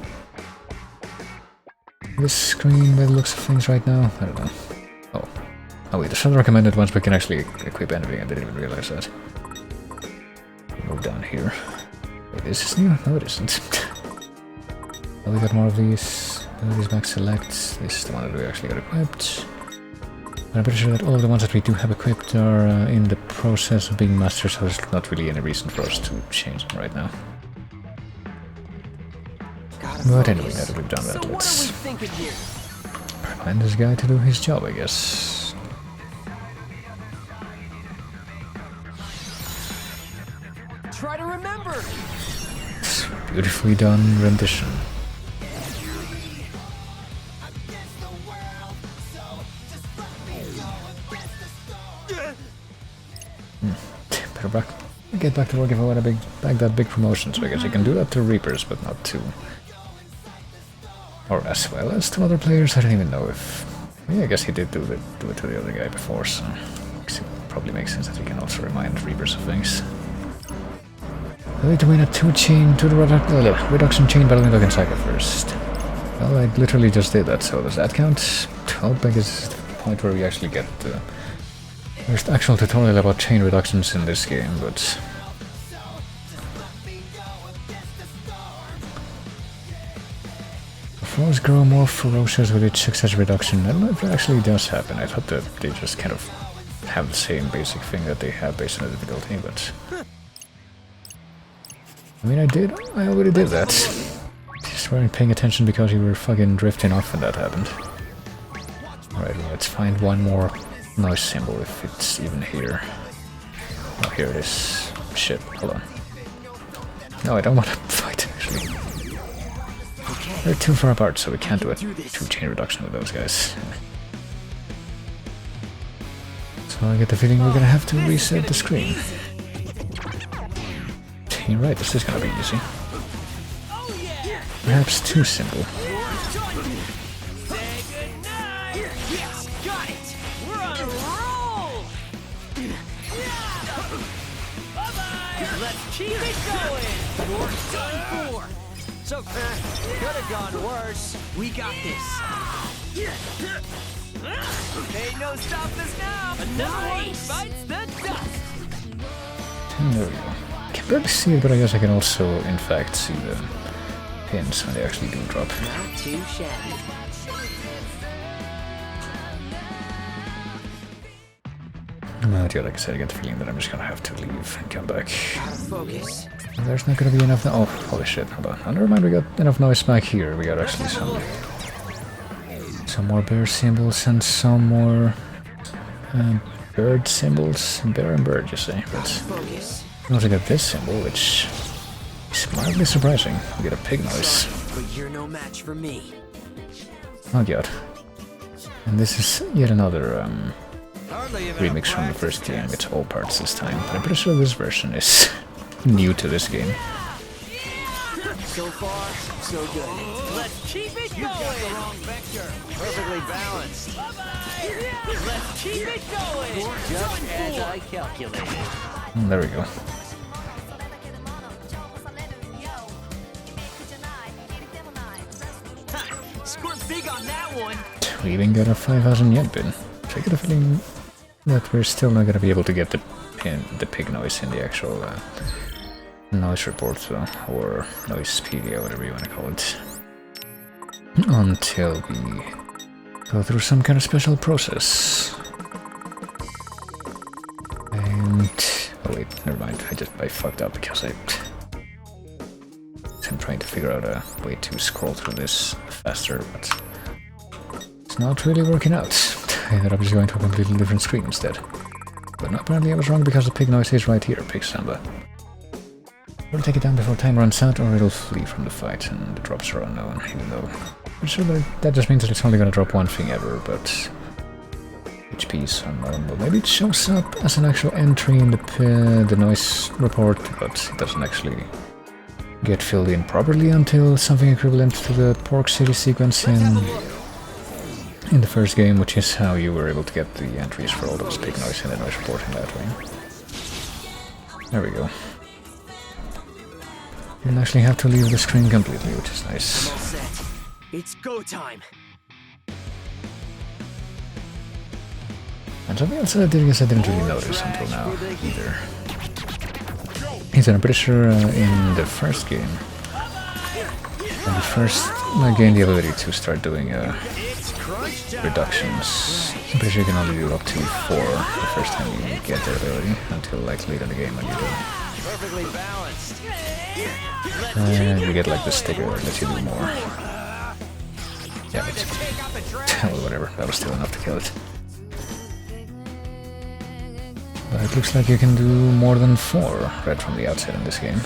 this screen by the looks of things right now. I don't know. Oh wait, there's some recommended ones we can actually equip anything. I didn't even realize that. Move down here. Wait, is this new? No, it isn't. Oh, we got more of these. These back selects. This is the one that we actually got equipped. But I'm pretty sure that all of the ones that we do have equipped are in the process of being mastered, so there's not really any reason for us to change them right now. But anyway, now that we've done that, let's remind this guy to do his job, I guess. Try to remember. Beautifully done rendition. Better get back to work if I want to bag that big promotion, so I guess I can do that to Reapers, but not to... or as well as to other players. I don't even know if... yeah, I guess he did do it to the other guy before, so... it probably makes sense that he can also remind Reapers of things. I need to win a 2-chain to the reduction chain battle in Dokkan Saga first. Well, I literally just did that, so does that count? Well, I guess it's the point where we actually get the... there's the actual tutorial about chain reductions in this game, but... foes grow more ferocious with each success reduction. I don't know if it actually does happen. I thought that they just kind of have the same basic thing that they have based on the difficulty, but... I mean, I already did that. Just weren't paying attention because you were fucking drifting off when that happened. Alright, well, let's find one more noise symbol if it's even here. Oh, here it is. Shit, hold on. No, I don't want to fight, actually. They're too far apart, so we can't do a 2-chain reduction with those guys. So I get the feeling we're gonna have to reset the screen. You're right, this is gonna be easy. Perhaps too simple. Let's keep it going! You're done for! So, could have gone worse. We got this. Ain't no stopping us now. Another one bites the dust. There we go. I can barely see it, but I guess I can also, in fact, see the pins when they actually do drop. Not too shabby. Yeah, like I said, I get the feeling that I'm just gonna have to leave and come back. Focus. There's not gonna be enough... oh, holy shit, hold on. Oh, never mind, we got enough noise back here. We got actually some more bear symbols and some more bird symbols. Bear and bird, you say. But we also got this symbol, which is mildly surprising. We get a pig noise. But you're no match for me. Oh god. And this is yet another remix from the first game. It's all parts this time, but I'm pretty sure this version is new to this game. So far, so good. Let's keep it going! You got the wrong vector. Perfectly balanced. Bye-bye! Let's keep it going! Just as I calculated. There we go. Scored big on that one! We even got a 5,000 yen pin. So I get a feeling that we're still not gonna be able to get the pig noise in the actual noise report, or Noisepedia, whatever you want to call it, until we go through some kind of special process. And oh wait, never mind. I fucked up because I'm trying to figure out a way to scroll through this faster, but it's not really working out. I ended up just going to a completely different screen instead. But no, apparently I was wrong because the pig noise is right here, Pig Samba. We'll take it down before time runs out or it'll flee from the fight and the drops are unknown, even though I'm sure that just means that it's only gonna drop one thing ever, but HP is unknown. Well, maybe it shows up as an actual entry in the noise report, but it doesn't actually get filled in properly until something equivalent to the Pork City sequence in the first game, which is how you were able to get the entries for all those pig noise in the noise reporting that way. There we go. You didn't actually have to leave the screen completely, which is nice. All set. It's go time. And something else I guess I didn't really notice until now either. Is that I'm pretty sure in the first game, when you first gain the ability to start doing reductions, I'm pretty sure you can only do up to 4 the first time you get the ability, until like late in the game when you do. Perfectly balanced. And you get like the sticker that lets you do more. Yeah, but well, whatever, that was still enough to kill it. But it looks like you can do more than 4 right from the outset in this game.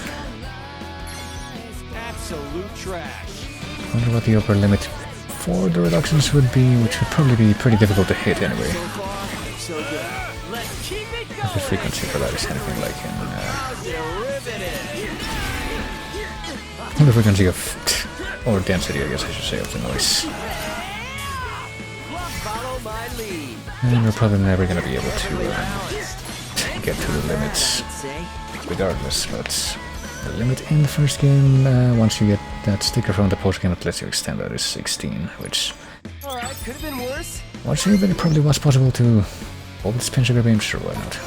Absolute trash. I wonder what the upper limit for the reductions would be, which would probably be pretty difficult to hit anyway. So far, so good. Let's keep it If the frequency for that is anything like in the frequency of, or density I guess I should say, of the noise. Follow my lead. And we're probably never going to be able to get to the limits regardless, but the limit in the first game, once you get that sticker from the post game that lets you extend that, is 16, which Alright, could have been worse. I'd say that it probably was possible to hold the spin sugar beam, sure, why not?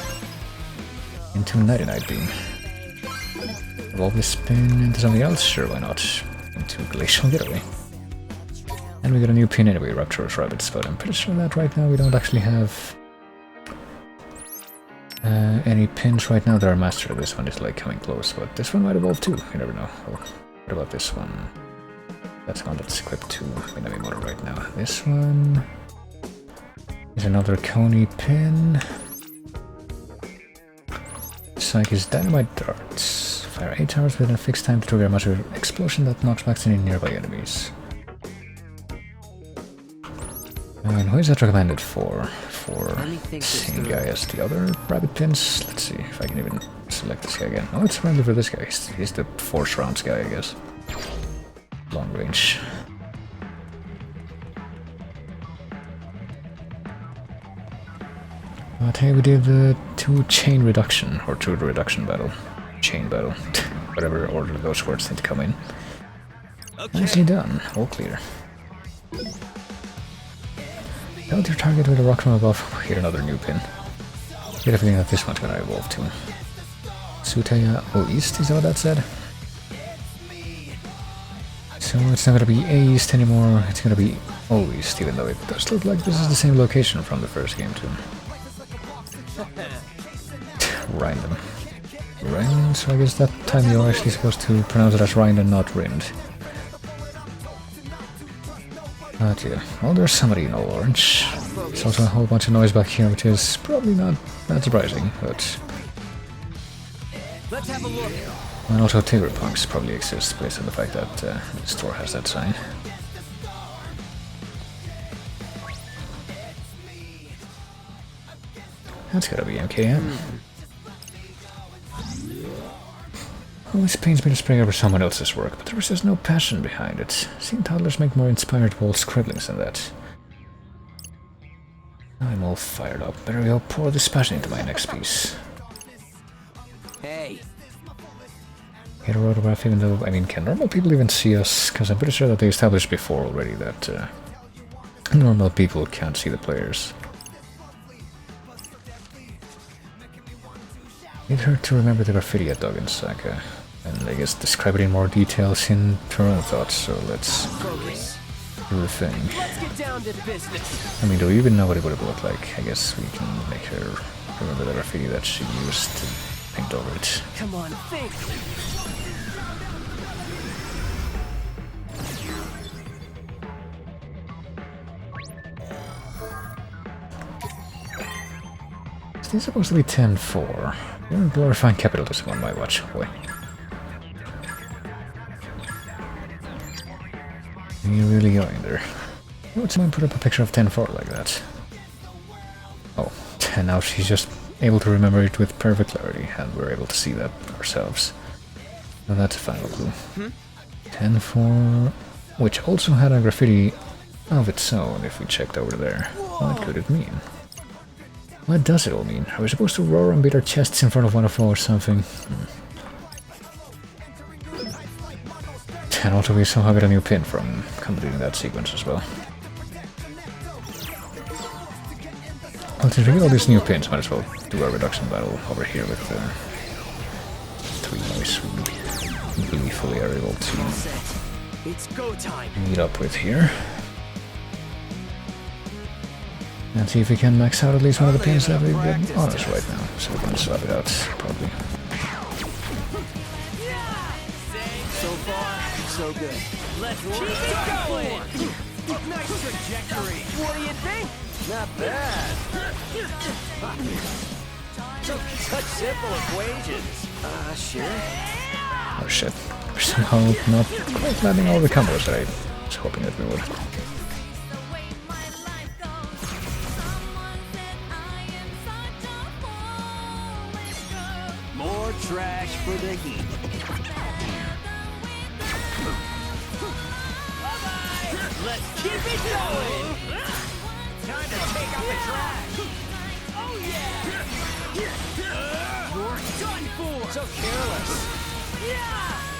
Into 99 beam. Evolve the spin into something else, sure, why not? Into Glacial Getaway. And we got a new pin anyway, Rapturous Rabbits, but I'm pretty sure that right now we don't actually have any pins right now that are mastered. This one is like coming close, but this one might evolve too, you never know. Oh, what about this one? That's one that's equipped to Minamimoto right now. This one is another Coney pin. Psyche's Dynamite Darts. Fire 8 towers within a fixed time to trigger a massive explosion that knocks back any nearby enemies. And who is that recommended for? For same guy as the other rabbit pins? Let's see if I can even select this guy again. Oh, it's friendly for this guy. He's the force rounds guy, I guess. Long range. But hey, we did the 2 chain reduction, or 2 reduction battle. Chain battle. Whatever order those words need to come in. Okay. Nicely done. All clear. Build your target with a rock from above. Here, another new pin. Get everything that this one's gonna evolve to. Sutaya O East, is that what that said? So it's not gonna be A East anymore, it's gonna be O East, even though it does look like this is the same location from the first game too. Rindem. Rind, so I guess that time you're actually supposed to pronounce it as Rind and not Rind. But yeah, well, there's somebody in all orange. There's also a whole bunch of noise back here, which is probably not that surprising, but... Let's have a look. And also Tigerpunks probably exists based on the fact that the store has that sign. That's gotta be MKM. Always pains me to spring over someone else's work, but there was just no passion behind it. Seeing toddlers make more inspired bold scribblings than that. I'm all fired up. Better go pour this passion into my next piece. Hey. Hit a photograph, even though, I mean, can normal people even see us? Because I'm pretty sure that they established before already that normal people can't see the players. It hurt to remember the graffiti at Dog and Saka, and I guess describe it in more details in her own thoughts, so let's do the thing. Let's get down to business. I mean, do we even know what it would have looked like? I guess we can make her remember the graffiti that she used to paint over it. Come on, think. Is this supposed to be 10-4? You're glorifying capitalism on my watch, boy. Are you really going there? Why would someone put up a picture of 10-4 like that? Oh, and now she's just able to remember it with perfect clarity, and we're able to see that ourselves. So that's a final clue. 10-4, which also had a graffiti of its own if we checked over there. What could it mean? What does it all mean? Are we supposed to roar and beat our chests in front of one of or something? And also we somehow get a new pin from completing that sequence as well. Well, since we get all these new pins, might as well do our reduction battle over here with TWEWY, so we gleefully are able to It's go time. meet up with here. And see if we can max out at least one of the pins that we've got on us right now. So we can swap it out, probably. So far, so good. Let's keep it going. Nice trajectory. What do you think? Not bad. Such simple equations. Sure. Oh shit. We're somehow not quite landing all the combos that I was hoping that we would. More trash for the heat. Let's keep it going. Time to take out the trash. Oh yeah. You're done for. So careless.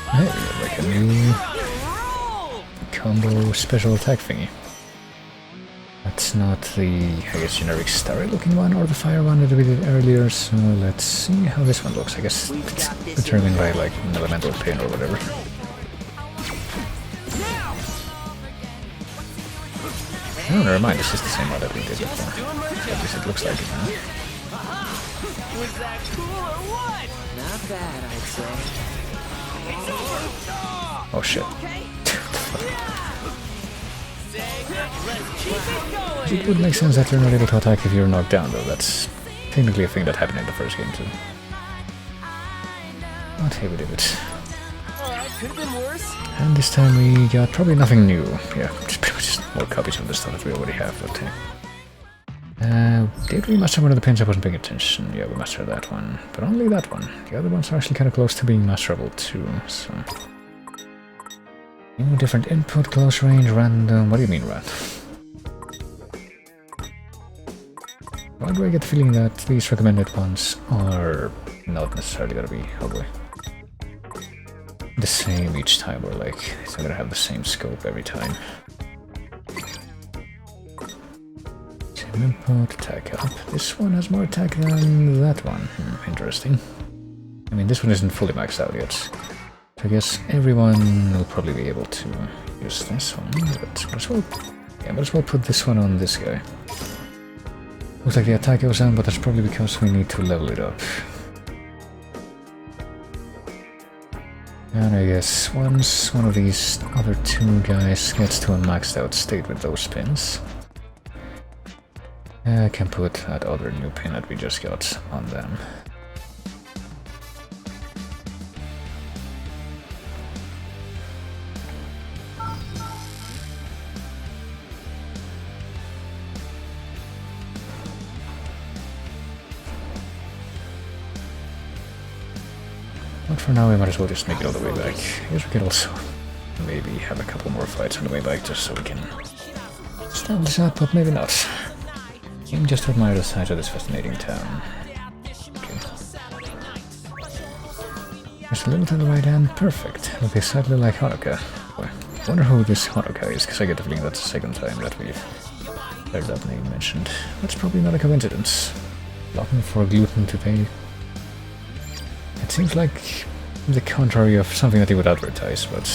Hey, like a new combo special attack thingy. That's not the, I guess, generic starry looking one or the fire one that we did earlier, so let's see how this one looks. I guess it's determined by like an elemental pin or whatever. Oh, never mind, this is the same one that we did before. At least it looks like it now. Was that cool or what? Not bad, I'd say. It's over. Oh shit. Let's keep it going. It would make sense that you're not able to attack if you're knocked down, though. That's technically a thing that happened in the first game too. But hey, we did it. Could have been worse. And this time we got probably nothing new. Yeah, just pretty much just more copies of the stuff that we already have. But did we master one of the pins? I wasn't paying attention. Yeah, we mastered that one, but only that one. The other ones are actually kind of close to being masterable too. So, new different input, close range, random. What do you mean, random? Why do I get the feeling that these recommended ones are not necessarily gonna be, hopefully, the same each time, or like it's not gonna have the same scope every time. Same input, attack up. This one has more attack than that one. Interesting. I mean, this one isn't fully maxed out yet. So I guess everyone will probably be able to use this one, but might as well put this one on this guy. Looks like the attack goes down, but that's probably because we need to level it up. And I guess once one of these other two guys gets to a maxed out state with those pins, I can put that other new pin that we just got on them. But for now we might as well just make it all the way back. I guess we could also maybe have a couple more fights on the way back just so we can start this up, but maybe not. Game just admire the size of this fascinating town. Okay. Just a little to the right hand, perfect. Look exactly like Hanukkah. Boy, I wonder who this Hanukkah is, because I get the feeling that's the second time that we've heard that name mentioned. That's probably not a coincidence. Looking for gluten today. It seems like the contrary of something that he would advertise, but...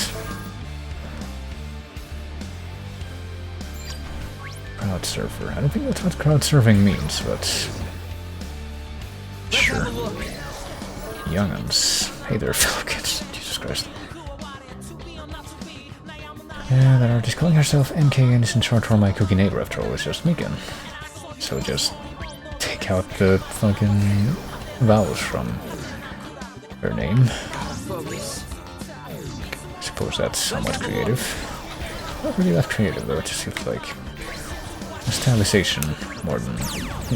Crowd surfer. I don't think that's what crowd surfing means, but... Sure. Young'uns. Hey there, fellow kids. Jesus Christ. That artist calling herself MK and is in charge for my cookie neighbor after all, it's just Megan. So just take out the fucking vowels from her name. I suppose that's somewhat creative. Not really that creative though, it just feels like a stylization more than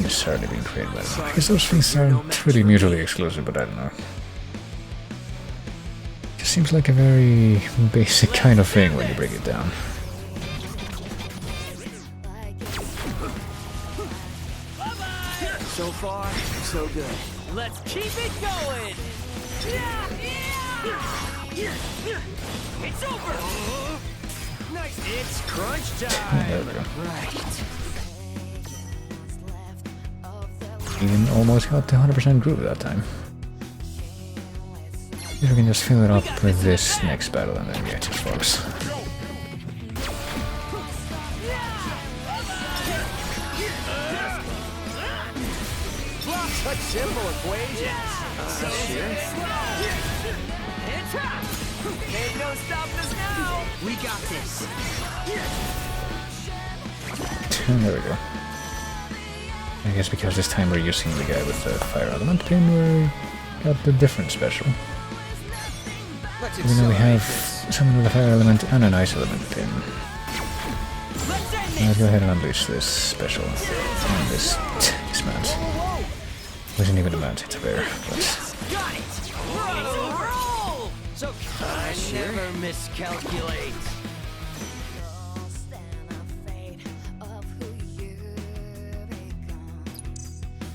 necessarily being creative. I don't know. I guess those things aren't really mutually exclusive, but I don't know. It just seems like a very basic kind of thing when you break it down. So far, so good. Let's keep it going! It's over! Nice! It's crunch time! There we go. Right. Even almost got the 100% groove that time. If we can just fill it up with this next battle and then yeah, it just flows. Such simple equations. Sure. Ain't no stopping us now. We got this. And there we go. I guess because this time we're using the guy with the fire element pin, we got the different special. Even though we have someone with a fire element and an ice element pin. Let's go ahead and unleash this special on this X-Mans. Wasn't even a mount, it's a bear, but... Got it. Roll. So I never miscalculate.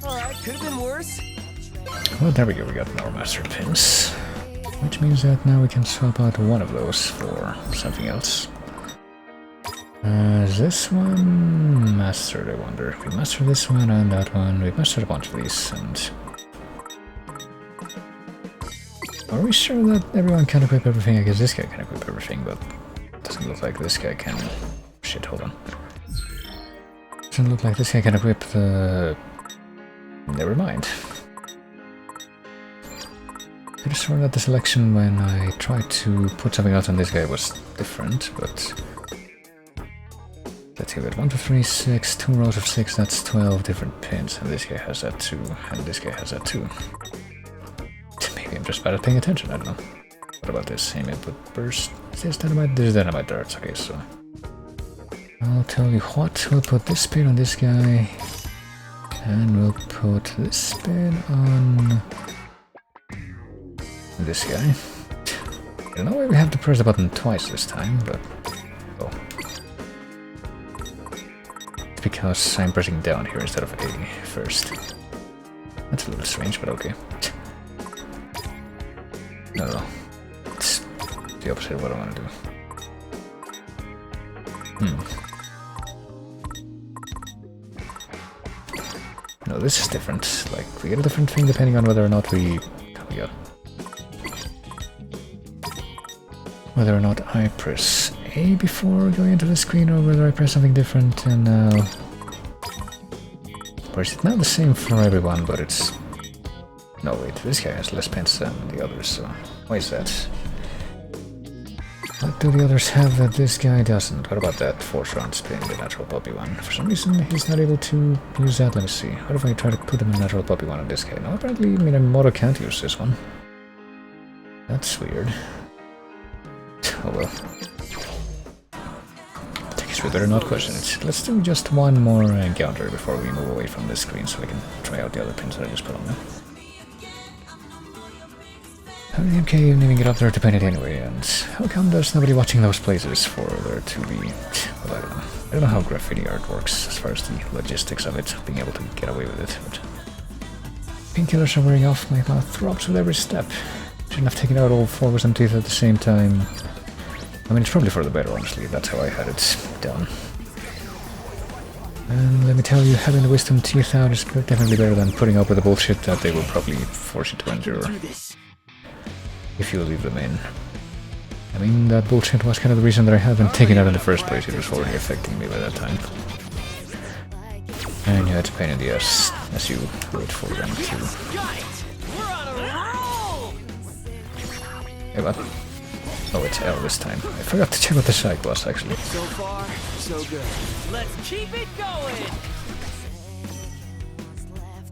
Alright, could have been worse. Well, there we go, we got more master pins. Which means that now we can swap out one of those for something else. Is this one mastered, I wonder? We mastered this one and that one. We mastered a bunch of these, and... Are we sure that everyone can equip everything? I guess this guy can equip everything, but it doesn't look like this guy can... Shit, hold on. Doesn't look like this guy can equip the... Never mind. I could have sworn that the selection when I tried to put something else on this guy was different, but... Let's see, we got 1, 2, 3, 6, 2 rows of 6, that's 12 different pins, and this guy has that too, and this guy has that too. Maybe I'm just bad at paying attention, I don't know. What about this? Same input burst. Is this dynamite? This is dynamite darts, okay, so... I'll tell you what, we'll put this spin on this guy, and we'll put this spin on... this guy. I don't know why we have to press the button twice this time, but... Oh. Because I'm pressing down here instead of A first. That's a little strange, but okay. No. It's the opposite of what I want to do. No, this is different. Like, we get a different thing depending on whether or not we... Whether or not I press A before going into the screen, or whether I press something different, and now... Or is it now the same for everyone, but it's... No, wait, this guy has less pins than the others, so... Why is that? What do the others have that this guy doesn't? What about that force round spin, the natural puppy one? For some reason, he's not able to use that. Let me see. What if I try to put him in natural puppy one on this guy? No, apparently, I mean, Moto can't use this one. That's weird. Oh well. I guess we better not question it. Let's do just one more encounter before we move away from this screen so we can try out the other pins that I just put on there. How did MK even get up there to paint it anyway, and how come there's nobody watching those places for there to be... Well, I don't know. I don't know how graffiti art works as far as the logistics of it, being able to get away with it, but... Painkillers are wearing off, my mouth throbs with every step. Shouldn't have taken out all 4 wisdom teeth at the same time. I mean, it's probably for the better, honestly. That's how I had it done. And let me tell you, having the wisdom teeth out is definitely better than putting up with the bullshit that they will probably force you to endure. If you leave them in. I mean, that bullshit was kind of the reason that I haven't taken it in the first place. It was already affecting me by that time. And yeah, it's a pain in the ass as you wait for them to... Hey, what? Oh, it's L this time. I forgot to check what the psych was, actually. So far, so good. Let's keep it going.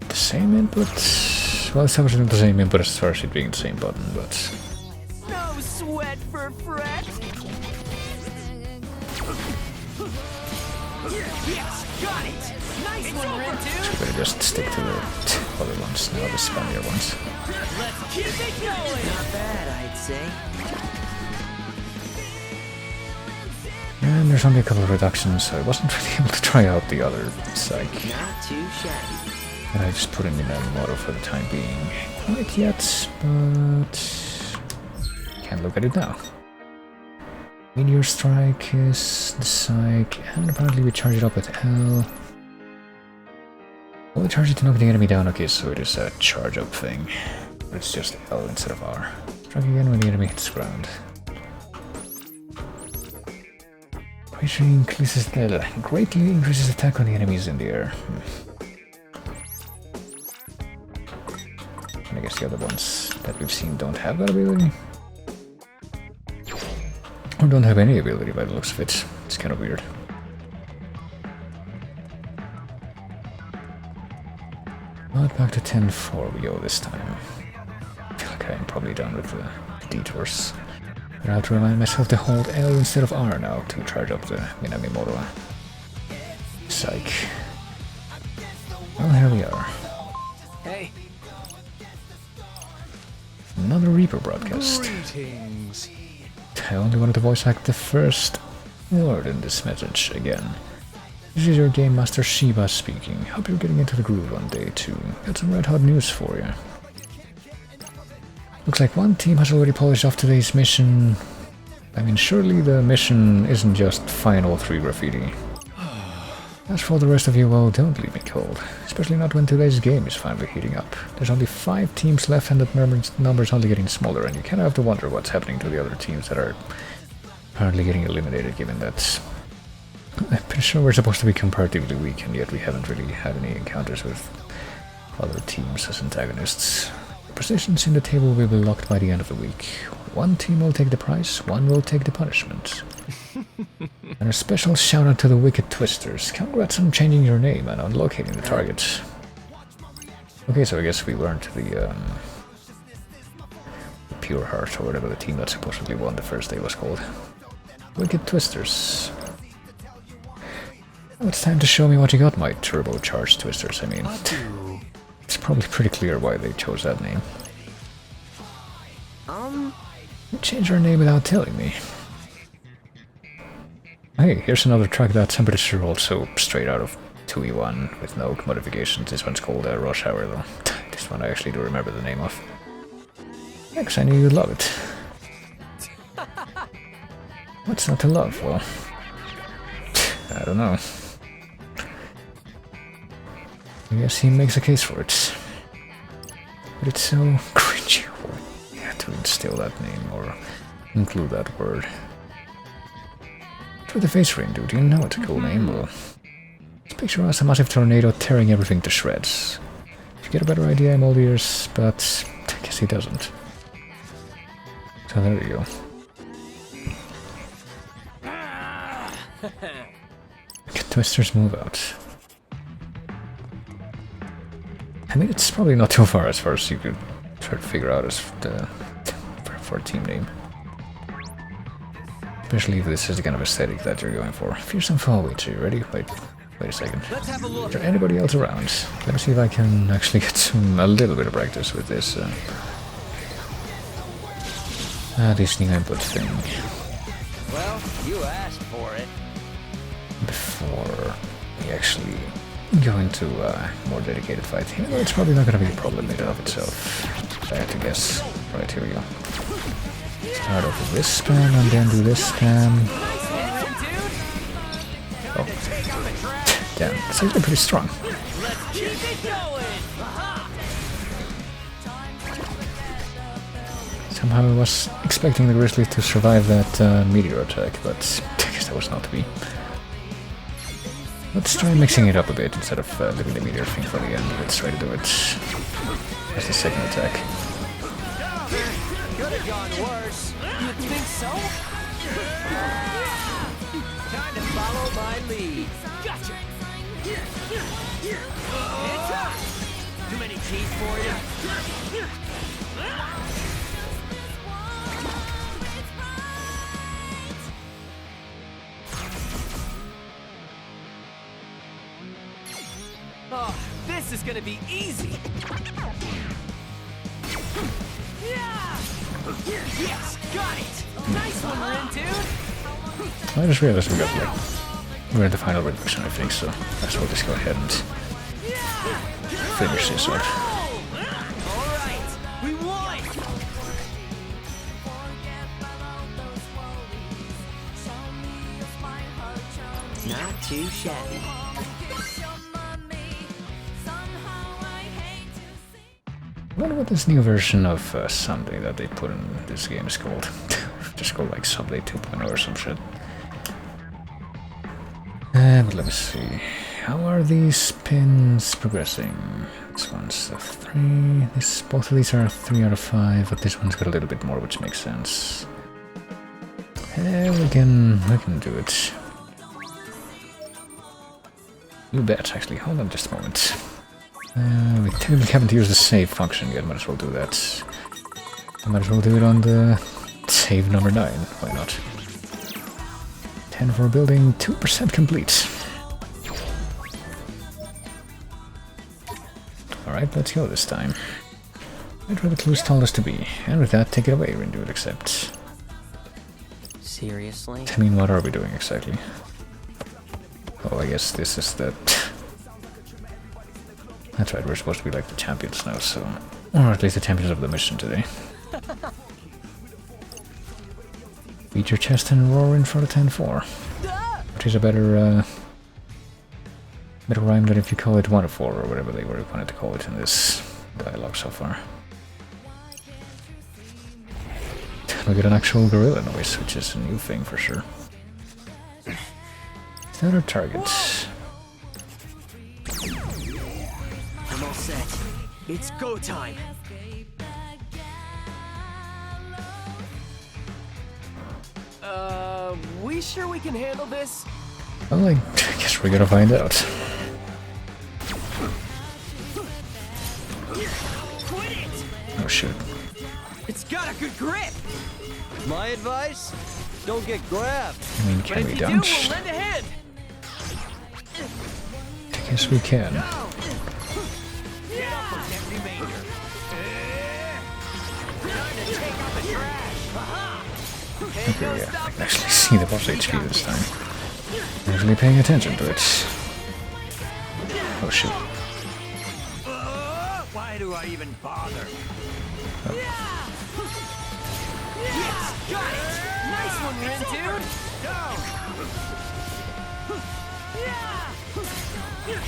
The same input? Well, it's obviously not the same input as far as it being the same button, but... No sweat for Fred. Yes, got it. Nice one, Red Dude. Better just stick to the other ones, not the spammier ones. Let's keep it going. Not bad, I'd say. And there's only a couple of reductions, so I wasn't really able to try out the other psych. Not too shabby. And I just put him in a model for the time being. Quite yet, but... can't look at it now. Meteor Strike is the psych, and apparently we charge it up with L. Well, we charge it to knock the enemy down, okay, so it is a charge up thing. But it's just L instead of R. Strike again when the enemy hits ground. Greatly increases attack on the enemies in the air. And I guess the other ones that we've seen don't have that ability. Or don't have any ability by the looks of it. It's kind of weird. But back to 10-4 we go this time. I feel like I'm probably done with the detours. But I have to remind myself to hold L instead of R now to charge up the Minami Motora. Psych. Well, here we are. Hey. Another Reaper broadcast. Greetings. I only wanted to voice act the first word in this message again. This is your Game Master Shiba speaking. Hope you're getting into the groove one day too. Got some red hot news for you. Looks like one team has already polished off today's mission. I mean, surely the mission isn't just final 3 graffiti. As for the rest of you, well, don't leave me cold. Especially not when today's game is finally heating up. There's only 5 teams left and that number's only getting smaller, and you kind of have to wonder what's happening to the other teams that are apparently getting eliminated, given that I'm pretty sure we're supposed to be comparatively weak, and yet we haven't really had any encounters with other teams as antagonists. Positions in the table will be locked by the end of the week. One team will take the prize, one will take the punishment. And a special shout out to the Wicked Twisters. Congrats on changing your name and on locating the targets. Okay, so I guess we learned the Pure Heart, or whatever the team that supposedly won the first day was called. Wicked Twisters. Now it's time to show me what you got, my turbocharged Twisters, I mean. It's probably pretty clear why they chose that name. You changed your name without telling me. Hey, here's another track that's I'm pretty sure also straight out of 2E1 with no modifications. This one's called Rush Hour though. This one I actually do remember the name of. Thanks, I knew you'd love it. What's not to love? Well, I don't know. I guess he makes a case for it. But it's so cringy. Yeah, to instill that name or include that word. For the face ring, dude, you know it's a cool name. Well, just picture us a massive tornado tearing everything to shreds. If you get a better idea, I'm all ears, but I guess he doesn't. So there you go. Get Twisters move out. I mean, it's probably not too far as you could try to figure out as for a team name. Especially if this is the kind of aesthetic that you're going for. Fearsome Fallwitch, are you ready? Wait a second. Let's have a look. Is there anybody else around? Let me see if I can actually get a little bit of practice with this this new input thing. Well, you asked for it. Before we actually go into a more dedicated fight. Even though it's probably not going to be a problem in and of itself. I have to guess. Right, here we go. Start off with this spam and then do this spam. Oh. Damn, it's actually pretty strong. Let's keep it going. Somehow I was expecting the Grizzly to survive that meteor attack, but I guess that was not to be. Let's try mixing it up a bit instead of leaving the meteor thing for the end. Let's try to do it as the second attack. Could have gone worse. You think so? Time to follow my lead. Gotcha. It's up. Too many cheese for you? Oh, this is gonna be easy. Yes, got it. Nice one, Rin, dude. I just realized we got like we're in the final reduction, I think, so let's well just go ahead and finish this up. Alright, we won! Not too shabby. I wonder what this new version of Sunday that they put in this game is called. Just called like Sunday 2.0 or some shit. But let me see. How are these pins progressing? This one's a 3. Both of these are 3 out of 5, but this one's got a little bit more, which makes sense. We can do it. You bet, actually. Hold on just a moment. We technically haven't used the save function yet. Might as well do that. I might as well do it on the save number 9. Why not? 10 for building, 2% complete. Alright, let's go this time. Right where the clues told us to be. And with that, take it away, Rindu, except... Seriously? I mean, what are we doing exactly? Oh, I guess this is the... That's right, we're supposed to be like the champions now, so... Or at least the champions of the mission today. Beat your chest and roar in for the 10-4. Which is a better rhyme than if you call it 1-4 or whatever they were wanted to call it in this dialogue so far. We get an actual gorilla noise, which is a new thing for sure. Is that our target? I'm all set. It's go time. We sure we can handle this? Well, I guess we're gonna find out. Quit it! Oh shit. It's got a good grip. My advice? Don't get grabbed. I mean, But can if we you do, don't? we'll lend a hand. I guess we can. Get up from that remainder. Time to take out the trash. Okay, yeah, I can actually see the boss HP this time. Actually paying attention to it. Oh shit. Why do I even bother? Yes, got it. Nice one, Rin, dude.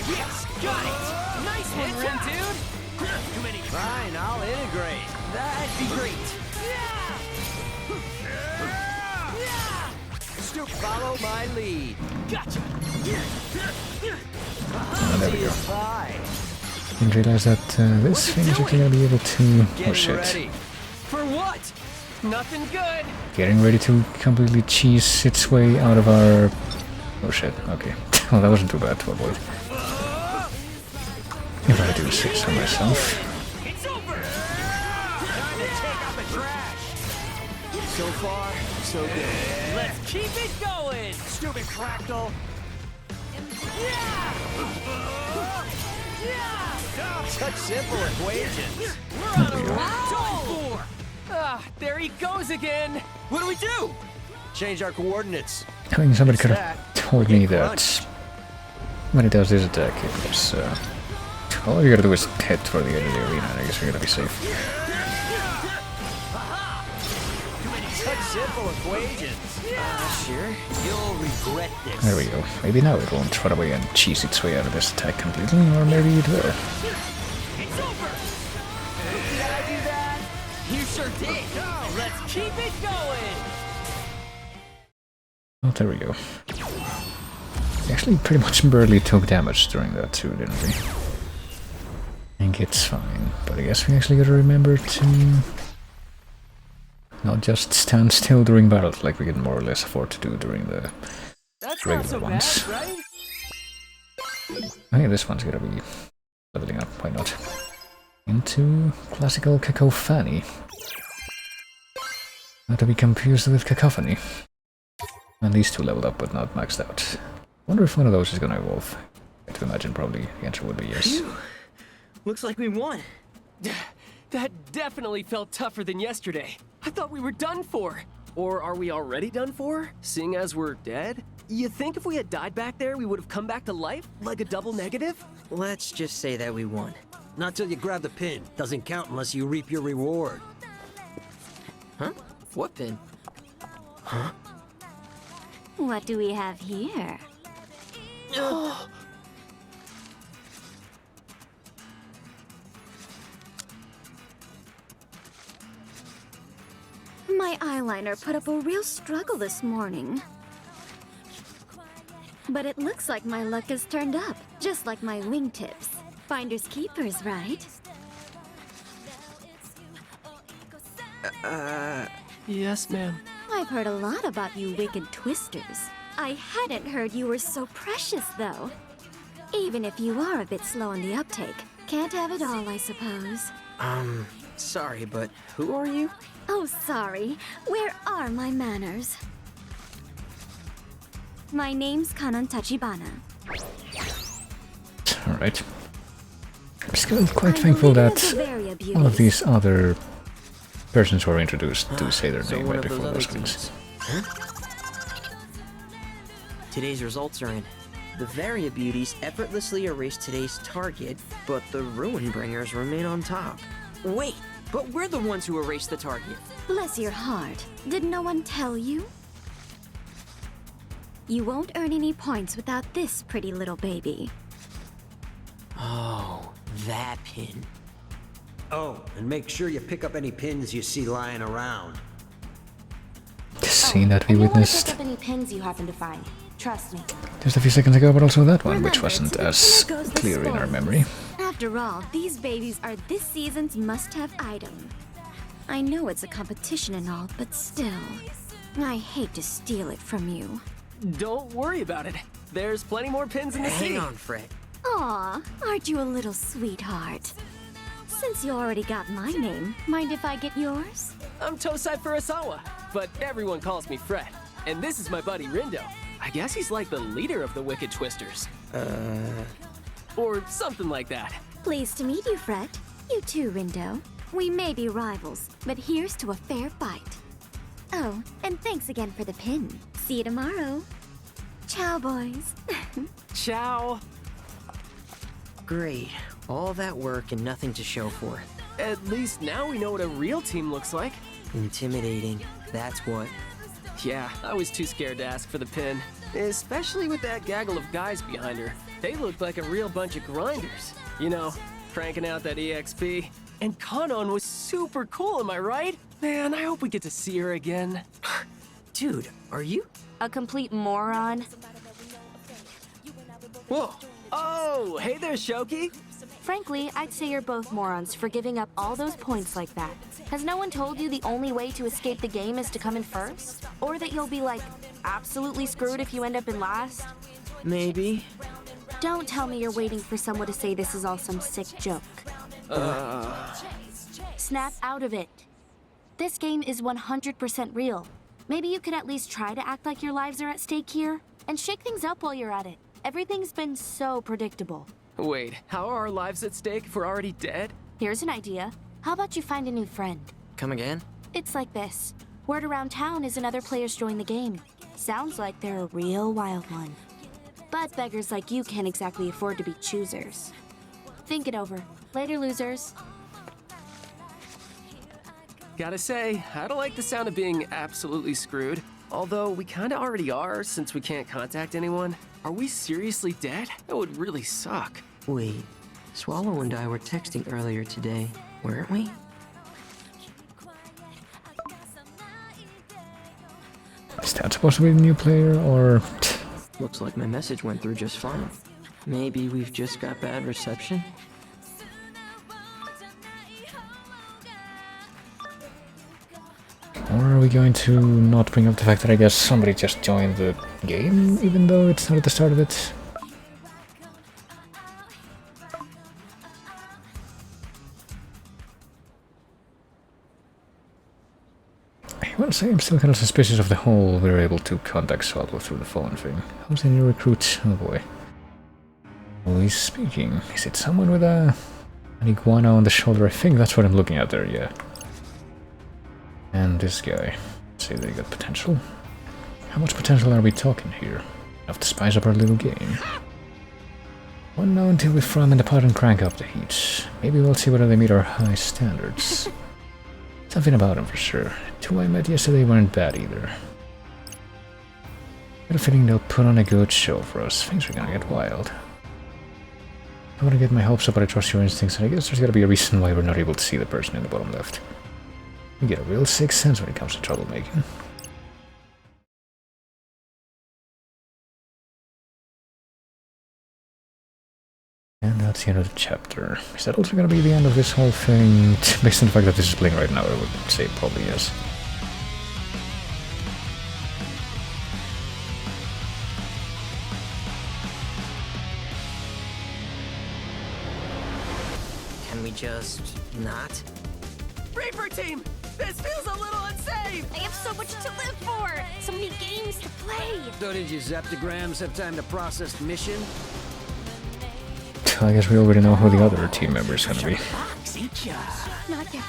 Yes, got it. Nice one, Rin, dude. Too many. Fine, I'll integrate. That'd be great. Stoop, follow my lead. Gotcha. Oh, there we go. Bye. Didn't realize that this thing is actually gonna be able to... Oh Getting shit. ready. For what? Nothing good. Getting ready to completely cheese its way out of our... Oh shit, okay. Well, that wasn't too bad to avoid. If I do say so myself. It's over. Time to take out the trash. So far, so good. Let's keep it going. Stupid fractal. Such simple equations. There he goes again. What do we do? Change our coordinates. I mean, somebody could have told me that when it does this attack, it was... all you gotta do is head for the edge of the arena, and I guess you're gonna be safe. Such simple equations. Sure. You'll regret this. There we go. Maybe now it won't run away and cheese its way out of this attack completely, or maybe it will. It's over. Did I do that? You sure did. Let's keep it going. Oh, there we go. We actually pretty much barely took damage during that too, didn't we? I think it's fine, but I guess we actually gotta remember to not just stand still during battles like we can more or less afford to do during the That's not regular so ones. bad, right? Hey, this one's gonna be leveling up, why not? Into classical cacophony. Not to be confused with cacophony. And these two leveled up but not maxed out. Wonder if one of those is gonna evolve. I have to imagine probably the answer would be yes. Phew. Looks like we won. That definitely felt tougher than yesterday. I thought we were done for. Or are we already done for, seeing as we're dead? You think if we had died back there, we would have come back to life, like a double negative? Let's just say that we won. Not till you grab the pin. Doesn't count unless you reap your reward. Huh? What pin? Huh? What do we have here? My eyeliner put up a real struggle this morning. But it looks like my luck has turned up, just like my wingtips. Finders keepers, right? Yes, ma'am. I've heard a lot about you wicked twisters. I hadn't heard you were so precious, though. Even if you are a bit slow on the uptake. Can't have it all, I suppose. Sorry, but who are you? Oh, sorry. Where are my manners? My name's Kanon Tachibana. Alright. I'm still quite thankful that all of these other persons who are introduced do say their So name one right of those before other those things. teams. Huh? Today's results are in. The Varia Beauties effortlessly erased today's target, but the Ruin Bringers remain on top. Wait, but we're the ones who erased the target. Bless your heart. Did no one tell you? You won't earn any points without this pretty little baby. Oh, that pin. Oh, and make sure you pick up any pins you see lying around. The scene that we And you wanna witnessed pick up any pins you happen to find. Trust me. just a few seconds ago, but also that one, which Remember, wasn't to the as winner goes the clear in our spoils. memory. After all, these babies are this season's must-have item. I know it's a competition and all, but still. I hate to steal it from you. Don't worry about it. There's plenty more pins in the sea. Hang on, Fred. Aw, aren't you a little sweetheart? Since you already got my name, mind if I get yours? I'm Tosai Furusawa, but everyone calls me Fred. And this is my buddy Rindo. I guess he's like the leader of the Wicked Twisters. Or something like that. Pleased to meet you, Fred. You too, Rindo. We may be rivals, but here's to a fair fight. Oh, and thanks again for the pin. See you tomorrow. Ciao, boys. Ciao. Great. All that work and nothing to show for it. At least now we know what a real team looks like. Intimidating. That's what. Yeah, I was too scared to ask for the pin. Especially with that gaggle of guys behind her. They looked like a real bunch of grinders. You know, cranking out that EXP. And Kanon was super cool, am I right? Man, I hope we get to see her again. Dude, are you? A complete moron. Whoa. Oh, hey there, Shoki. Frankly, I'd say you're both morons for giving up all those points like that. Has no one told you the only way to escape the game is to come in first? Or that you'll be, like, absolutely screwed if you end up in last? Maybe. Don't tell me you're waiting for someone to say this is all some sick joke. Snap out of it. This game is 100% real. Maybe you could at least try to act like your lives are at stake here, and shake things up while you're at it. Everything's been so predictable. Wait, how are our lives at stake if we're already dead? Here's an idea. How about you find a new friend? Come again? It's like this. Word around town is another player's joined the game. Sounds like they're a real wild one. But beggars like you can't exactly afford to be choosers. Think it over. Later, losers. Gotta say, I don't like the sound of being absolutely screwed. Although we kinda already are, since we can't contact anyone. Are we seriously dead? That would really suck. Wait. Swallow and I were texting earlier today, weren't we? Is that supposed to be the new player, or... Looks like my message went through just fine. Maybe we've just got bad reception? Or are we going to not bring up the fact that I guess somebody just joined the game, even though it's not at the start of it? I will say I'm still kind of suspicious of the whole we're able to contact Swallow through the phone thing. How's the new recruit? Oh boy. Who is speaking? Is it someone with an iguana on the shoulder? I think that's what I'm looking at there, yeah. And this guy. Say they got potential. How much potential are we talking here? Enough to spice up our little game. One now until we throw them in the pot and crank up the heat. Maybe we'll see whether they meet our high standards. Something about them for sure. Two I met yesterday weren't bad either. Got a feeling they'll put on a good show for us. Things are gonna get wild. I don't want to get my hopes up, but I trust your instincts, and I guess there's gotta be a reason why we're not able to see the person in the bottom left. You get a real sixth sense when it comes to troublemaking. And that's the end of the chapter. Is that also gonna be the end of this whole thing? Based on the fact that this is playing right now, I would say probably yes. Can we just not? Reaper team! This feels a little unsafe! I have so much to live for! So many games to play! So did your Zeptograms have time to process the mission? I guess we already know who the other team member is gonna be. Not yet.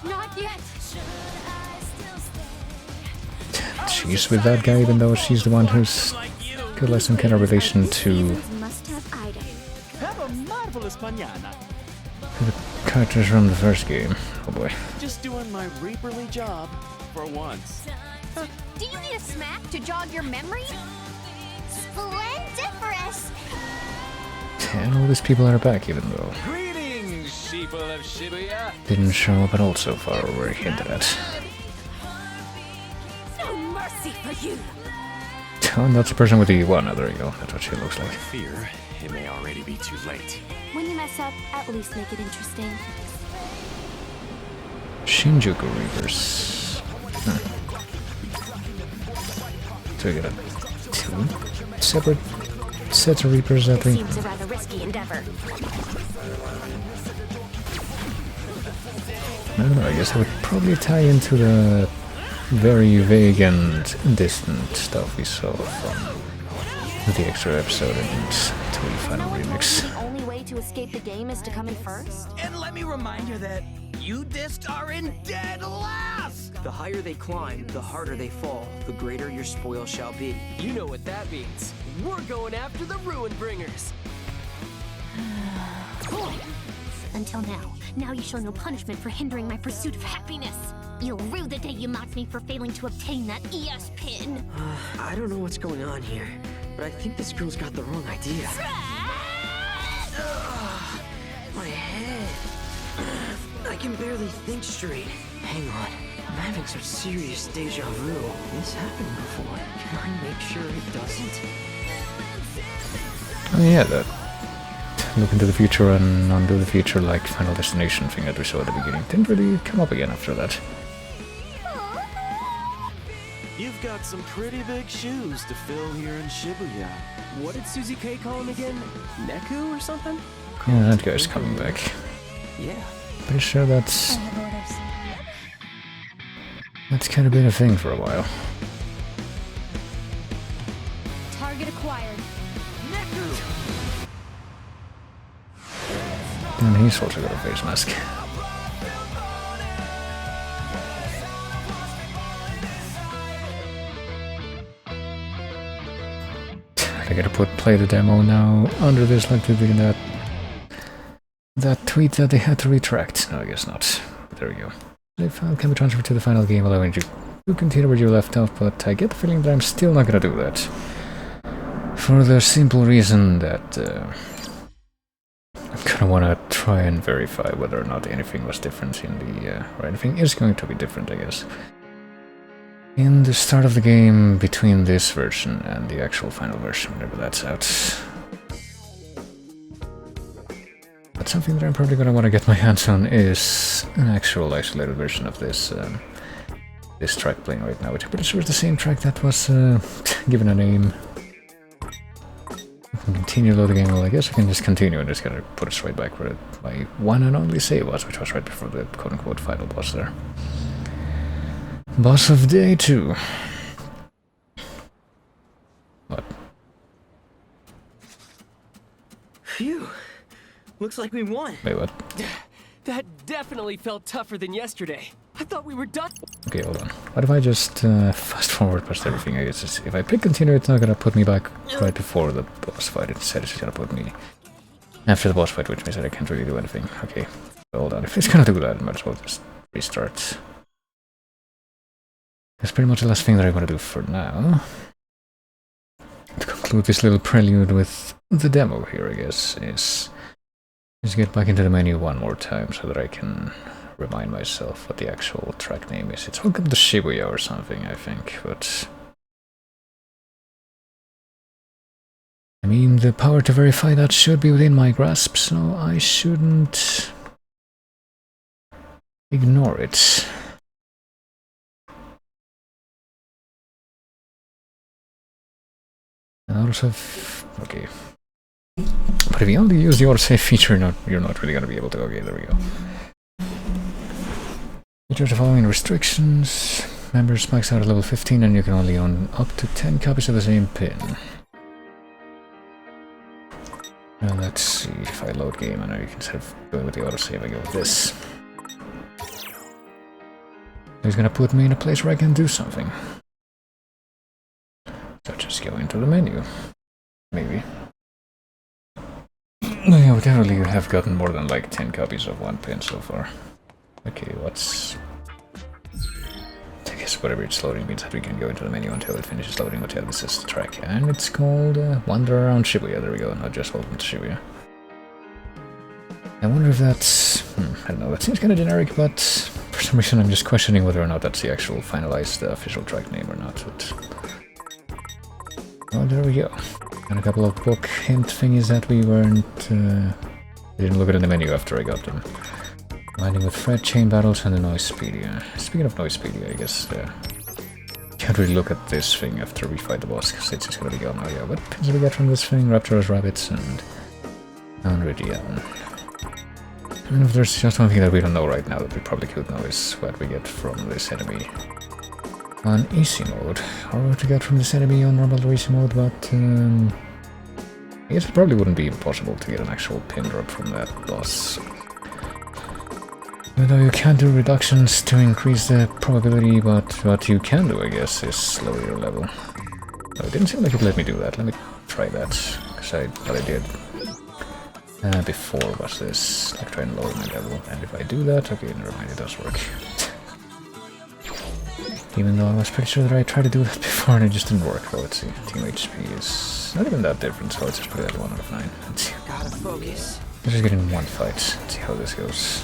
Not yet! She's with that guy, even though she's the one who's got like some kind of relation to Must have Ida. Have a marvelous mañana. the characters from the first game. Oh boy. Just doing my reaperly job for once. Do you need a smack to jog your memory? Splendiferous! And all these people are back, even though Greetings, people of Shibuya. didn't show up at all so far, or were hinted at. No mercy for you! Oh, and that's the person with the iguana. There you go. That's what she looks like. Fear it may already be too late. When you mess up, at least make it interesting. Shinjuku Reapers. So we got two separate sets of Reapers, I think. Seems a rather risky endeavor. I don't know, I guess I would probably tie into the very vague and distant stuff we saw from the extra episode and TWEWY Final Remix. The only way to escape the game is to come in first? And let me remind you that you discs are in dead last! The higher they climb, the harder they fall, the greater your spoil shall be. You know what that means. We're going after the Ruin Bringers. Until now. Now you show no punishment for hindering my pursuit of happiness. You'll rue the day you mocked me for failing to obtain that ES pin. I don't know what's going on here, but I think this girl's got the wrong idea. My head. I can barely think straight. Hang on. I'm having some serious deja vu. This happened before. Can I make sure it doesn't? Oh yeah, that look into the future and undo the future like Final Destination thing that we saw at the beginning. Didn't really come up again after that. You've got some pretty big shoes to fill here in Shibuya. What did Susie K call him again? Neku or something? Yeah, that guy's coming back. Yeah. Pretty sure that's kind of been a thing for a while. Target acquired. And he's also got a face mask. I gotta play the demo now under this, like they did in that tweet that they had to retract. No, I guess not. There we go. The file can be transferred to the final game, allowing you to continue where you left off, but I get the feeling that I'm still not gonna do that. For the simple reason that I'm gonna wanna try and verify whether or not anything was different in the, or anything is going to be different, I guess, in the start of the game between this version and the actual final version, whenever that's out. But something that I'm probably gonna want to get my hands on is an actual isolated version of this, this track playing right now, which I'm pretty sure is the same track that was given a name. I can continue loading the game. Well, I guess I can just continue and just gotta put us right back where my one and only save was, which was right before the quote-unquote final boss there. Boss of day 2. What? Phew. Looks like we won. Wait, what? That definitely felt tougher than yesterday. I thought we were done. Okay, hold on. What if I just fast forward past everything? I guess if I pick continue, it's not gonna put me back right before the boss fight. Instead, it's gonna put me after the boss fight, which means that I can't really do anything. Okay, hold on. If it's gonna do that, I might as well just restart. That's pretty much the last thing that I want to do for now. To conclude this little prelude with the demo here, I guess, is just get back into the menu one more time so that I can remind myself what the actual track name is. It's Welcome to Shibuya or something, I think, but... I mean, the power to verify that should be within my grasp, so I shouldn't ignore it. And also, okay. But if you only use the autosave feature, you're not really gonna be able to. Okay, there we go. Features the following restrictions. Members max out at level 15 and you can only own up to 10 copies of the same pin. Now let's see if I load game and I can instead of going with the autosave, I go with this. He's gonna put me in a place where I can do something. So just go into the menu. Maybe. Yeah, we definitely have gotten more than like 10 copies of one pin so far. Okay, what's... I guess whatever it's loading means that we can go into the menu until it finishes loading, but yeah, this is the track. And it's called Wander Around Shibuya, there we go, not just Welcome to Shibuya. I wonder if that's... I don't know, that seems kind of generic, but for some reason I'm just questioning whether or not that's the actual finalized official track name or not, but... Well, there we go. And a couple of book hint thingies that we weren't... I didn't look at in the menu after I got them. Mining with Fred, Chain Battles, and the Noisepedia. Speaking of Noisepedia, I guess can't really look at this thing after we fight the boss, because it's just gonna be gone. Oh yeah, what pins do we get from this thing? Raptors, Rabbits, and Unridian. And if there's just one thing that we don't know right now that we probably could know is what we get from this enemy on easy mode, or what we get from this enemy on normal or easy mode, but I guess it probably wouldn't be impossible to get an actual pin drop from that boss. Even though you can't do reductions to increase the probability, but what you can do, I guess, is lower your level. No, it didn't seem like it let me do that. Let me try that, because what I did before was this, like try and lower my level, and if I do that, okay, never mind, it does work. Even though I was pretty sure that I tried to do that before and it just didn't work. Well, let's see, Team HP is not even that different, so let's just put it at 1 out of 9. Let's see. Gotta focus. Let's just get in one fight, let's see how this goes.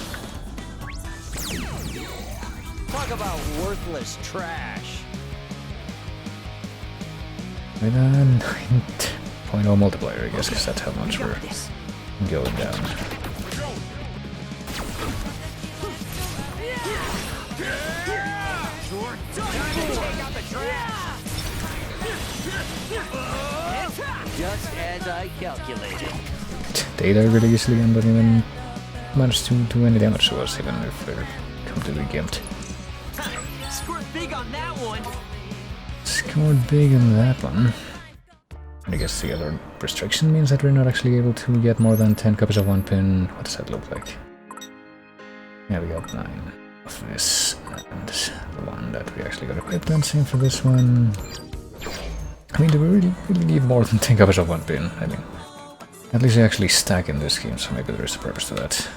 Talk about worthless trash. With a 9.0 multiplier, I guess, because that's how much we're going down. Just as I calculated. They died really easily and don't even manage to do any damage to us, even if they're completely gimped. Scored big on that one. Scored big on that one. And I guess the other restriction means that we're not actually able to get more than 10 copies of one pin. What does that look like? Yeah, we got 9 of this, and the one that we actually got equipped, and same for this one. I mean, do we really need more than 10 copies of one pin? I mean, at least they actually stack in this game, so maybe there is a purpose to that.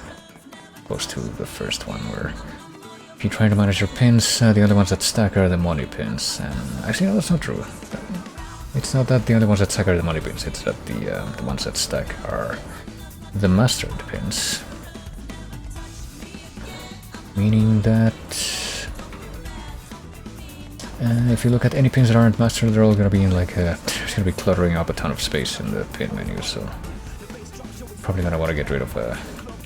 Opposed to the first one, where if you try to manage your pins, the only ones that stack are the money pins. And actually, no, that's not true. It's not that the only ones that stack are the money pins, it's that the ones that stack are the mastered pins. Meaning that if you look at any pins that aren't mastered, they're all gonna be in like there's gonna be cluttering up a ton of space in the pin menu, so probably gonna want to get rid of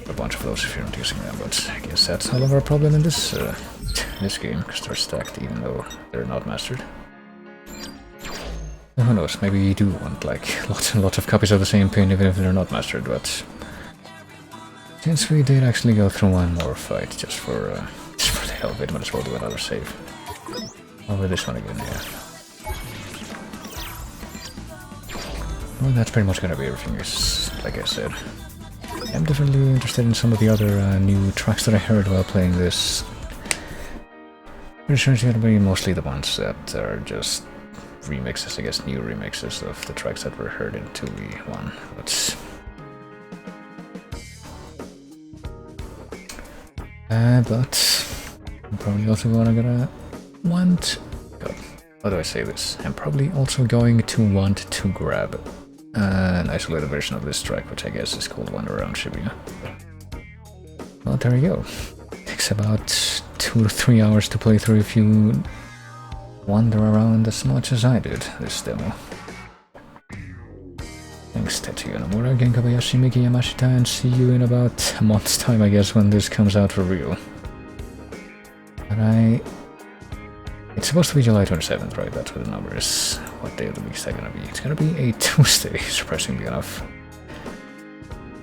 a bunch of those if you're not using them, but I guess that's no longer a problem in this this game, because they're stacked even though they're not mastered. Who knows, maybe you do want like lots and lots of copies of the same pin even if they're not mastered, but since we did actually go through one more fight just for the hell of it, might as well do another save. Over this one again, yeah. Well, that's pretty much gonna be everything, like I said. I'm definitely interested in some of the other new tracks that I heard while playing this. Pretty sure it's gonna be mostly the ones that are just remixes, I guess, new remixes of the tracks that were heard in 2v1. But I'm probably also gonna want. God, how do I say this? I'm probably also going to want to grab an isolated version of this track, which I guess is called Wander Around Shibuya. Well, there you go. Takes about 2 to 3 hours to play through if you wander around as much as I did this demo. Thanks Tetsuya Nomura, Gen Kobayashi, Miki Yamashita, and see you in about a month's time, I guess, when this comes out for real. But it's supposed to be July 27th, right? That's what the number is. What day of the week is that gonna be? It's gonna be a Tuesday, surprisingly enough.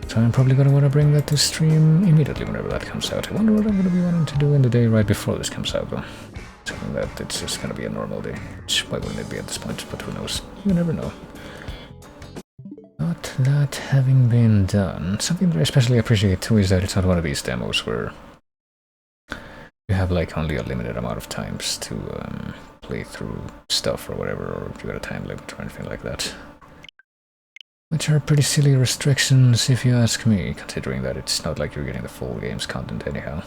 So I'm probably gonna want to bring that to stream immediately whenever that comes out. I wonder what I'm gonna be wanting to do in the day right before this comes out, though. Something that it's just gonna be a normal day. Which, why wouldn't it be at this point? But who knows? You never know. But that having been done, something that I especially appreciate too is that it's not one of these demos where you have like only a limited amount of times to play through stuff or whatever, or you got a time limit or anything like that. Which are pretty silly restrictions if you ask me, considering that it's not like you're getting the full game's content anyhow.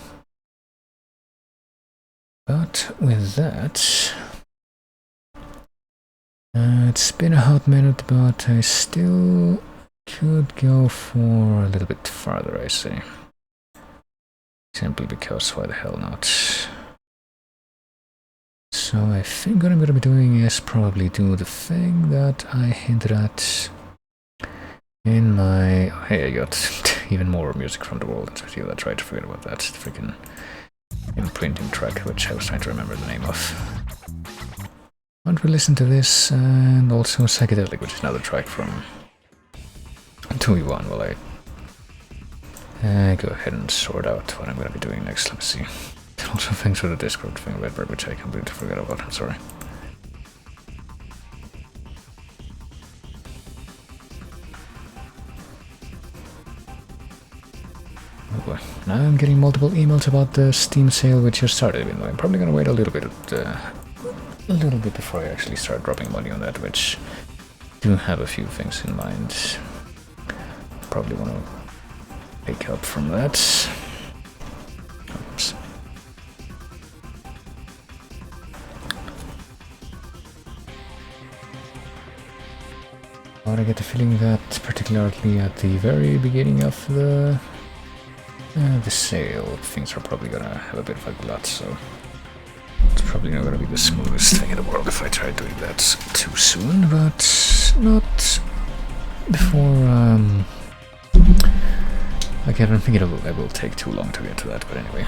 But with that, it's been a hot minute, but I still could go for a little bit farther, I say. Simply because, why the hell not? So I think what I'm going to be doing is probably do the thing that I hinted at in my... Oh, hey, I got even more music from the world. So that's right, I forgot about that. The freaking imprinting track, which I was trying to remember the name of. I want to listen to this, and also Psychedelic, which is another track from 2v1, while I go ahead and sort out what I'm going to be doing next. Let me see. Also thanks for the Discord thing, which I completely forgot about. I'm sorry. Oh boy. Now I'm getting multiple emails about the Steam sale which just started. Even though I'm probably going to wait a little bit before I actually start dropping money on that, which do have a few things in mind. Probably want to pick up from that. Oops. But I get the feeling that, particularly at the very beginning of the sale, things are probably gonna have a bit of a glut, so it's probably not gonna be the smoothest thing in the world if I try doing that too soon, but not before, like, I don't think it will take too long to get to that, but anyway.